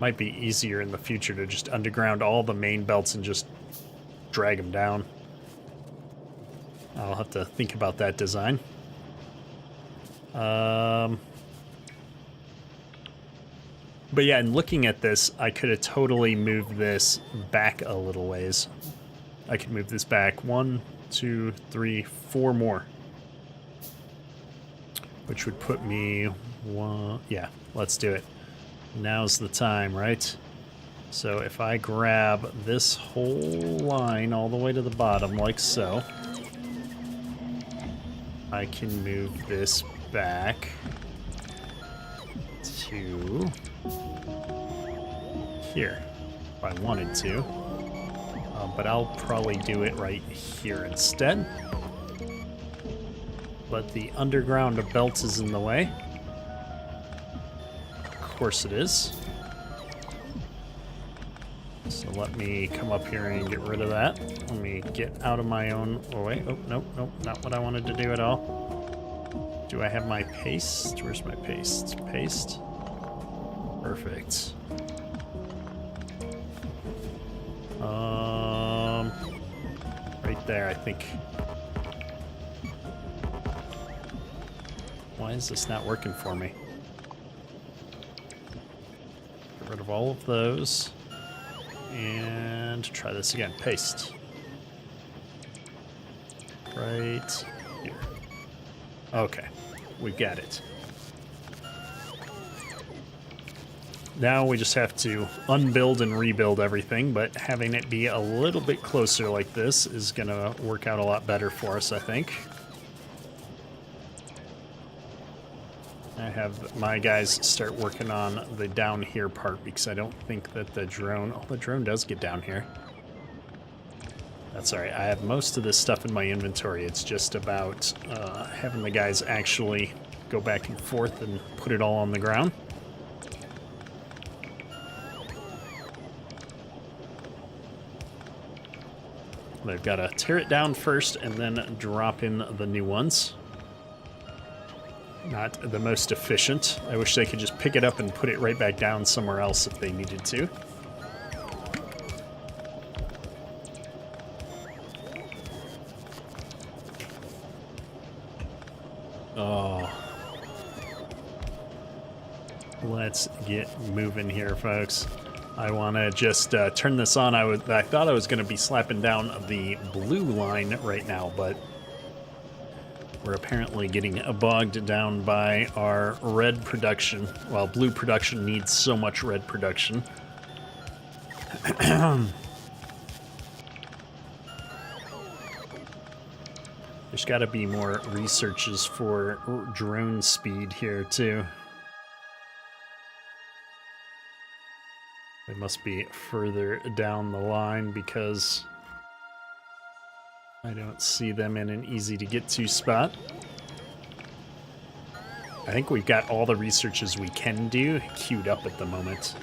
Might be easier in the future to just underground all the main belts and just drag them down. I'll have to think about that design. But yeah, and looking at this, I could have totally moved this back a little ways. I could move this back 1, 2, 3, 4 more. Which would put me one... Yeah, let's do it. Now's the time, right? So if I grab this whole line all the way to the bottom like so, I can move this back to here if I wanted to. But I'll probably do it right here instead. But the underground belt is in the way. Of course it is. So let me come up here and get rid of that. Let me get out of my own way. Oh, nope, nope, not what I wanted to do at all. Do I have my paste? Where's my paste? Paste. Perfect. Right there, I think. Why is this not working for me? Get rid of all of those. And try this again. Paste. Right here. Okay, we got it. Now we just have to unbuild and rebuild everything, but having it be a little bit closer like this is gonna work out a lot better for us, I think. I have my guys start working on the down here part because I don't think that the drone... Oh, the drone does get down here. That's all right. I have most of this stuff in my inventory. It's just about having the guys actually go back and forth and put it all on the ground. They've got to tear it down first and then drop in the new ones. Not the most efficient. I wish they could just pick it up and put it right back down somewhere else if they needed to. Oh. Let's get moving here, folks. I want to just turn this on. I thought I was going to be slapping down the blue line right now, but we're apparently getting bogged down by our red production. Well, blue production needs so much red production. There's got to be more researches for drone speed here, too. They must be further down the line because I don't see them in an easy to get to spot. I think we've got all the researches we can do queued up at the moment.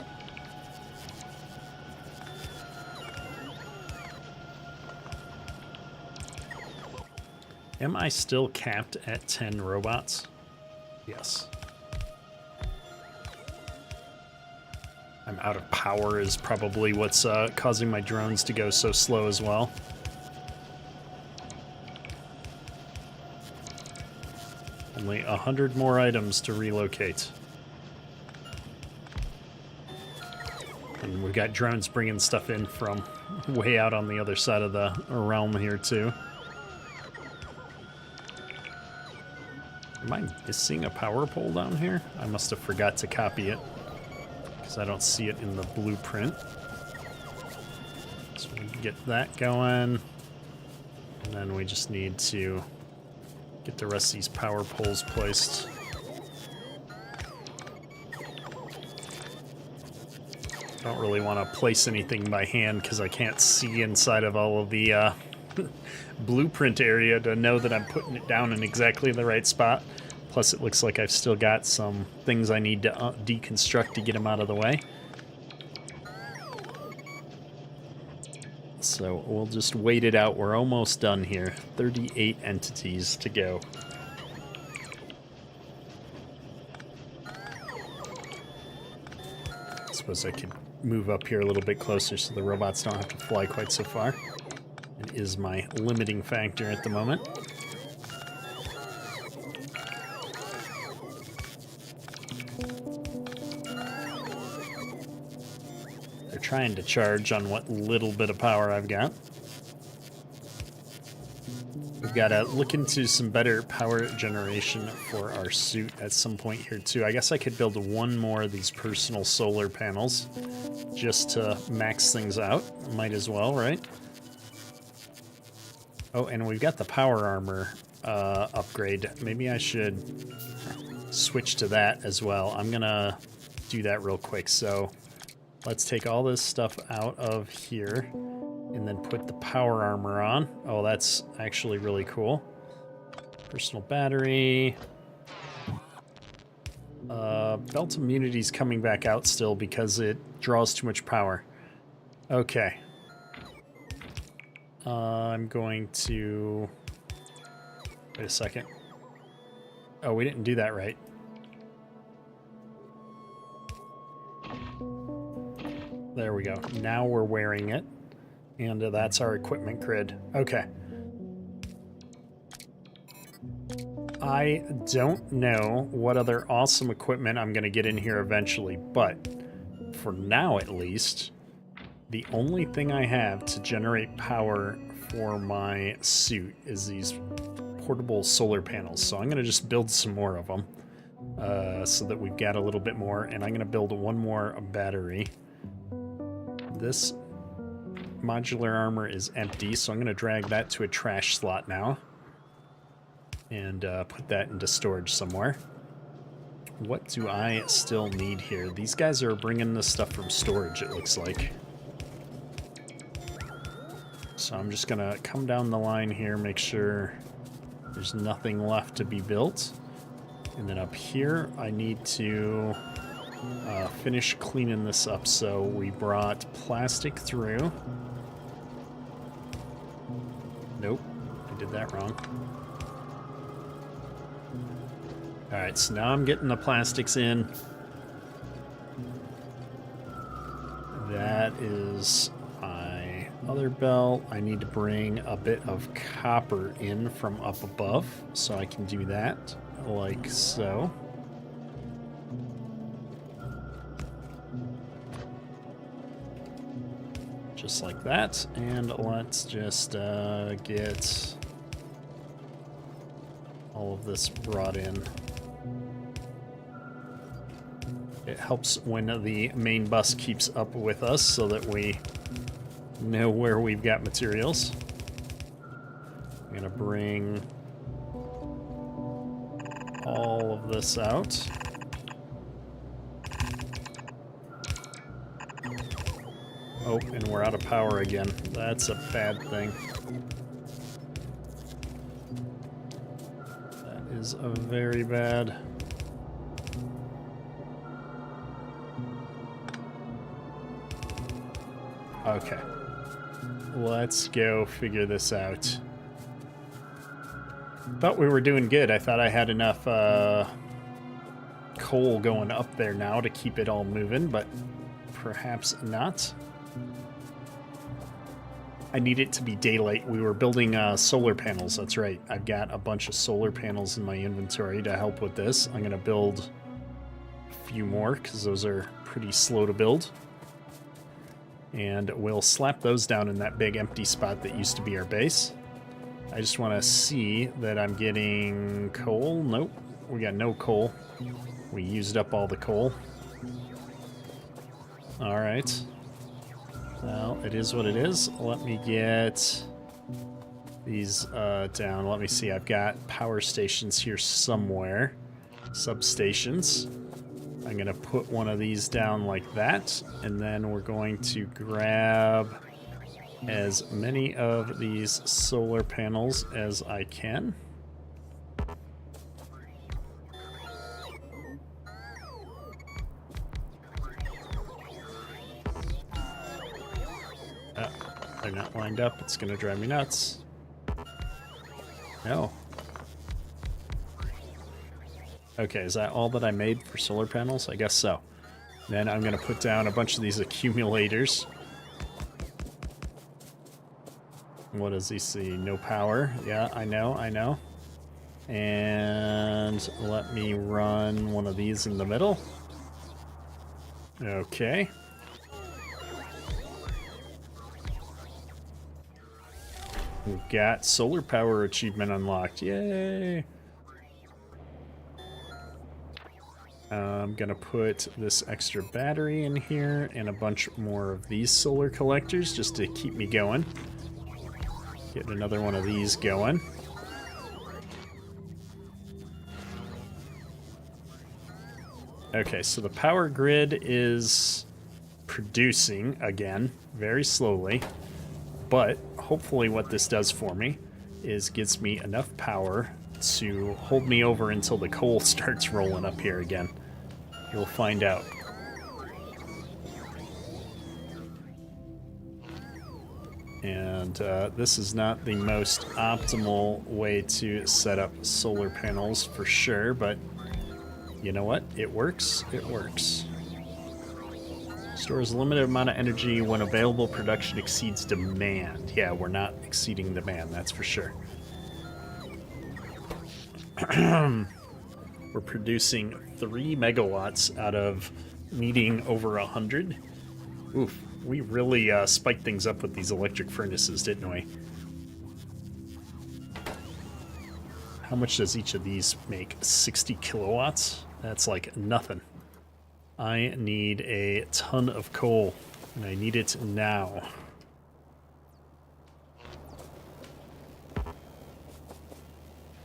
Am I still capped at 10 robots? Yes. I'm out of power is probably what's causing my drones to go so slow as well. Only 100 more items to relocate. And we've got drones bringing stuff in from way out on the other side of the realm here too. Am I missing a power pole down here? I must have forgot to copy it because I don't see it in the blueprint. So we can get that going. And then we just need to get the rest of these power poles placed. I don't really want to place anything by hand because I can't see inside of all of the blueprint area to know that I'm putting it down in exactly the right spot. Plus it looks like I've still got some things I need to deconstruct to get them out of the way. So we'll just wait it out. We're almost done here. 38 entities to go. I suppose I could move up here a little bit closer so the robots don't have to fly quite so far. It is my limiting factor at the moment. They're trying to charge on what little bit of power I've got. We've got to look into some better power generation for our suit at some point here too. I guess I could build one more of these personal solar panels just to max things out. Might as well, right? Oh, and we've got the power armor upgrade. Maybe I should switch to that as well. I'm gonna do that real quick. So let's take all this stuff out of here and then put the power armor on. Oh, that's actually really cool. Personal battery. Belt immunity's coming back out still because it draws too much power. Okay. I'm going to... Wait a second. Oh, we didn't do that right. There we go. Now we're wearing it. And that's our equipment grid. Okay. I don't know what other awesome equipment I'm going to get in here eventually, but for now at least, the only thing I have to generate power for my suit is these portable solar panels. So I'm going to just build some more of them so that we've got a little bit more. And I'm going to build one more battery. This modular armor is empty, so I'm going to drag that to a trash slot now. And put that into storage somewhere. What do I still need here? These guys are bringing this stuff from storage, it looks like. So I'm just going to come down the line here, make sure there's nothing left to be built. And then up here, I need to finish cleaning this up. So we brought plastic through. Nope, I did that wrong. Alright, so now I'm getting the plastics in. That is my other belt. I need to bring a bit of copper in from up above, so I can do that, like so. Just like that, and let's just get all of this brought in. It helps when the main bus keeps up with us so that we know where we've got materials. I'm gonna bring all of this out. Oh, and we're out of power again. That's a bad thing. That is a very bad. Okay. Let's go figure this out. Thought we were doing good. I thought I had enough coal going up there now to keep it all moving, but perhaps not. I need it to be daylight. We were building solar panels, that's right. I've got a bunch of solar panels in my inventory to help with this. I'm going to build a few more because those are pretty slow to build. And we'll slap those down in that big empty spot that used to be our base. I just want to see that I'm getting coal. Nope, we got no coal. We used up all the coal. All right. Well, it is what it is. Let me get these down. Let me see. I've got power stations here somewhere. Substations. I'm going to put one of these down like that, and then we're going to grab as many of these solar panels as I can. They're not lined up. It's going to drive me nuts. No. Okay, is that all that I made for solar panels? I guess so. Then I'm going to put down a bunch of these accumulators. What does he see? No power. Yeah, I know. And let me run one of these in the middle. Okay. We've got solar power achievement unlocked. Yay! I'm gonna put this extra battery in here and a bunch more of these solar collectors just to keep me going. Get another one of these going. Okay, so the power grid is producing again, very slowly, but hopefully what this does for me is gives me enough power to hold me over until the coal starts rolling up here again. You'll find out. And this is not the most optimal way to set up solar panels for sure, but you know what? It works. It works. Stores a limited amount of energy when available production exceeds demand. Yeah, we're not exceeding demand, that's for sure. We're producing 3 megawatts out of needing over 100. Oof, we really spiked things up with these electric furnaces, didn't we? How much does each of these make? 60 kilowatts? That's like nothing. I need a ton of coal, and I need it now.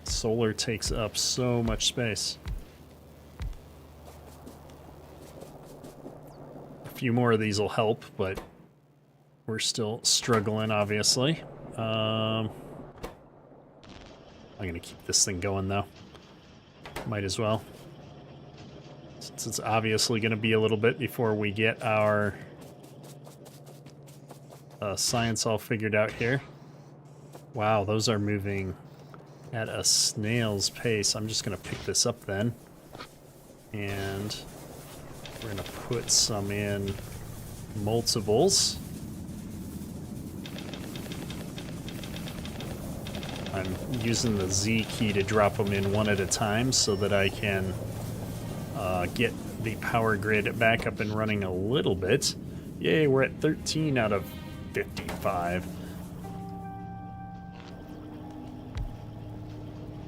Solar takes up so much space. A few more of these will help, but we're still struggling, obviously. I'm gonna keep this thing going, though. Might as well. Since it's obviously gonna be a little bit before we get our science all figured out here. Wow, those are moving at a snail's pace. I'm just gonna pick this up then, and we're gonna put some in multiples. I'm using the Z key to drop them in one at a time so that I can get the power grid back up and running a little bit. Yay, we're at 13 out of 55.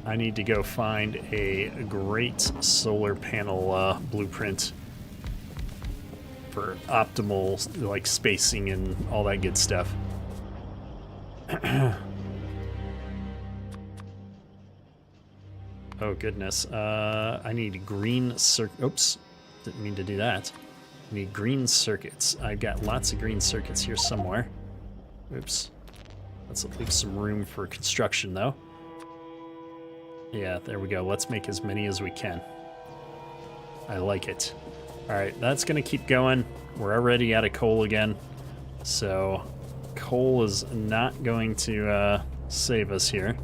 I need to go find a great solar panel blueprint for optimal like spacing and all that good stuff. Oh goodness, I need green oops, didn't mean to do that. Need green circuits. I've got lots of green circuits here somewhere. Oops. Let's leave some room for construction, though. Yeah, there we go. Let's make as many as we can. I like it. All right, that's going to keep going. We're already out of coal again. So coal is not going to save us here,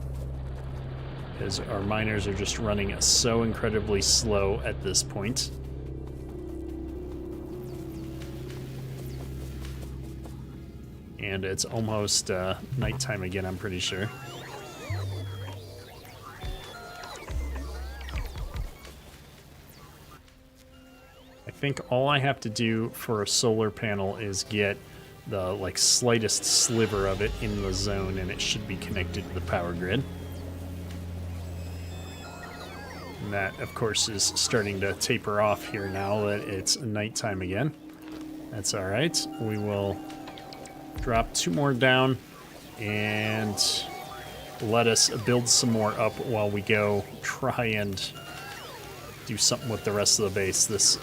because our miners are just running so incredibly slow at this point. And it's almost nighttime again, I'm pretty sure. I think all I have to do for a solar panel is get the slightest sliver of it in the zone, and it should be connected to the power grid. And that, of course, is starting to taper off here now that it's nighttime again. That's all right. We will drop 2 more down and let us build some more up while we go try and do something with the rest of the base. This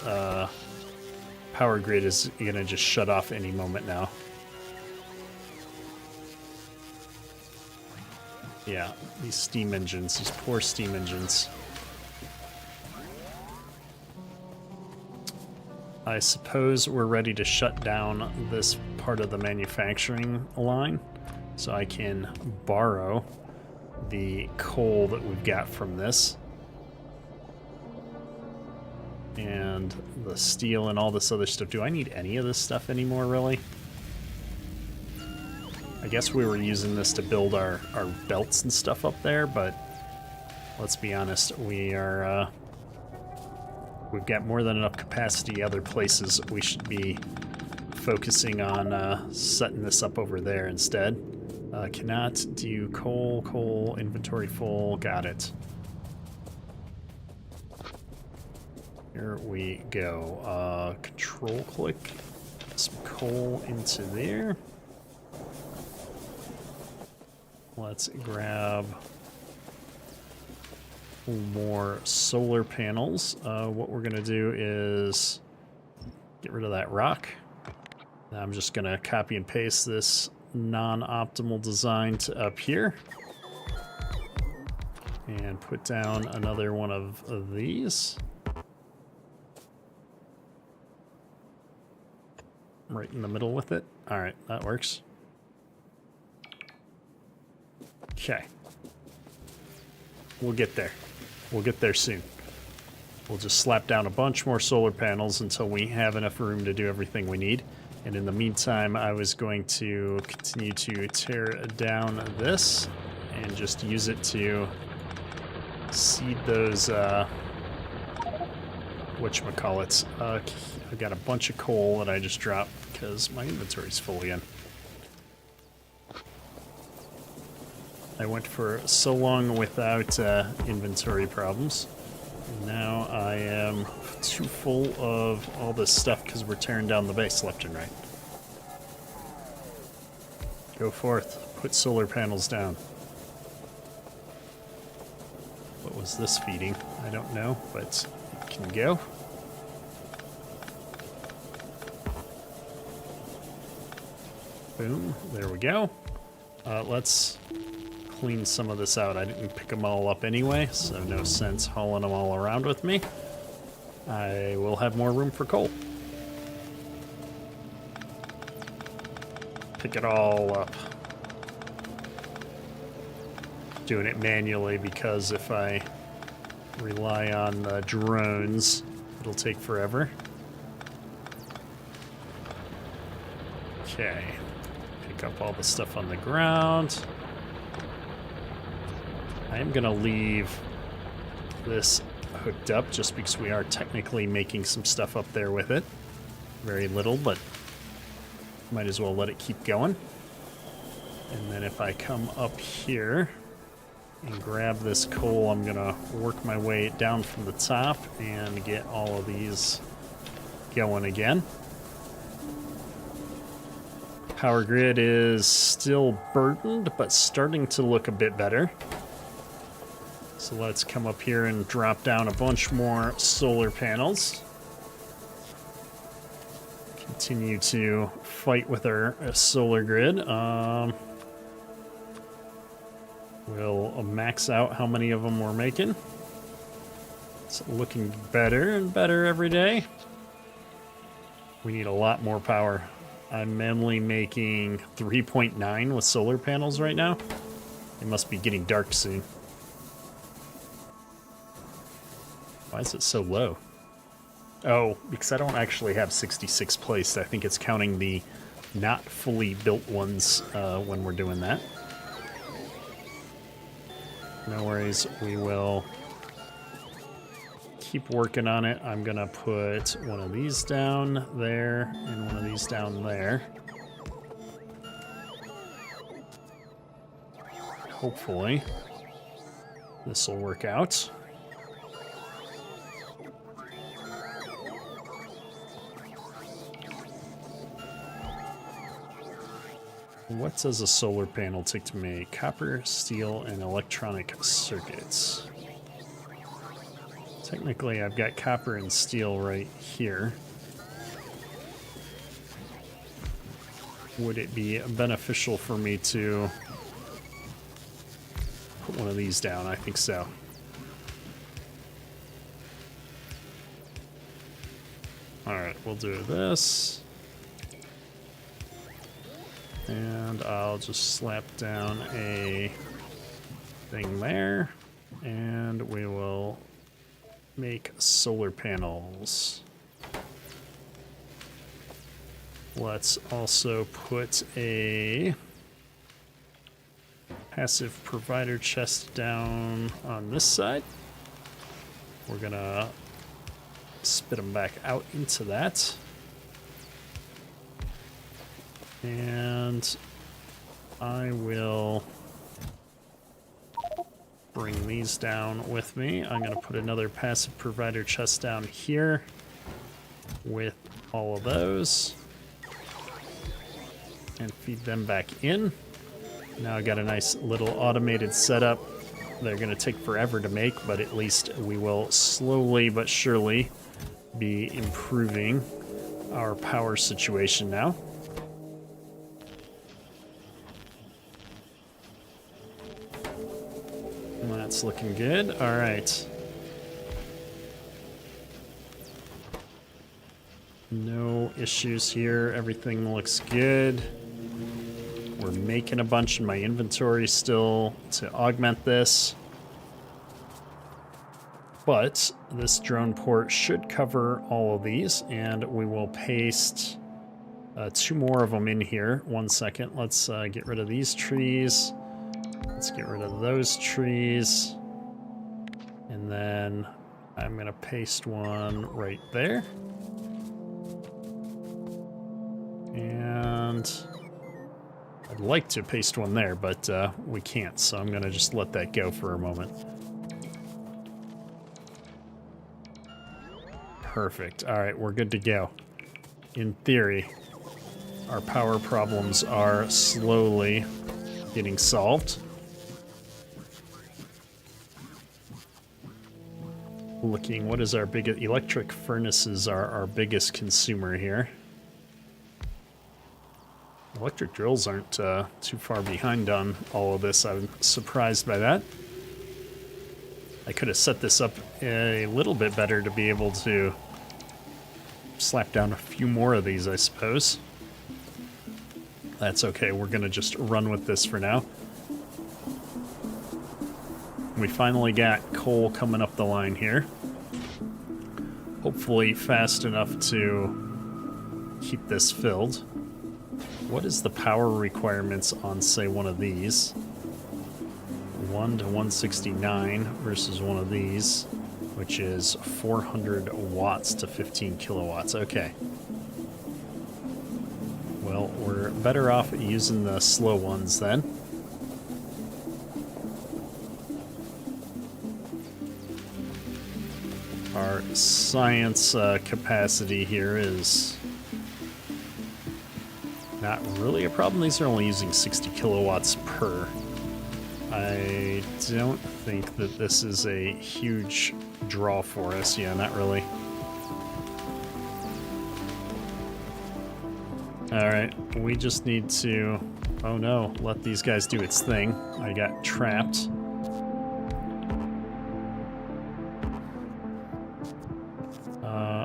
power grid is going to just shut off any moment now. Yeah, these steam engines, these poor steam engines. I suppose we're ready to shut down this part of the manufacturing line, so I can borrow the coal that we've got from this. And the steel and all this other stuff. Do I need any of this stuff anymore, really? I guess we were using this to build our belts and stuff up there, but let's be honest, we've got more than enough capacity other places. We should be focusing on setting this up over there instead. Cannot do coal, inventory full, got it. Here we go. Control click some coal into there. Let's grab more solar panels. What we're gonna do is get rid of that rock. Now I'm just gonna copy and paste this non-optimal design to up here and put down another one of these right in the middle with it. All right, that works. Okay. We'll get there. We'll get there soon. We'll just slap down a bunch more solar panels until we have enough room to do everything we need. And in the meantime, I was going to continue to tear down this and just use it to seed those, whatchamacallits. I've got a bunch of coal that I just dropped because my inventory's full again. I went for so long without inventory problems. And now I am too full of all this stuff because we're tearing down the base left and right. Go forth. Put solar panels down. What was this feeding? I don't know, but it can go. Boom. There we go. Let's clean some of this out. I didn't pick them all up anyway, so no sense hauling them all around with me. I will have more room for coal. Pick it all up. Doing it manually because if I rely on the drones, it'll take forever. Okay. Pick up all the stuff on the ground. I am going to leave this hooked up just because we are technically making some stuff up there with it. Very little, but might as well let it keep going. And then if I come up here and grab this coal, I'm going to work my way down from the top and get all of these going again. Power grid is still burdened, but starting to look a bit better. So let's come up here and drop down a bunch more solar panels. continue to fight with our solar grid. We'll max out how many of them we're making. It's looking better and better every day. We need a lot more power. I'm only making 3.9 with solar panels right now. It must be getting dark soon. Why is it so low? Oh, because I don't actually have 66 placed. I think it's counting the not fully built ones when we're doing that. No worries, we will keep working on it. I'm gonna put one of these down there and one of these down there. Hopefully, this will work out. What does a solar panel take to make? Copper, steel, and electronic circuits. Technically, I've got copper and steel right here. Would it be beneficial for me to put one of these down? I think so. Alright, we'll do this. And I'll just slap down a thing there. And we will make solar panels. Let's also put a passive provider chest down on this side. We're gonna spit them back out into that. And I will bring these down with me. I'm going to put another passive provider chest down here with all of those and feed them back in. Now I got a nice little automated setup. They're going to take forever to make, but at least we will slowly but surely be improving our power situation now. That's looking good. All right. No issues here. Everything looks good. We're making a bunch in my inventory still to augment this. But this drone port should cover all of these, and we will paste 2 more of them in here. 1 second. Let's get rid of these trees. Let's get rid of those trees. And then I'm going to paste one right there. And I'd like to paste one there, but we can't, so I'm going to just let that go for a moment. Perfect. All right, we're good to go. In theory, our power problems are slowly getting solved. Looking, what is our biggest electric furnaces are our biggest consumer here. Electric drills aren't too far behind on all of this. I'm surprised by that. I could have set this up a little bit better to be able to slap down a few more of these, I suppose. That's okay, we're gonna just run with this for now. We finally got coal coming up the line here. Hopefully fast enough to keep this filled. What is the power requirements on, say, one of these? 1 to 169 versus one of these, which is 400 watts to 15 kilowatts. Okay. Well, we're better off using the slow ones then. Our science capacity here is not really a problem. These are only using 60 kilowatts per. I don't think that this is a huge draw for us. Yeah, not really. Alright, we just need to... Oh no, let these guys do its thing. I got trapped.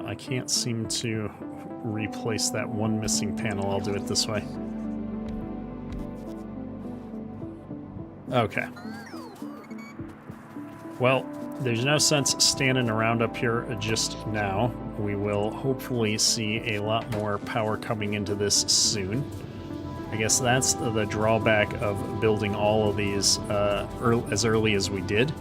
I can't seem to replace that one missing panel. I'll do it this way. Okay. Well, there's no sense standing around up here just now. We will hopefully see a lot more power coming into this soon. I guess that's the drawback of building all of these as early as we did,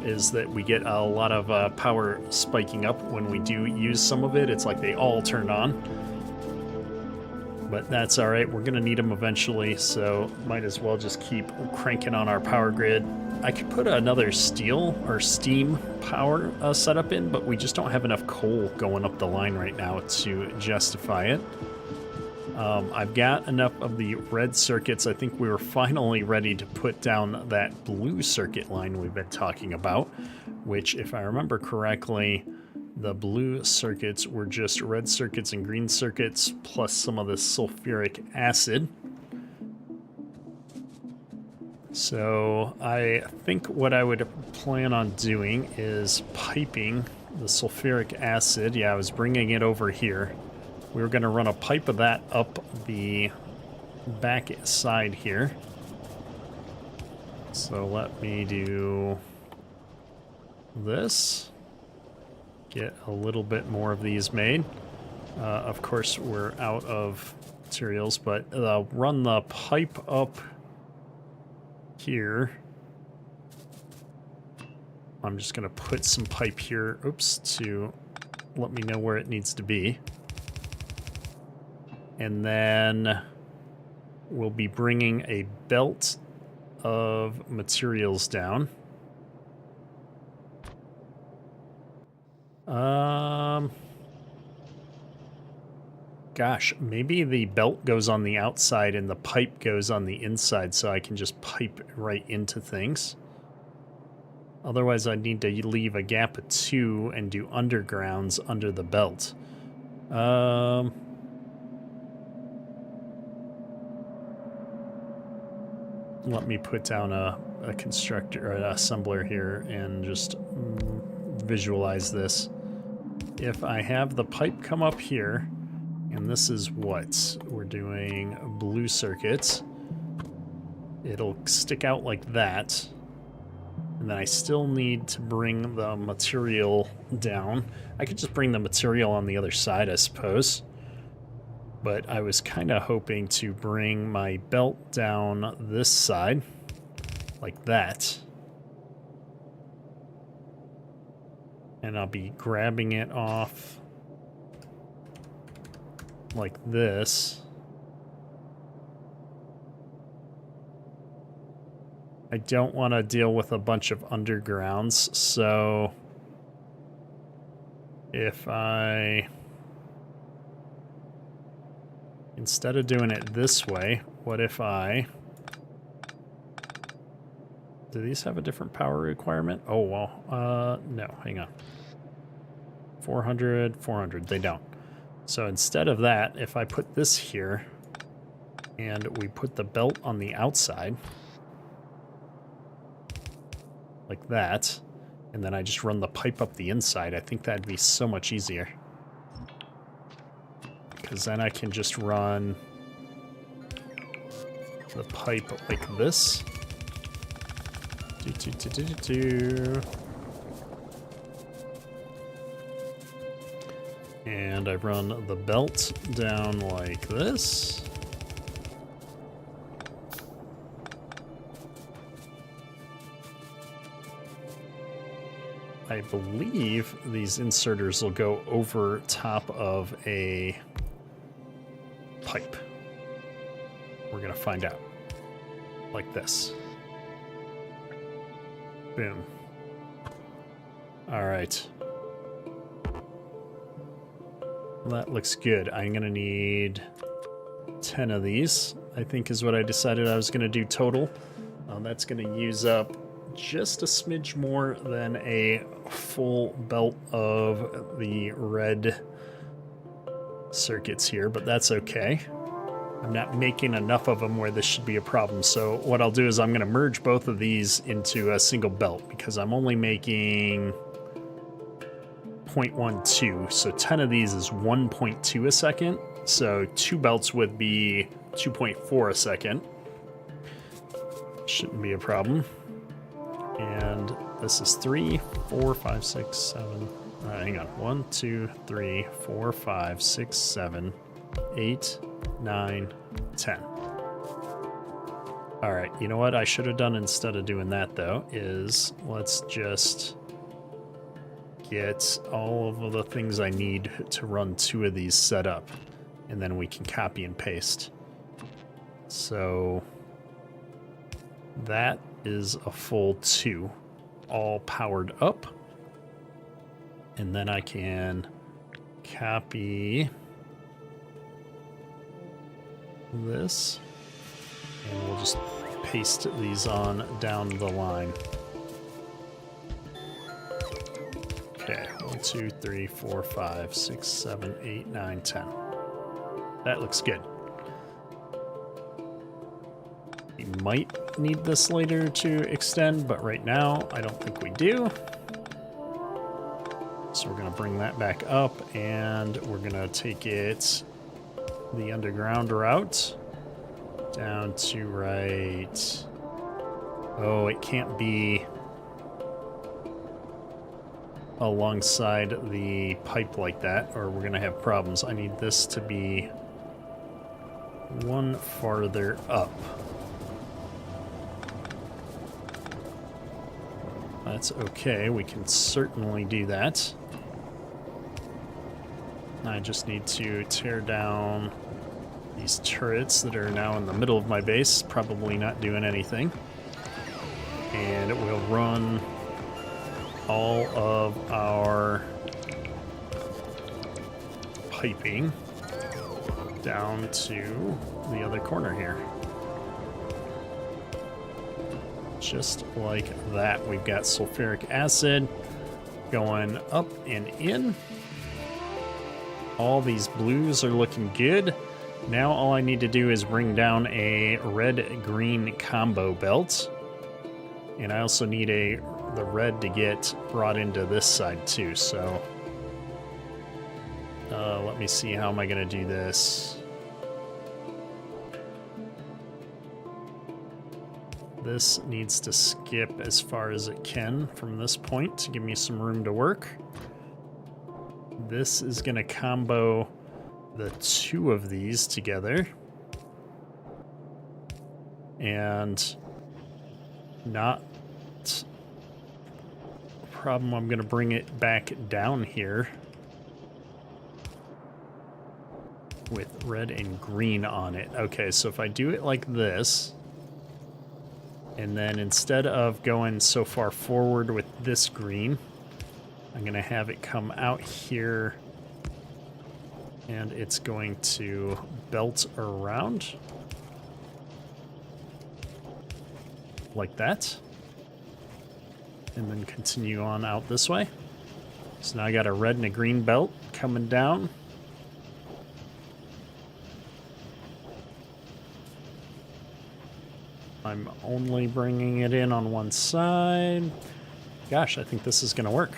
is that we get a lot of power spiking up when we do use some of it. It's like they all turn on. But that's all right. We're going to need them eventually, so might as well just keep cranking on our power grid. I could put another steel or steam power setup in, but we just don't have enough coal going up the line right now to justify it. I've got enough of the red circuits. I think we were finally ready to put down that blue circuit line we've been talking about, which, if I remember correctly, the blue circuits were just red circuits and green circuits, plus some of the sulfuric acid. So I think what I would plan on doing is piping the sulfuric acid. Yeah, I was bringing it over here. We were going to run a pipe of that up the back side here. So let me do this. Get a little bit more of these made. Of course, we're out of materials, but run the pipe up here. I'm just going to put some pipe here, to let me know where it needs to be. And then we'll be bringing a belt of materials down. Gosh, maybe the belt goes on the outside and the pipe goes on the inside, so I can just pipe right into things. Otherwise, I need to leave a gap of 2 and do undergrounds under the belt. Let me put down a constructor or an assembler here and just visualize this. If I have the pipe come up here, and this is what we're doing, blue circuits, it'll stick out like that. And then I still need to bring the material down. I could just bring the material on the other side, I suppose. But I was kind of hoping to bring my belt down this side, like that. And I'll be grabbing it off like this. I don't want to deal with a bunch of undergrounds, so if I... Instead of doing it this way, what if I... Do these have a different power requirement? Oh, well, no, hang on. 400, 400, they don't. So instead of that, if I put this here, and we put the belt on the outside, like that, and then I just run the pipe up the inside, I think that'd be so much easier. Because then I can just run the pipe like this. And I run the belt down like this. I believe these inserters will go over top of a pipe. We're gonna find out. Like this. Boom. All right. That looks good. I'm gonna need 10 of these, I think is what I decided I was gonna do total. That's gonna use up just a smidge more than a full belt of the red circuits here, but that's okay. I'm not making enough of them where this should be a problem. So what I'll do is I'm going to merge both of these into a single belt because I'm only making 0.12. So 10 of these is 1.2 a second. So 2 belts would be 2.4 a second. Shouldn't be a problem. And this is 3, 4, 5, 6, 7. Hang on. 1, 2, 3, 4, 5, 6, 7, 8, 9, 10. All right, you know what I should have done instead of doing that, though, is let's just get all of the things I need to run 2 of these set up, and then we can copy and paste. So that is a full 2, all powered up. And then I can copy this, and we'll just paste these on down the line. Okay, 1, 2, 3, 4, 5, 6, 7, 8, 9, 10. That looks good. We might need this later to extend, but right now I don't think we do. So we're going to bring that back up, and we're going to take it the underground route down to right. Oh, it can't be alongside the pipe like that, or we're going to have problems. I need this to be one farther up. That's okay. We can certainly do that. I just need to tear down these turrets that are now in the middle of my base, probably not doing anything. And we'll run all of our piping down to the other corner here. Just like that. We've got sulfuric acid going up and in. All these blues are looking good. Now all I need to do is bring down a red-green combo belt. And I also need the red to get brought into this side too, so let me see, how am I going to do this? This needs to skip as far as it can from this point to give me some room to work. This is going to combo the 2 of these together. And not a problem. I'm going to bring it back down here with red and green on it. Okay, so if I do it like this, and then instead of going so far forward with this green, I'm going to have it come out here, and it's going to belt around like that, and then continue on out this way. So now I got a red and a green belt coming down. I'm only bringing it in on one side. Gosh, I think this is going to work.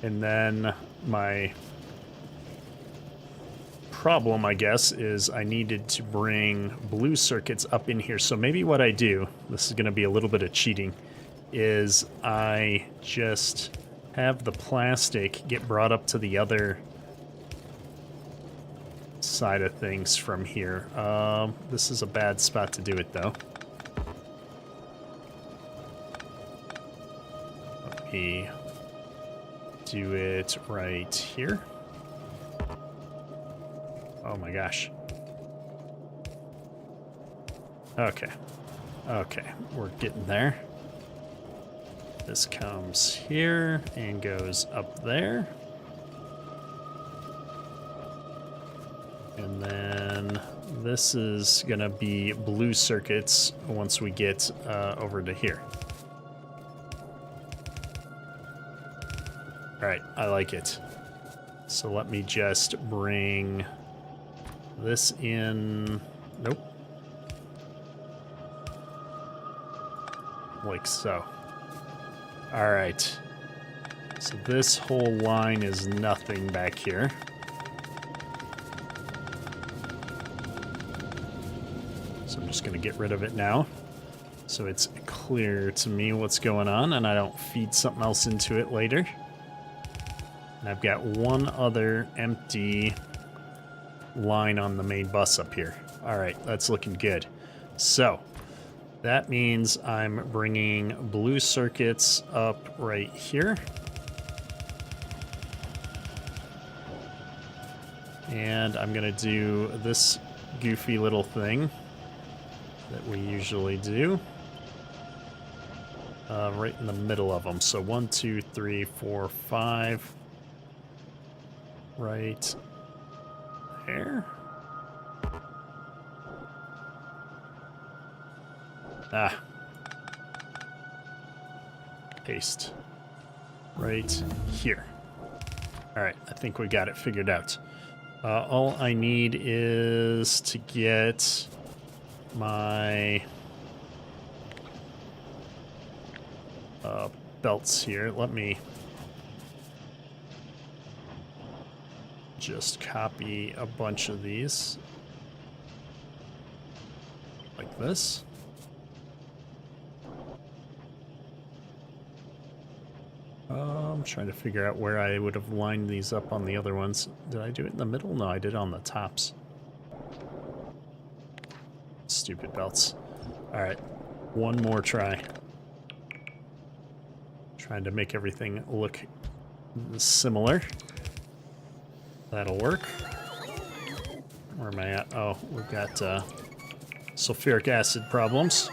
And then my problem, I guess, is I needed to bring blue circuits up in here. So maybe what I do, this is going to be a little bit of cheating, is I just have the plastic get brought up to the other side of things from here. This is a bad spot to do it, though. Let me do it right here. Oh my gosh. Okay. Okay, we're getting there. This comes here and goes up there. And then this is gonna be blue circuits once we get over to here. right, I like it. So let me just bring this in. Nope. Like so. All right. So this whole line is nothing back here. So I'm just going to get rid of it now. So it's clear to me what's going on and I don't feed something else into it later. And I've got one other empty line on the main bus up here. All right, that's looking good. So that means I'm bringing blue circuits up right here. And I'm gonna do this goofy little thing that we usually do. Right in the middle of them. So 1, 2, 3, 4, 5. Right there. Ah. Paste. Right here. All right, I think we got it figured out. All I need is to get my belts here. Let me just copy a bunch of these like this. I'm trying to figure out where I would have lined these up on the other ones. Did I do it in the middle? No, I did it on the tops. Stupid belts. All right, one more try. Trying to make everything look similar. That'll work. Where am I at? Oh, we've got sulfuric acid problems.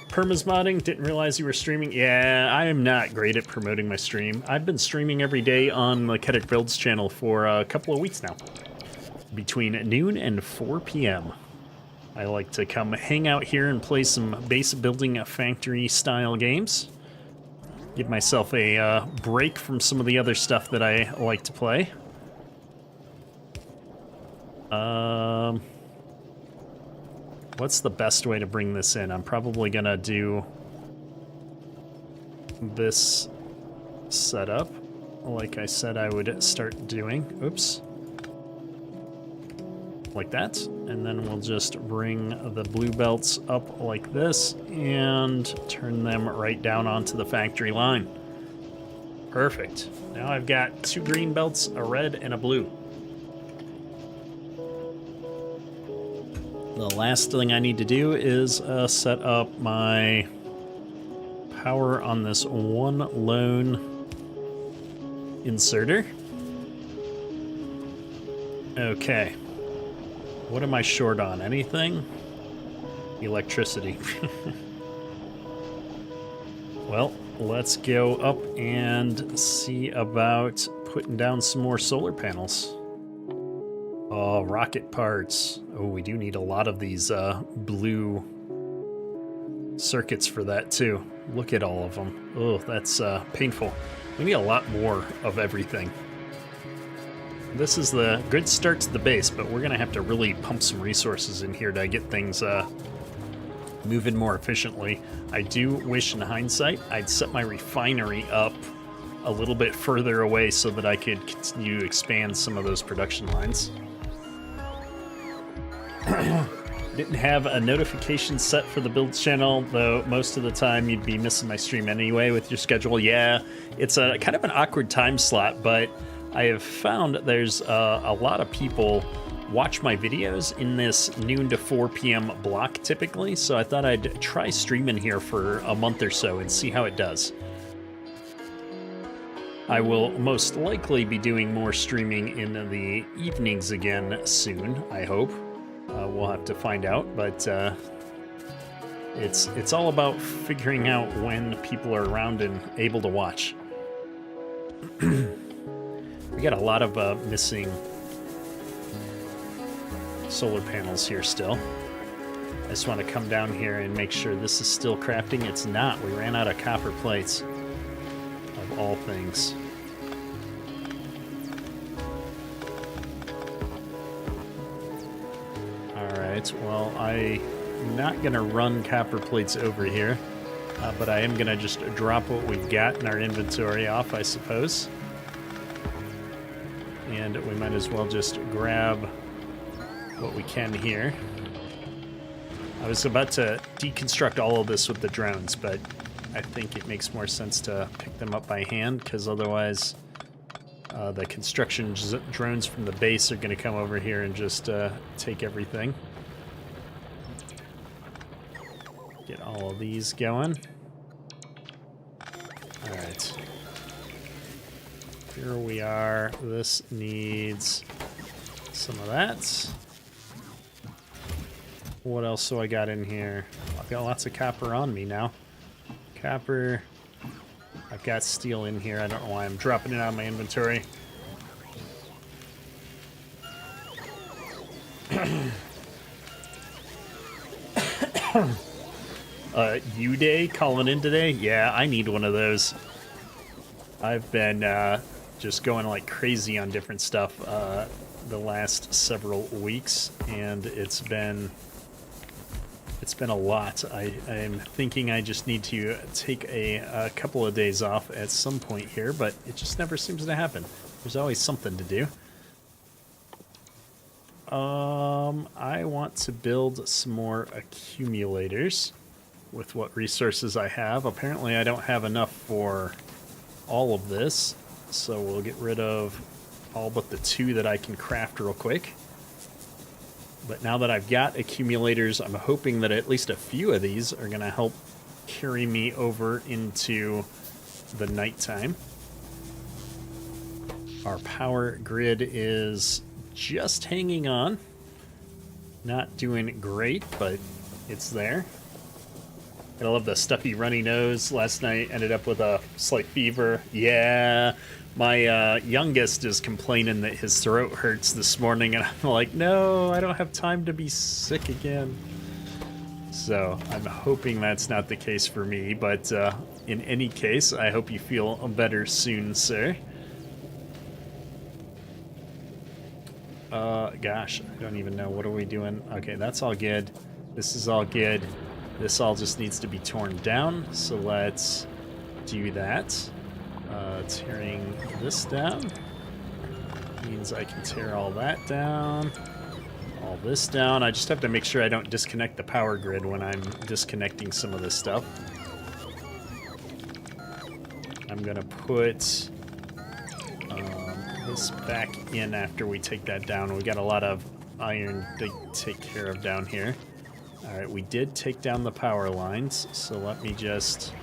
Permas modding, didn't realize you were streaming. Yeah, I am not great at promoting my stream. I've been streaming every day on the Ketic Builds channel for a couple of weeks now. Between noon and 4 p.m. I like to come hang out here and play some base building factory style games. Give myself a break from some of the other stuff that I like to play. What's the best way to bring this in? I'm probably gonna do this setup like I said I would start doing. Oops. Like that. And then we'll just bring the blue belts up like this and turn them right down onto the factory line. Perfect. Now I've got 2 green belts, a red and a blue. The last thing I need to do is set up my power on this one lone inserter. Okay. What am I short on? Anything? Electricity. Well, let's go up and see about putting down some more solar panels. Oh, rocket parts. Oh, we do need a lot of these blue circuits for that too. Look at all of them. Oh, that's painful. We need a lot more of everything. This is the good start to the base, but we're gonna have to really pump some resources in here to get things moving more efficiently. I do wish in hindsight I'd set my refinery up a little bit further away so that I could continue to expand some of those production lines. Didn't have a notification set for the build channel, though most of the time you'd be missing my stream anyway with your schedule. Yeah, it's a kind of an awkward time slot, but I have found there's a lot of people watch my videos in this noon to 4 p.m. block typically, so I thought I'd try streaming here for a month or so and see how it does. I will most likely be doing more streaming in the evenings again soon, I hope. We'll have to find out, but it's all about figuring out when people are around and able to watch. We got a lot of missing solar panels here still. I just want to come down here and make sure this is still crafting. It's not. We ran out of copper plates, of all things. Alright, well, I'm not going to run copper plates over here, but I am going to just drop what we've got in our inventory off, I suppose. And we might as well just grab what we can here. I was about to deconstruct all of this with the drones, but I think it makes more sense to pick them up by hand, because otherwise the construction drones from the base are going to come over here and just take everything. Get all of these going. Alright. Here we are. This needs some of that. What else do I got in here? I've got lots of copper on me now. Copper. I've got steel in here. I don't know why I'm dropping it out of my inventory. U-Day calling in today? Yeah, I need one of those. I've been just going like crazy on different stuff the last several weeks, and it's been a lot. I'm thinking I just need to take a couple of days off at some point here, but it just never seems to happen. There's always something to do. I want to build some more accumulators with what resources I have. Apparently I don't have enough for all of this, so we'll get rid of all but the 2 that I can craft real quick. But now that I've got accumulators, I'm hoping that at least a few of these are going to help carry me over into the nighttime. Our power grid is just hanging on. Not doing great, but it's there. I love the stuffy runny nose. Last night ended up with a slight fever. Yeah, my youngest is complaining that his throat hurts this morning, and I'm like, no, I don't have time to be sick again. So I'm hoping that's not the case for me, but in any case, I hope you feel better soon, sir. Gosh, I don't even know. What are we doing? Okay, that's all good. This is all good. This all just needs to be torn down, so let's do that. Tearing this down means I can tear all that down, all this down. I just have to make sure I don't disconnect the power grid when I'm disconnecting some of this stuff. I'm gonna put this back in after we take that down. We got a lot of iron to take care of down here. Alright, we did take down the power lines, so let me just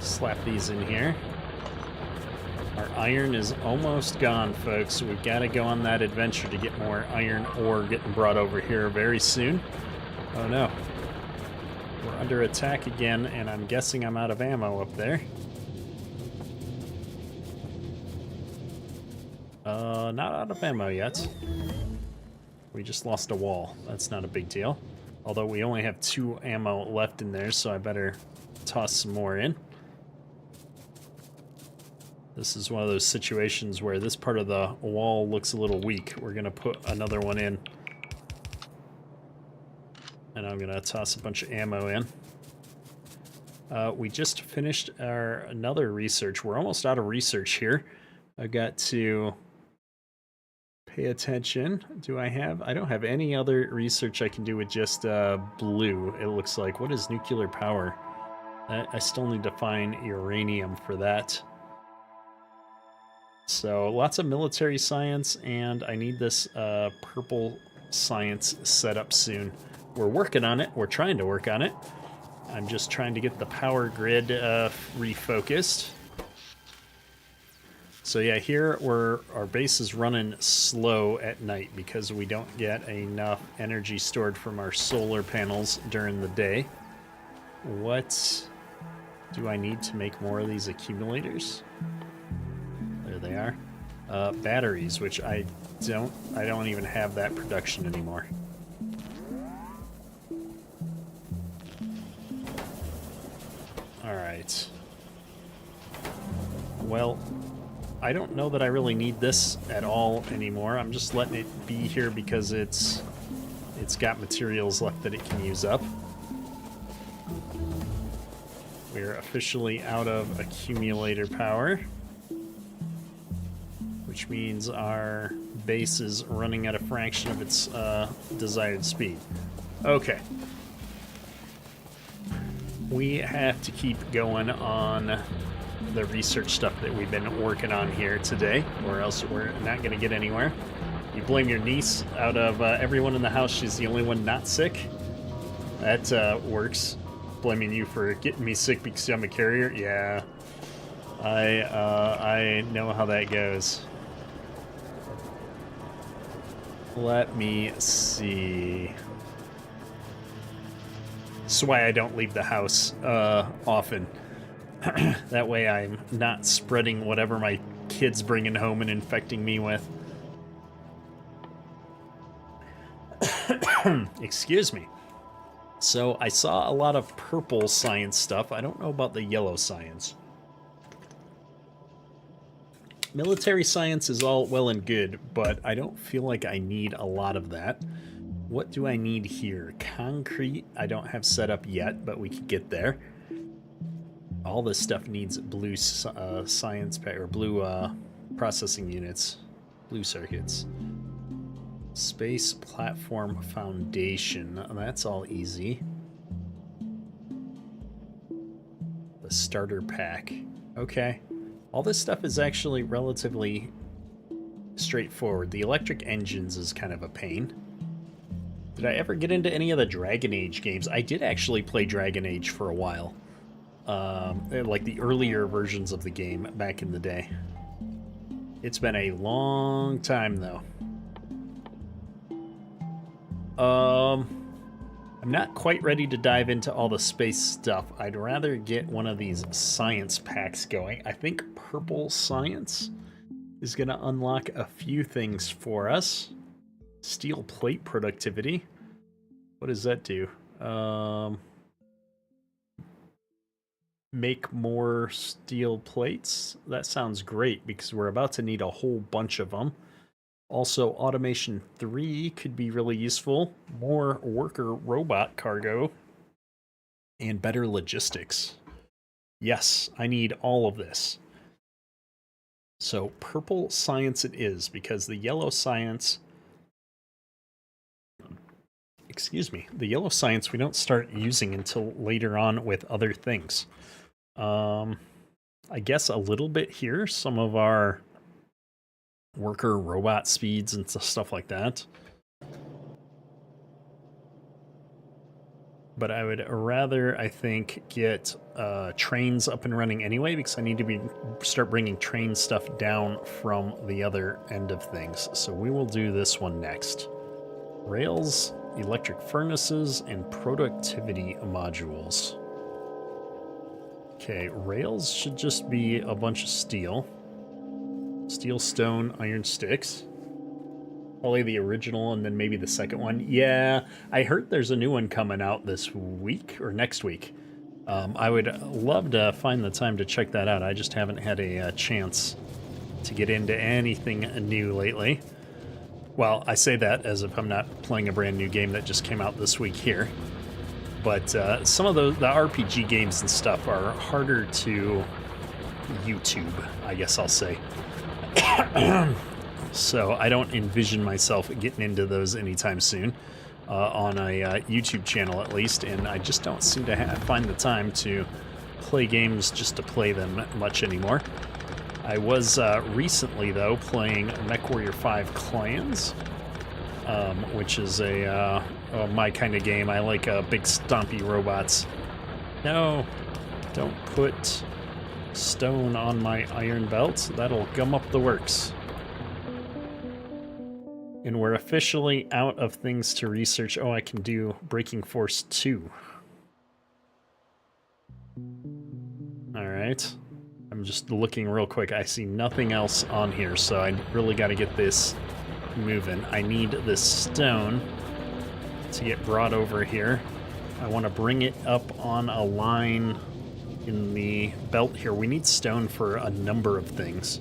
slap these in here. Our iron is almost gone, folks. We've got to go on that adventure to get more iron ore getting brought over here very soon. Oh no. We're under attack again, and I'm guessing I'm out of ammo up there. Not out of ammo yet. We just lost a wall. That's not a big deal. Although we only have 2 ammo left in there, so I better toss some more in. This is one of those situations where this part of the wall looks a little weak. We're going to put another one in. And I'm going to toss a bunch of ammo in. We just finished another research. We're almost out of research here. I got to pay attention. I don't have any other research I can do with just blue, it looks like. What is nuclear power? I still need to find uranium for that. So lots of military science, and I need this purple science set up soon. We're working on it. We're trying to work on it. I'm just trying to get the power grid refocused. So yeah, here our base is running slow at night because we don't get enough energy stored from our solar panels during the day. What do I need to make more of these accumulators? There they are. Batteries, which I don't even have that production anymore. All right. Well, I don't know that I really need this at all anymore. I'm just letting it be here because it's it's got materials left that it can use up. We're officially out of accumulator power, which means our base is running at a fraction of its desired speed. Okay. We have to keep going on the research stuff that we've been working on here today, or else we're not going to get anywhere. You blame your niece. Out of everyone in the house, she's the only one not sick. That works. Blaming you for getting me sick because I'm a carrier? Yeah. I know how that goes. Let me see. That's why I don't leave the house often. That way I'm not spreading whatever my kid's bringing home and infecting me with. Excuse me. So I saw a lot of purple science stuff. I don't know about the yellow science. Military science is all well and good, but I don't feel like I need a lot of that. What do I need here? Concrete, I don't have set up yet, but we could get there. All this stuff needs blue science or blue processing units, blue circuits. Space platform foundation, that's all easy. The starter pack, okay. All this stuff is actually relatively straightforward. The electric engines is kind of a pain. Did I ever get into any of the Dragon Age games? I did actually play Dragon Age for a while. Like the earlier versions of the game back in the day. It's been a long time, though. I'm not quite ready to dive into all the space stuff. I'd rather get one of these science packs going. I think purple science is going to unlock a few things for us. Steel plate productivity. What does that do? Make more steel plates. That sounds great because we're about to need a whole bunch of them. Also, automation 3 could be really useful. More worker robot cargo and better logistics. Yes, I need all of this. So purple science it is, because the yellow science... Excuse me. The yellow science we don't start using until later on with other things. I guess a little bit here. Some of our worker robot speeds and stuff like that. But I would rather, I think, get trains up and running anyway, because I need to start bringing train stuff down from the other end of things. So we will do this one next. Rails, electric furnaces, and productivity modules. Okay, rails should just be a bunch of steel. Steel, stone, iron sticks. Probably the original and then maybe the second one. Yeah, I heard there's a new one coming out this week or next week. I would love to find the time to check that out. I just haven't had a chance to get into anything new lately. Well, I say that as if I'm not playing a brand new game that just came out this week here. But some of the RPG games and stuff are harder to YouTube, I guess I'll say. So I don't envision myself getting into those anytime soon, on a YouTube channel at least, and I just don't seem to find the time to play games just to play them much anymore. I was recently, though, playing MechWarrior 5 Clans, which is my kind of game. I like big stompy robots. No, don't put stone on my iron belt. That'll gum up the works. And we're officially out of things to research. Oh, I can do Braking Force 2. Alright. I'm just looking real quick. I see nothing else on here, so I really got to get this moving. I need this stone to get brought over here. I want to bring it up on a line in the belt here. We need stone for a number of things.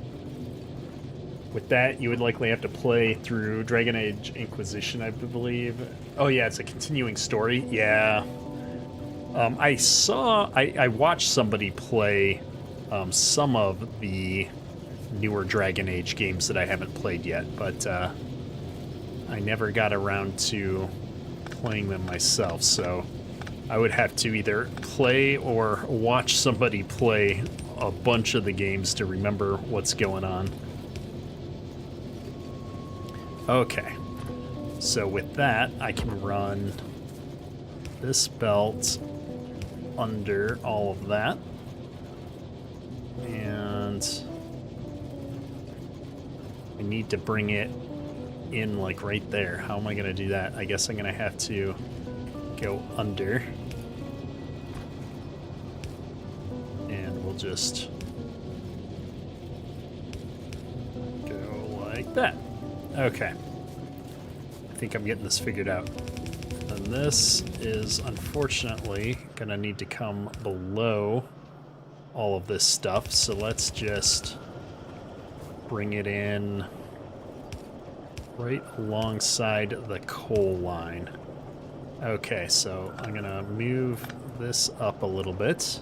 With that, you would likely have to play through Dragon Age Inquisition, I believe. Oh yeah, it's a continuing story. Yeah. I watched somebody play some of the newer Dragon Age games that I haven't played yet, but I never got around to playing them myself, so I would have to either play or watch somebody play a bunch of the games to remember what's going on. Okay, so with that, I can run this belt under all of that. And I need to bring it in like right there. How am I going to do that? I guess I'm going to have to go under. And we'll just go like that. Okay. I think I'm getting this figured out. And this is unfortunately gonna need to come below all of this stuff, so let's just bring it in right alongside the coal line. Okay, so I'm gonna move this up a little bit.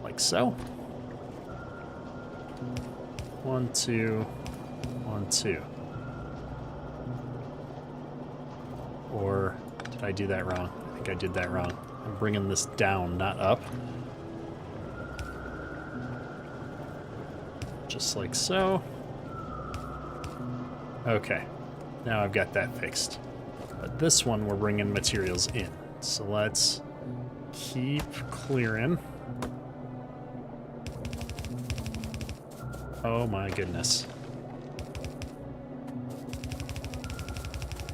Like so. 1, 2, 1, 2. Or did I do that wrong? I think I did that wrong. I'm bringing this down, not up. Just like so. Okay, now I've got that fixed. But this one we're bringing materials in. So let's keep clearing. Oh my goodness.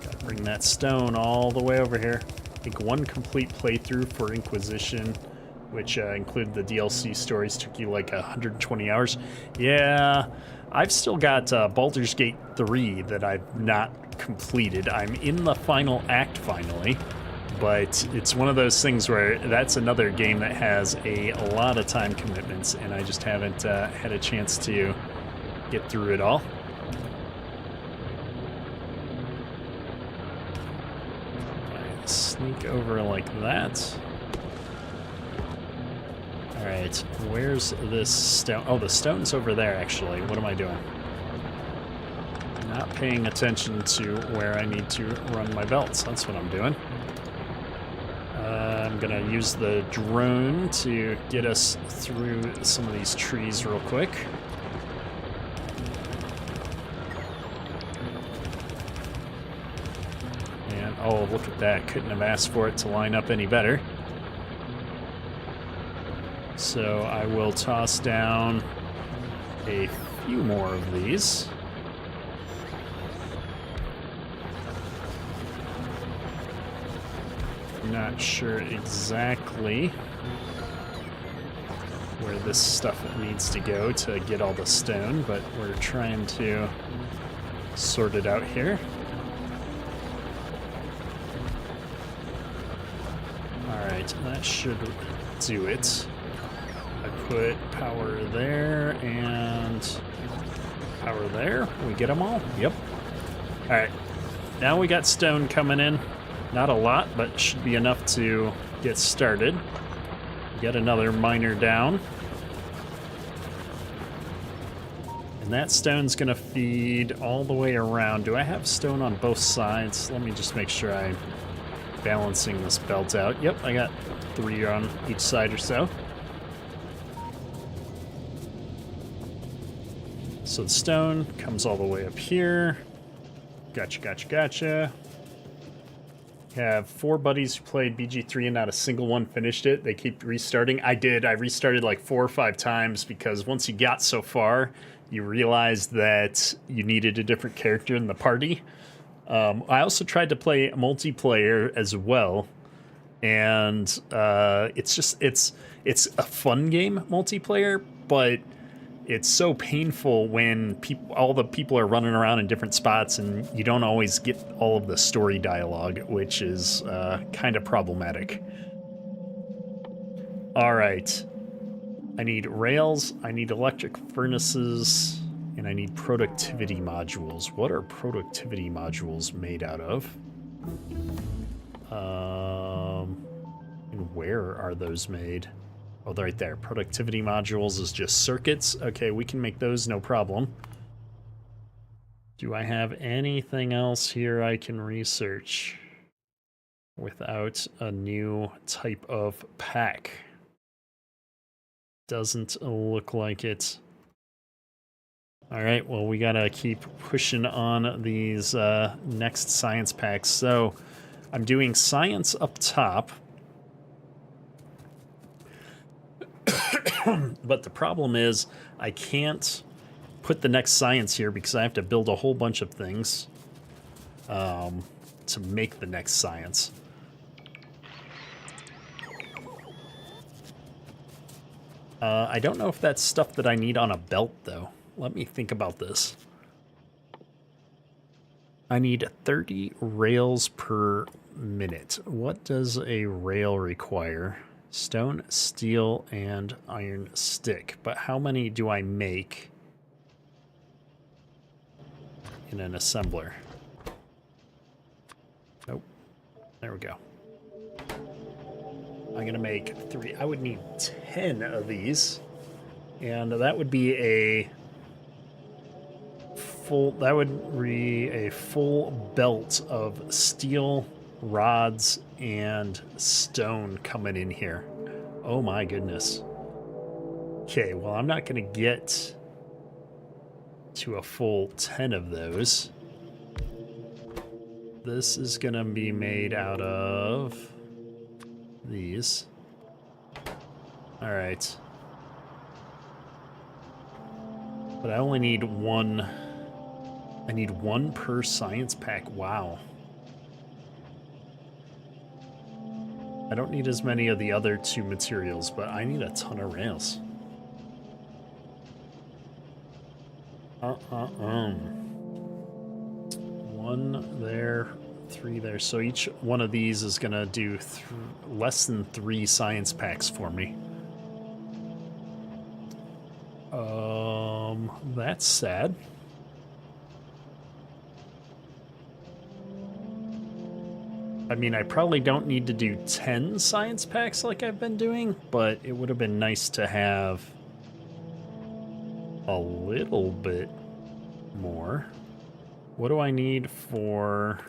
Gotta bring that stone all the way over here. I think one complete playthrough for Inquisition, which included the DLC stories, took you like 120 hours. Yeah, I've still got Baldur's Gate 3 that I've not completed. I'm in the final act finally, but it's one of those things where that's another game that has a lot of time commitments, and I just haven't had a chance to get through it all. Sneak over like that. Alright, where's this stone? Oh, the stone's over there, actually. What am I doing? Not paying attention to where I need to run my belts. That's what I'm doing. I'm gonna use the drone to get us through some of these trees real quick. And, oh, look at that. Couldn't have asked for it to line up any better. So I will toss down a few more of these. Not sure exactly where this stuff needs to go to get all the stone, but we're trying to sort it out here. Alright, that should do it. I put power there and power there. We get them all? Yep. Alright, now we got stone coming in. Not a lot, but should be enough to get started. Get another miner down. And that stone's gonna feed all the way around. Do I have stone on both sides? Let me just make sure I'm balancing this belt out. Yep, I got 3 on each side or so. So the stone comes all the way up here. Gotcha, gotcha, gotcha. Have 4 buddies who played BG3 and not a single one finished it. They keep restarting. I did. I restarted like 4 or 5 times because once you got so far, you realized that you needed a different character in the party. I also tried to play multiplayer as well, and it's a fun game, multiplayer, but it's so painful when all the people are running around in different spots and you don't always get all of the story dialogue, which is kind of problematic. All right. I need rails, I need electric furnaces, And I need productivity modules. What are productivity modules made out of? And where are those made? Oh, they're right there. Productivity modules is just circuits. Okay, we can make those, no problem. Do I have anything else here I can research without a new type of pack? Doesn't look like it. All right, well, we gotta keep pushing on these next science packs. So I'm doing science up top. But the problem is I can't put the next science here because I have to build a whole bunch of things to make the next science. I don't know if that's stuff that I need on a belt, though. Let me think about this. I need 30 rails per minute. What does a rail require? Stone, steel, and iron stick. But how many do I make in an assembler? Nope. There we go. I'm gonna make 3. I would need 10 of these. And that would be a full, that would be a full belt of steel, rods, and stone coming in here. Oh my goodness. Okay, well, I'm not going to get to a full 10 of those. This is going to be made out of these. All right. But I only need one. I need one per science pack. Wow. I don't need as many of the other 2 materials, but I need a ton of rails. One there, 3 there. So each one of these is gonna do less than 3 science packs for me. That's sad. I mean, I probably don't need to do 10 science packs like I've been doing, but it would have been nice to have a little bit more. What do I need for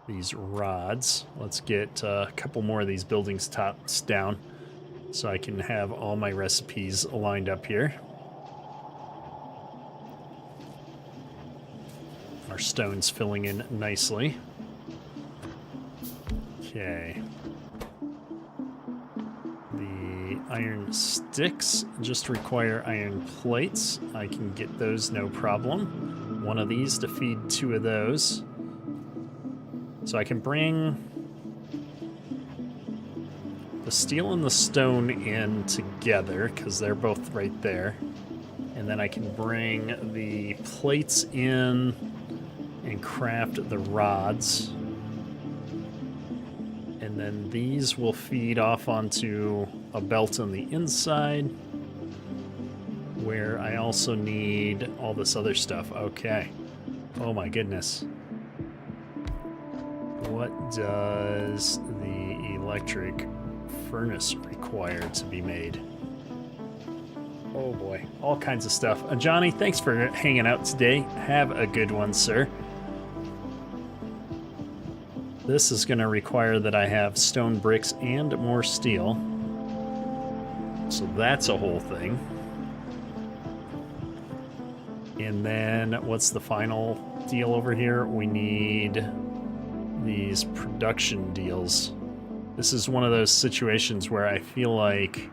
these rods? Let's get a couple more of these buildings tops down so I can have all my recipes lined up here. Our stone's filling in nicely. Okay. The iron sticks just require iron plates. I can get those no problem. One of these to feed 2 of those. So I can bring the steel and the stone in together because they're both right there. And then I can bring the plates in and craft the rods. And then these will feed off onto a belt on the inside where I also need all this other stuff. Okay. Oh my goodness. What does the electric furnace require to be made? Oh boy, all kinds of stuff. Johnny, thanks for hanging out today. Have a good one, sir. This is going to require that I have stone bricks and more steel. So that's a whole thing. And then what's the final deal over here? We need these production deals. This is one of those situations where I feel like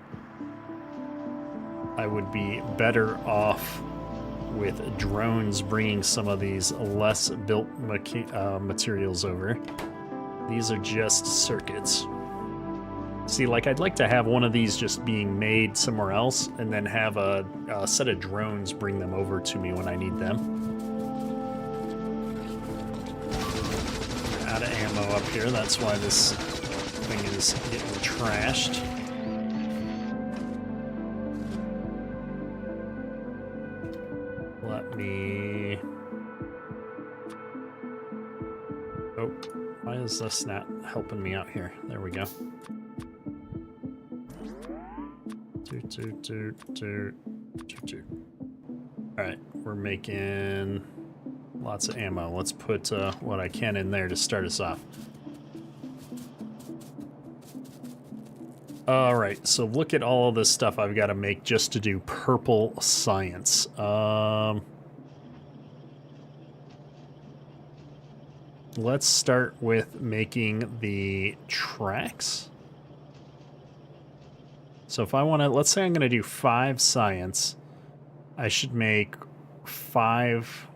I would be better off with drones bringing some of these less built materials over. These are just circuits. See, like, I'd like to have one of these just being made somewhere else and then have a set of drones bring them over to me when I need them. Out of ammo up here, that's why this thing is getting trashed. me... Oh, why is this not helping me out here? There we go. Alright, we're making lots of ammo. Let's put what I can in there to start us off. Alright, so look at all of this stuff I've got to make just to do purple science. Let's start with making the tracks. So if I want to, let's say I'm going to do 5 science, I should make 5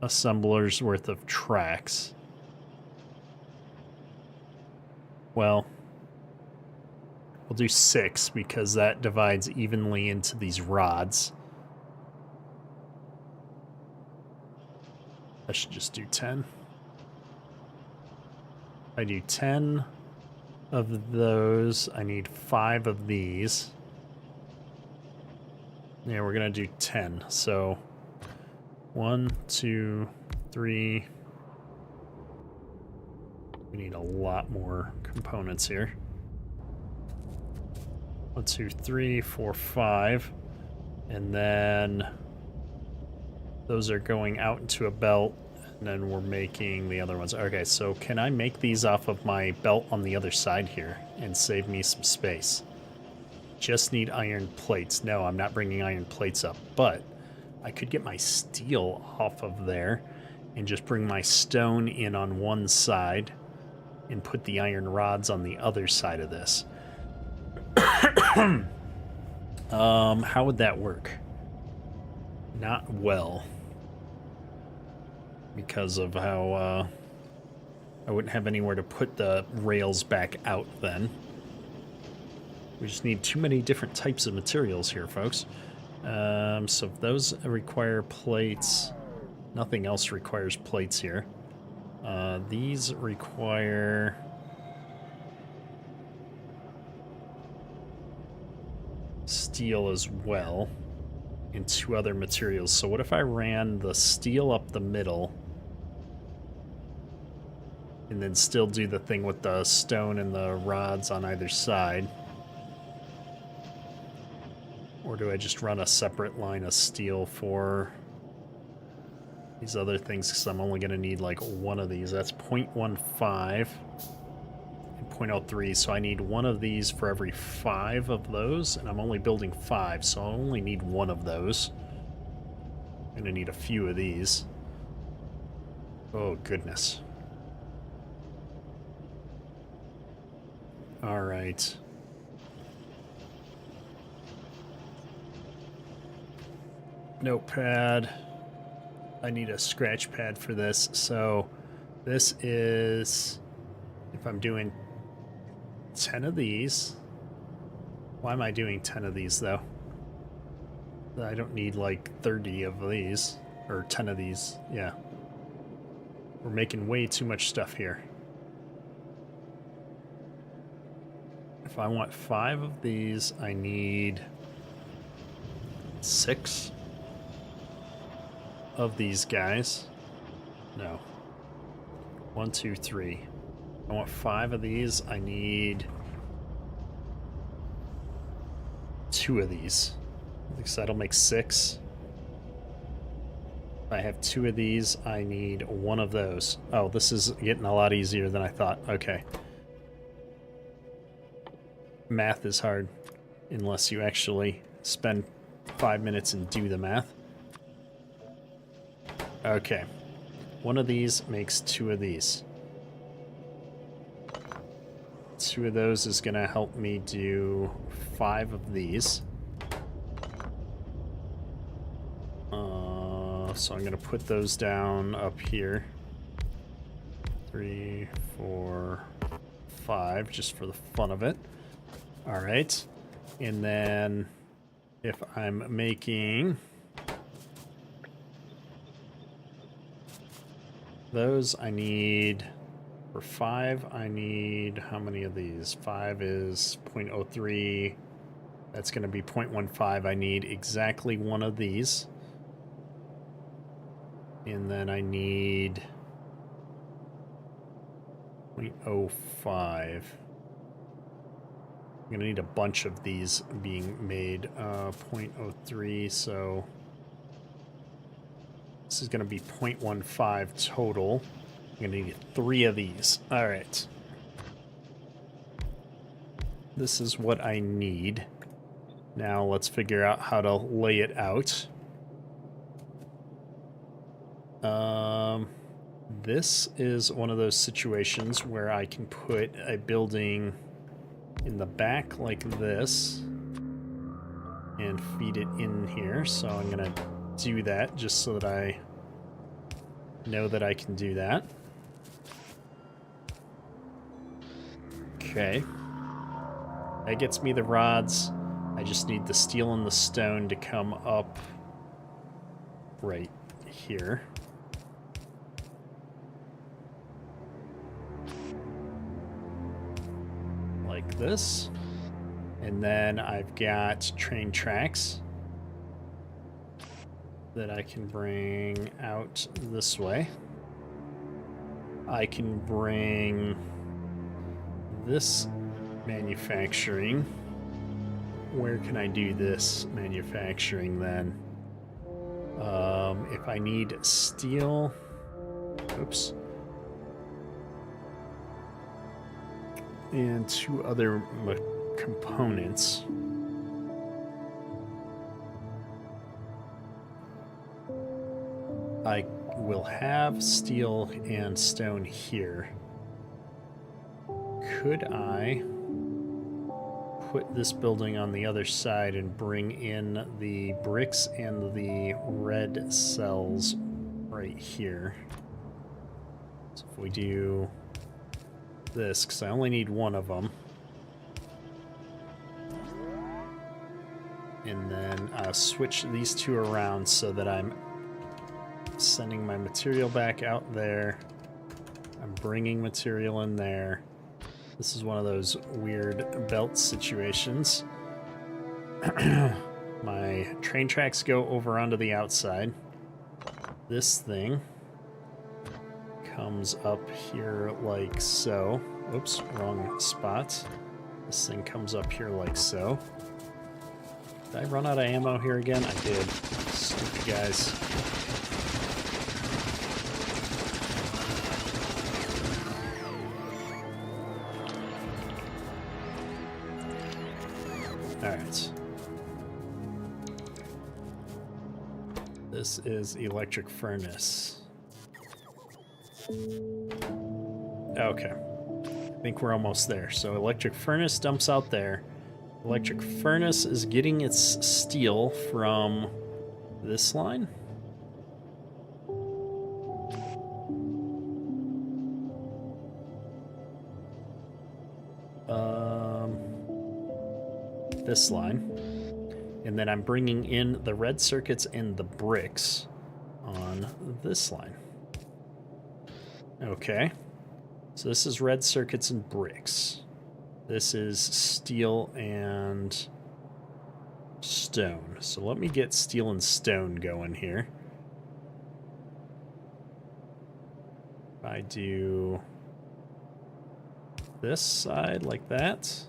assemblers worth of tracks. Well, we'll do 6 because that divides evenly into these rods. I should just do 10. I do 10 of those. I need 5 of these. Yeah, we're gonna do 10. So 1, 2, 3. We need a lot more components here. 1, 2, 3, 4, 5. And then those are going out into a belt. And then we're making the other ones. Okay, so can I make these off of my belt on the other side here and save me some space? Just need iron plates. No, I'm not bringing iron plates up, but I could get my steel off of there and just bring my stone in on one side and put the iron rods on the other side of this. How would that work? Not well. Because of how I wouldn't have anywhere to put the rails back out then. We just need too many different types of materials here, folks. So if those require plates, nothing else requires plates here. These require... steel as well, and 2 other materials. So what if I ran the steel up the middle and then still do the thing with the stone and the rods on either side? Or do I just run a separate line of steel for these other things? Because I'm only going to need like 1 of these. That's 0.15 and 0.03. So I need 1 of these for every 5 of those. And I'm only building 5, so I only need 1 of those. I'm going to need a few of these. Oh, goodness. All right. Notepad. I need a scratch pad for this. So this is, if I'm doing 10 of these. Why am I doing 10 of these though? I don't need like 30 of these, or 10 of these. Yeah. We're making way too much stuff here. If I want 5 of these, I need 6 of these guys. No. 1, 2, 3. I want 5 of these. I need 2 of these. So that'll make 6. If I have 2 of these, I need 1 of those. Oh, this is getting a lot easier than I thought. Okay. Math is hard unless you actually spend 5 minutes and do the math. Okay. 1 of these makes 2 of these. 2 of those is going to help me do 5 of these. So I'm going to put those down up here. 3, 4, 5, just for the fun of it. All right. And then if I'm making those, I need, for 5, I need, how many of these? 5 is 0.03. That's going to be 0.15. I need exactly 1 of these. And then I need 0.05. I'm gonna need a bunch of these being made. 0.03, so this is gonna be 0.15 total. I'm gonna need 3 of these. All right. This is what I need. Now let's figure out how to lay it out. This is one of those situations where I can put a building in the back like this and feed it in here. So I'm gonna do that just so that I know that I can do that. Okay. That gets me the rods. I just need the steel and the stone to come up right here. Like this. And then I've got train tracks that I can bring out this way. I can bring this manufacturing. Where can I do this manufacturing then? If I need steel, oops, and 2 other components. I will have steel and stone here. Could I put this building on the other side and bring in the bricks and the red cells right here? So if we do this, because I only need 1 of them, and then switch these 2 around so that I'm sending my material back out there. I'm bringing material in there. This is one of those weird belt situations. My train tracks go over onto the outside. This thing comes up here like so. Oops, wrong spot. This thing comes up here like so. Did I run out of ammo here again? I did. Stupid guys. Alright. This is electric furnace. Okay. I think we're almost there. So electric furnace dumps out there. Electric furnace is getting its steel from this line. This line. And then I'm bringing in the red circuits and the bricks on this line. Okay. So this is red circuits and bricks. This is steel and stone. So let me get steel and stone going here. If I do this side like that.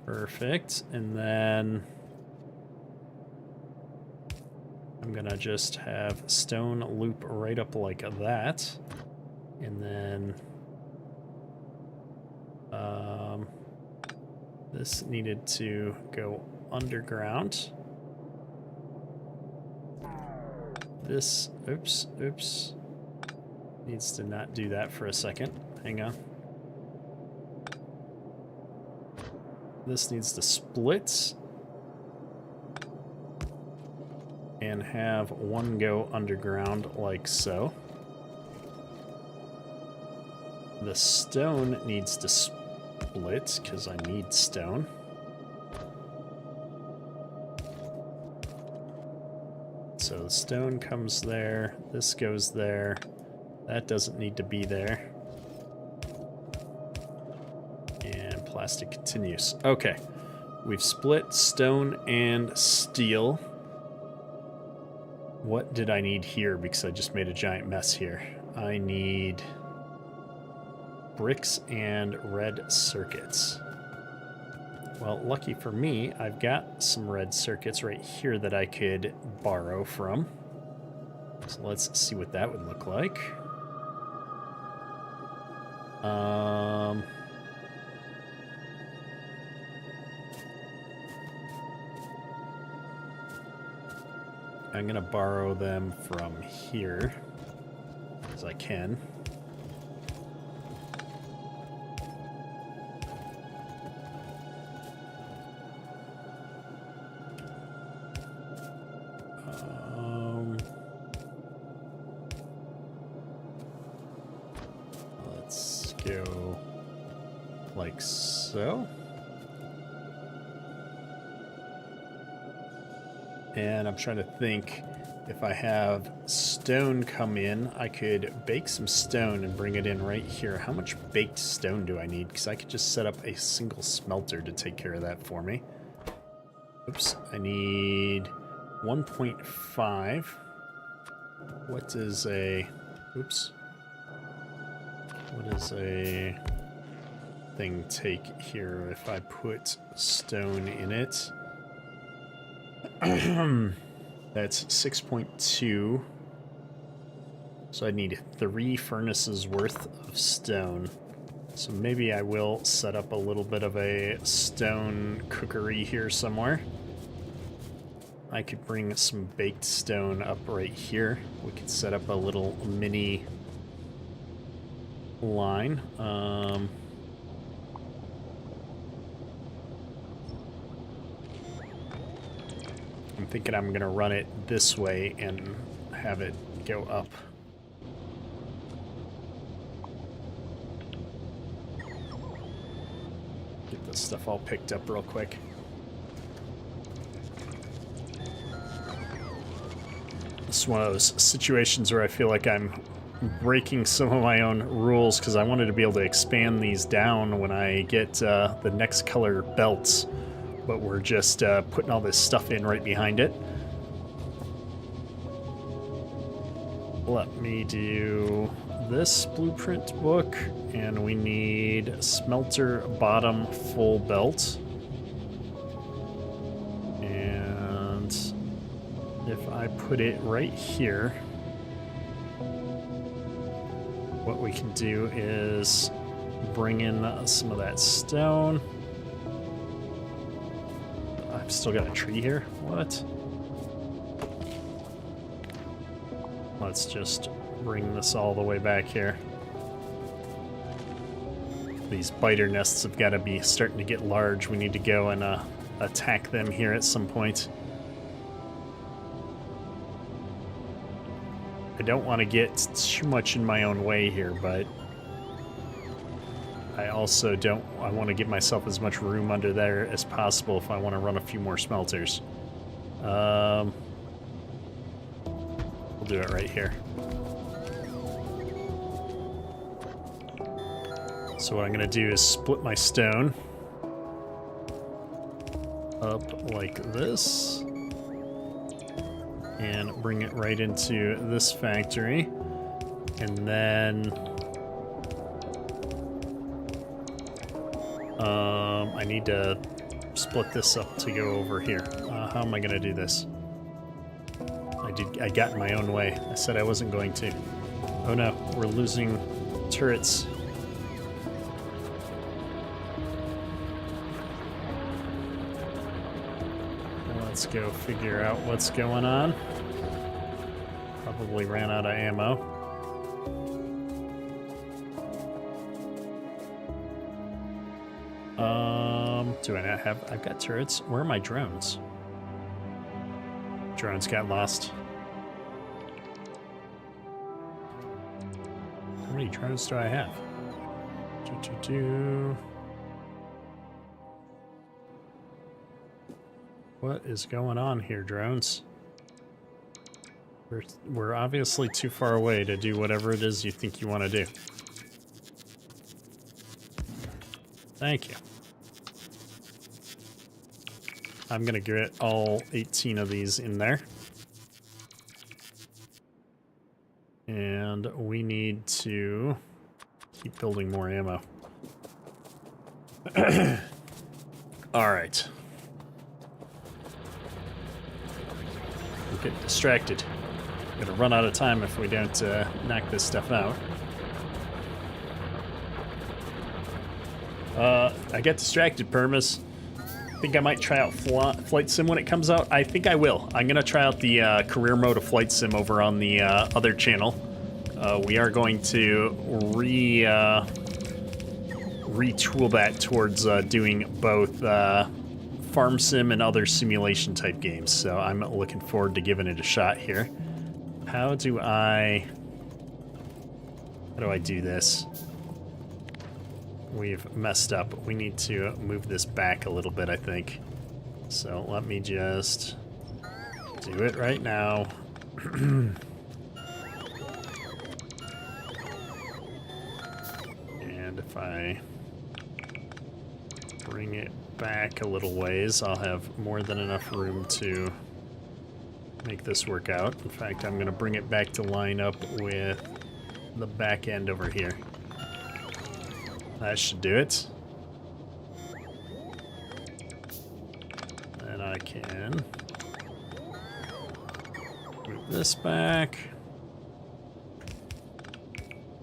Perfect. And then I'm gonna just have stone loop right up like that. And then this needed to go underground. This, oops, needs to not do that for a second. Hang on. This needs to split and have one go underground like so. The stone needs to split because I need stone. So the stone comes there, this goes there, that doesn't need to be there. And plastic continues. Okay, we've split stone and steel. What did I need here? Because I just made a giant mess here. I need bricks and red circuits. Well, lucky for me, I've got some red circuits right here that I could borrow from. So let's see what that would look like. I'm gonna borrow them from here, as I can. Let's go like so. And I'm trying to think, if I have stone come in, I could bake some stone and bring it in right here. How much baked stone do I need? Because I could just set up a single smelter to take care of that for me. Oops, I need 1.5. What is a... Oops. What does a thing take here if I put stone in it? That's 6.2. So I need 3 furnaces worth of stone. So maybe I will set up a little bit of a stone cookery here somewhere. I could bring some baked stone up right here. We could set up a little mini line. I'm thinking I'm gonna run it this way and have it go up. Get this stuff all picked up real quick. It's one of those situations where I feel like I'm breaking some of my own rules because I wanted to be able to expand these down when I get the next color belts, but we're just putting all this stuff in right behind it. Let me do this blueprint book, and we need smelter bottom full belt. And if I put it right here, what we can do is bring in some of that stone. I've still got a tree here. What? Let's just bring this all the way back here. These biter nests have got to be starting to get large. We need to go and attack them here at some point. I don't want to get too much in my own way here, but I also don't... I want to give myself as much room under there as possible if I want to run a few more smelters. We'll do it right here. So what I'm going to do is split my stone up like this and bring it right into this factory. And then I need to split this up to go over here. How am I going to do this? I got in my own way. I said I wasn't going to. Oh no, we're losing turrets. Let's go figure out what's going on. Probably ran out of ammo. Do I not have... I've got turrets. Where are my drones? Drones got lost. How many drones do I have? What is going on here, drones? We're obviously too far away to do whatever it is you think you want to do. Thank you. I'm gonna get all 18 of these in there. And we need to keep building more ammo. All right. We're getting distracted. We're gonna run out of time if we don't knock this stuff out. I got distracted, Permas. I think I might try out Flight Sim when it comes out. I think I will. I'm gonna try out the career mode of Flight Sim over on the other channel. We are going to retool that towards doing both farm sim and other simulation type games. So I'm looking forward to giving it a shot here. How do I do this? We've messed up. We need to move this back a little bit, I think. So let me just do it right now. And if I bring it back a little ways, I'll have more than enough room to make this work out. In fact, I'm going to bring it back to line up with the back end over here. That should do it. And I can move this back.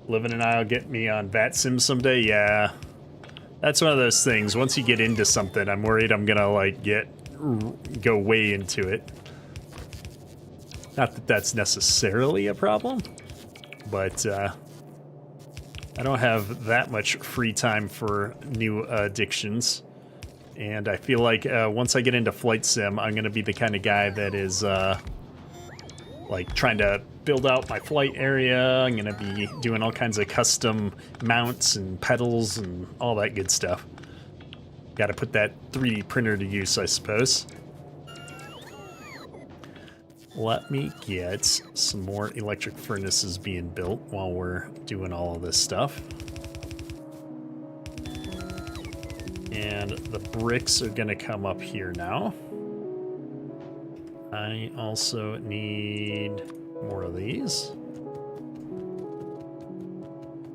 Living and I'll get me on VAT Sim someday, yeah. That's one of those things. Once you get into something, I'm worried I'm gonna like go way into it. Not that that's necessarily a problem, but I don't have that much free time for new addictions. And I feel like once I get into Flight Sim, I'm gonna be the kind of guy that is like trying to build out my flight area. I'm gonna be doing all kinds of custom mounts and pedals and all that good stuff. Gotta put that 3D printer to use, I suppose. Let me get some more electric furnaces being built while we're doing all of this stuff. And the bricks are gonna come up here now. I also need more of these.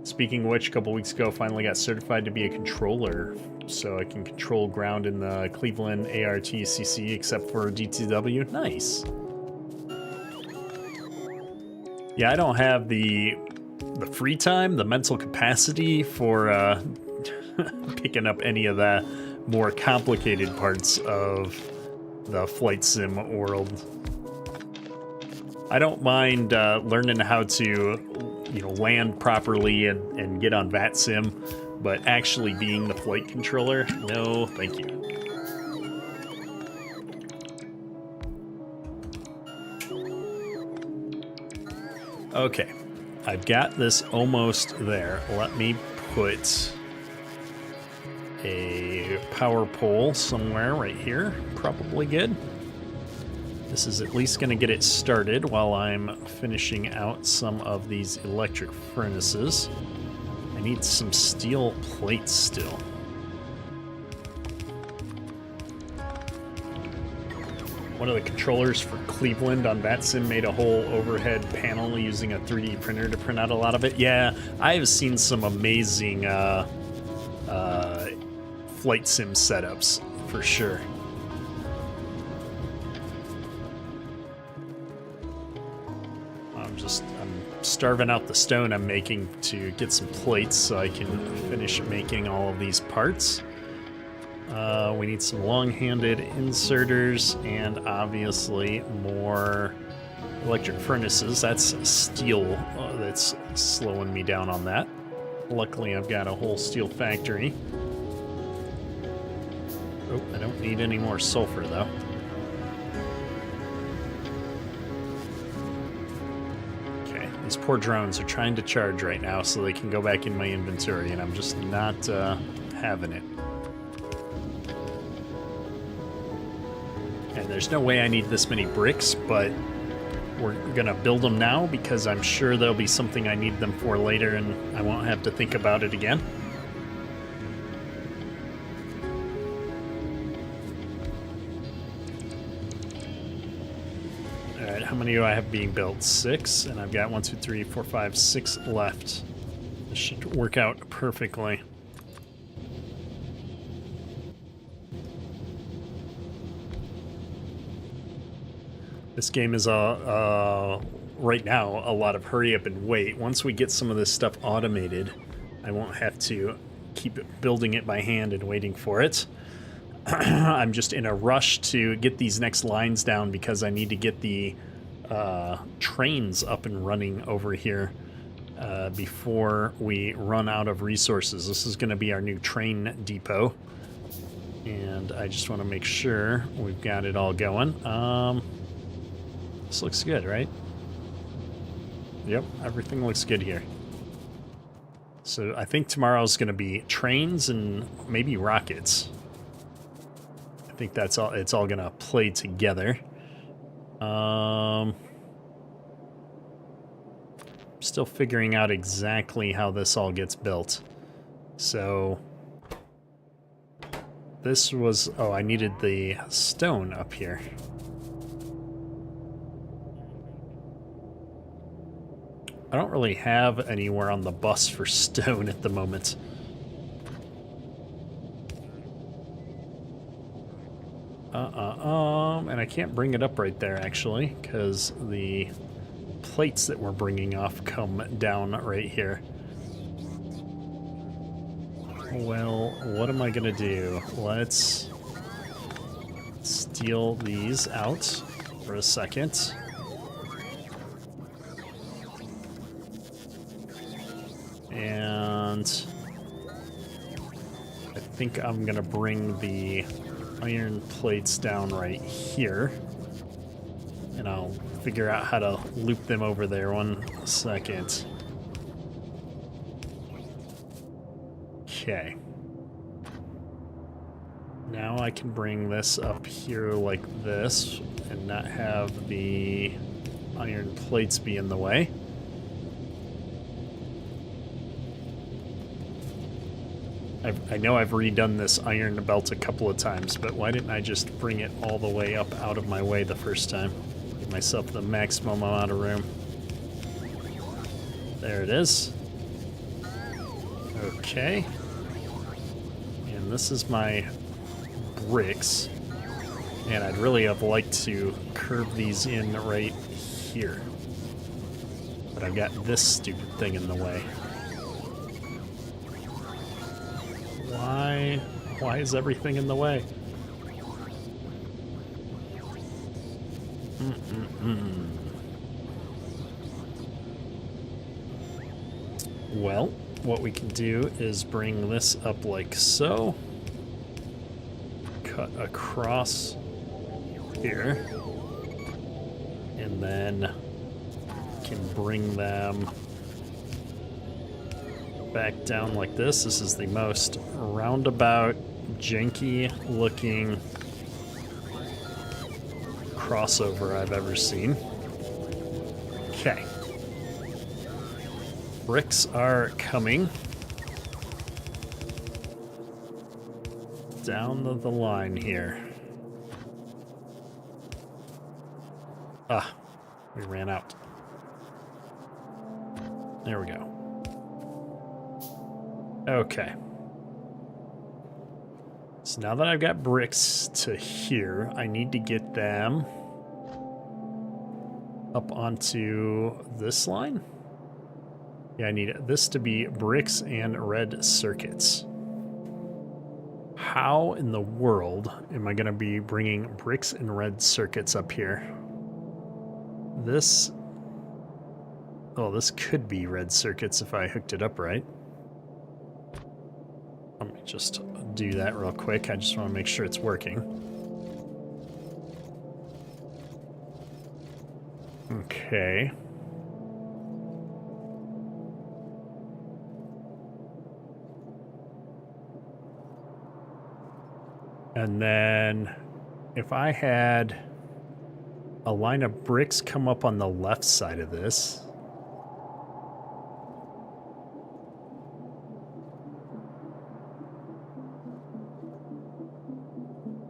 Speaking of which, a couple weeks ago, finally got certified to be a controller, so I can control ground in the Cleveland ARTCC except for DTW. Nice. Yeah, I don't have the free time, the mental capacity for picking up any of the more complicated parts of the Flight Sim world. I don't mind learning how to, land properly and get on VAT Sim, but actually being the flight controller, no, thank you. Okay, I've got this almost there. Let me put a power pole somewhere right here. Probably good. This is at least going to get it started while I'm finishing out some of these electric furnaces. I need some steel plates still. One of the controllers for Cleveland on VAT Sim made a whole overhead panel using a 3D printer to print out a lot of it. Yeah, I have seen some amazing Flight Sim setups, for sure. I'm starving out the stone I'm making to get some plates so I can finish making all of these parts. We need some long-handed inserters and obviously more electric furnaces. That's steel that's slowing me down on that. Luckily, I've got a whole steel factory. Oh, I don't need any more sulfur, though. Okay, these poor drones are trying to charge right now so they can go back in my inventory, and I'm just not having it. And there's no way I need this many bricks, but we're gonna build them now because I'm sure there'll be something I need them for later and I won't have to think about it again. Alright, how many do I have being built? 6, and I've got 1, 2, 3, 4, 5, 6 left. This should work out perfectly. This game is right now a lot of hurry up and wait. Once we get some of this stuff automated, I won't have to keep building it by hand and waiting for it. I'm just in a rush to get these next lines down because I need to get the trains up and running over here before we run out of resources. This is going to be our new train depot, and I just want to make sure we've got it all going. This looks good, right? Yep, everything looks good here. So I think tomorrow's going to be trains and maybe rockets. I think that's all. It's all going to play together. Still figuring out exactly how this all gets built. So this was... Oh, I needed the stone up here. I don't really have anywhere on the bus for stone at the moment. And I can't bring it up right there, actually, because the plates that we're bringing off come down right here. Well, what am I gonna do? Let's steal these out for a second. And I think I'm gonna bring the iron plates down right here, and I'll figure out how to loop them over there. 1 second. Okay. Now I can bring this up here like this and not have the iron plates be in the way. I know I've redone this iron belt a couple of times, but why didn't I just bring it all the way up out of my way the first time? Give myself the maximum amount of room. There it is. Okay. And this is my bricks. And I'd really have liked to curve these in right here. But I've got this stupid thing in the way. Why is everything in the way? Well, what we can do is bring this up like so. Cut across here. And then can bring them back down like this. This is the most roundabout, janky looking crossover I've ever seen. Okay. Bricks are coming down the line here. Ah, we ran out. There we go. Okay. So now that I've got bricks to here, I need to get them up onto this line. Yeah, I need this to be bricks and red circuits. How in the world am I going to be bringing bricks and red circuits up here? This... Oh, this could be red circuits if I hooked it up right. Let me just do that real quick. I just want to make sure it's working. Okay. And then if I had a line of bricks come up on the left side of this.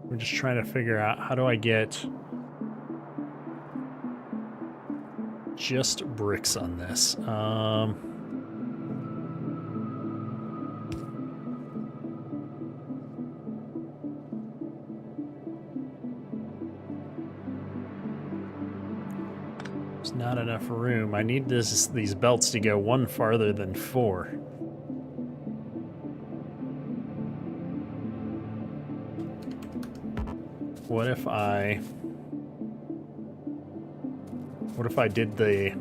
I'm just trying to figure out how do I get just bricks on this. There's not enough room. I need these belts to go one farther than 4. What if I did the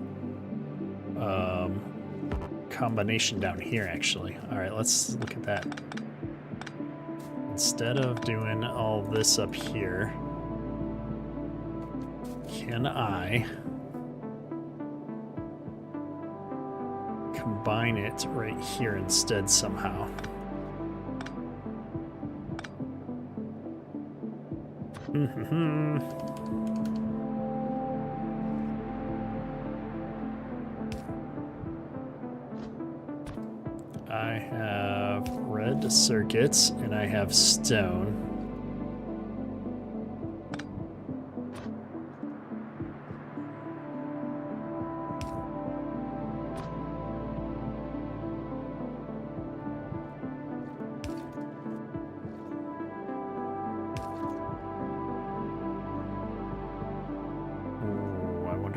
combination down here, actually? All right, let's look at that. Instead of doing all this up here, can I combine it right here instead somehow? I have red circuits and I have stone.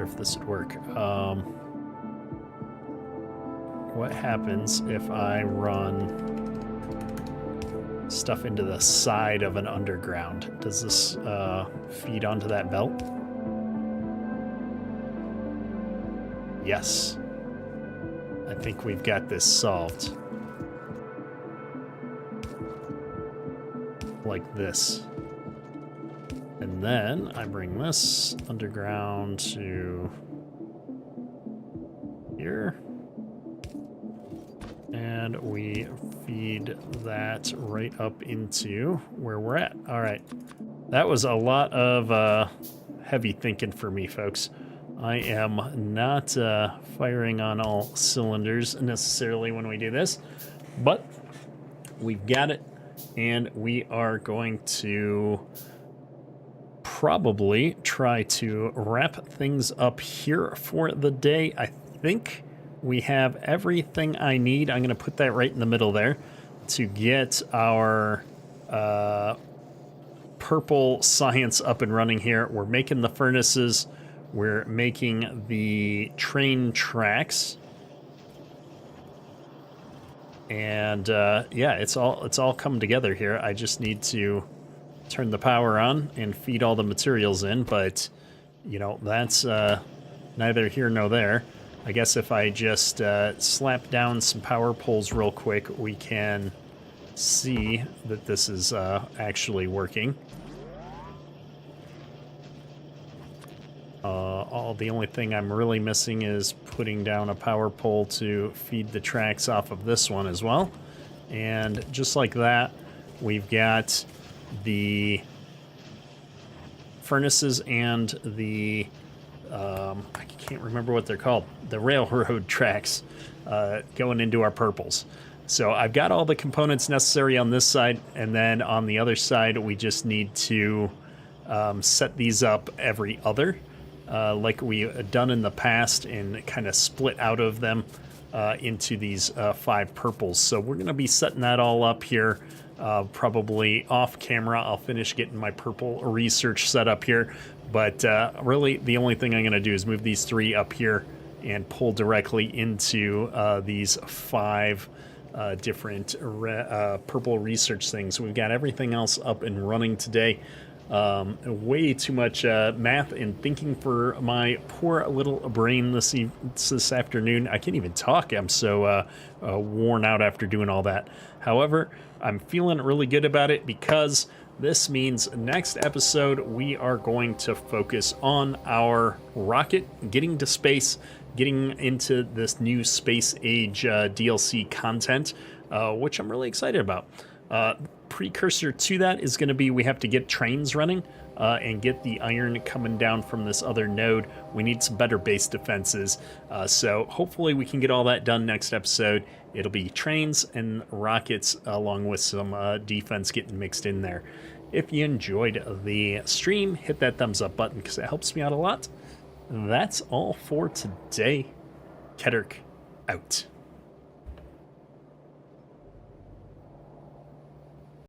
If this would work. What happens if I run stuff into the side of an underground? Does this feed onto that belt? Yes. I think we've got this solved. Like this. And then I bring this underground to here. And we feed that right up into where we're at. All right. That was a lot of heavy thinking for me, folks. I am not firing on all cylinders necessarily when we do this, but we've got it, and we are going to probably try to wrap things up here for the day. I think we have everything I need. I'm going to put that right in the middle there to get our purple science up and running here. We're making the furnaces. We're making the train tracks. And yeah, it's all come together here. I just need to turn the power on and feed all the materials in, but you know, that's neither here nor there. I guess if I just slap down some power poles real quick, we can see that this is actually working. The only thing I'm really missing is putting down a power pole to feed the tracks off of this one as well. And just like that, we've got the furnaces and the I can't remember what they're called, the railroad tracks going into our purples. So I've got all the components necessary on this side, and then on the other side we just need to set these up every other like we've done in the past, and kind of split out of them into these 5 purples. So we're going to be setting that all up here. Probably off camera. I'll finish getting my purple research set up here, but really the only thing I'm going to do is move these 3 up here and pull directly into these 5 different purple research things. We've got everything else up and running today. Way too much math and thinking for my poor little brain this afternoon. I can't even talk. I'm so worn out after doing all that. However, I'm feeling really good about it, because this means next episode we are going to focus on our rocket getting to space, getting into this new space age DLC content, which I'm really excited about. Precursor to that is going to be, we have to get trains running and get the iron coming down from this other node. We need some better base defenses. So hopefully we can get all that done next episode. It'll be trains and rockets along with some defense getting mixed in there. If you enjoyed the stream, hit that thumbs up button because it helps me out a lot. that's all for today. Kedrick out.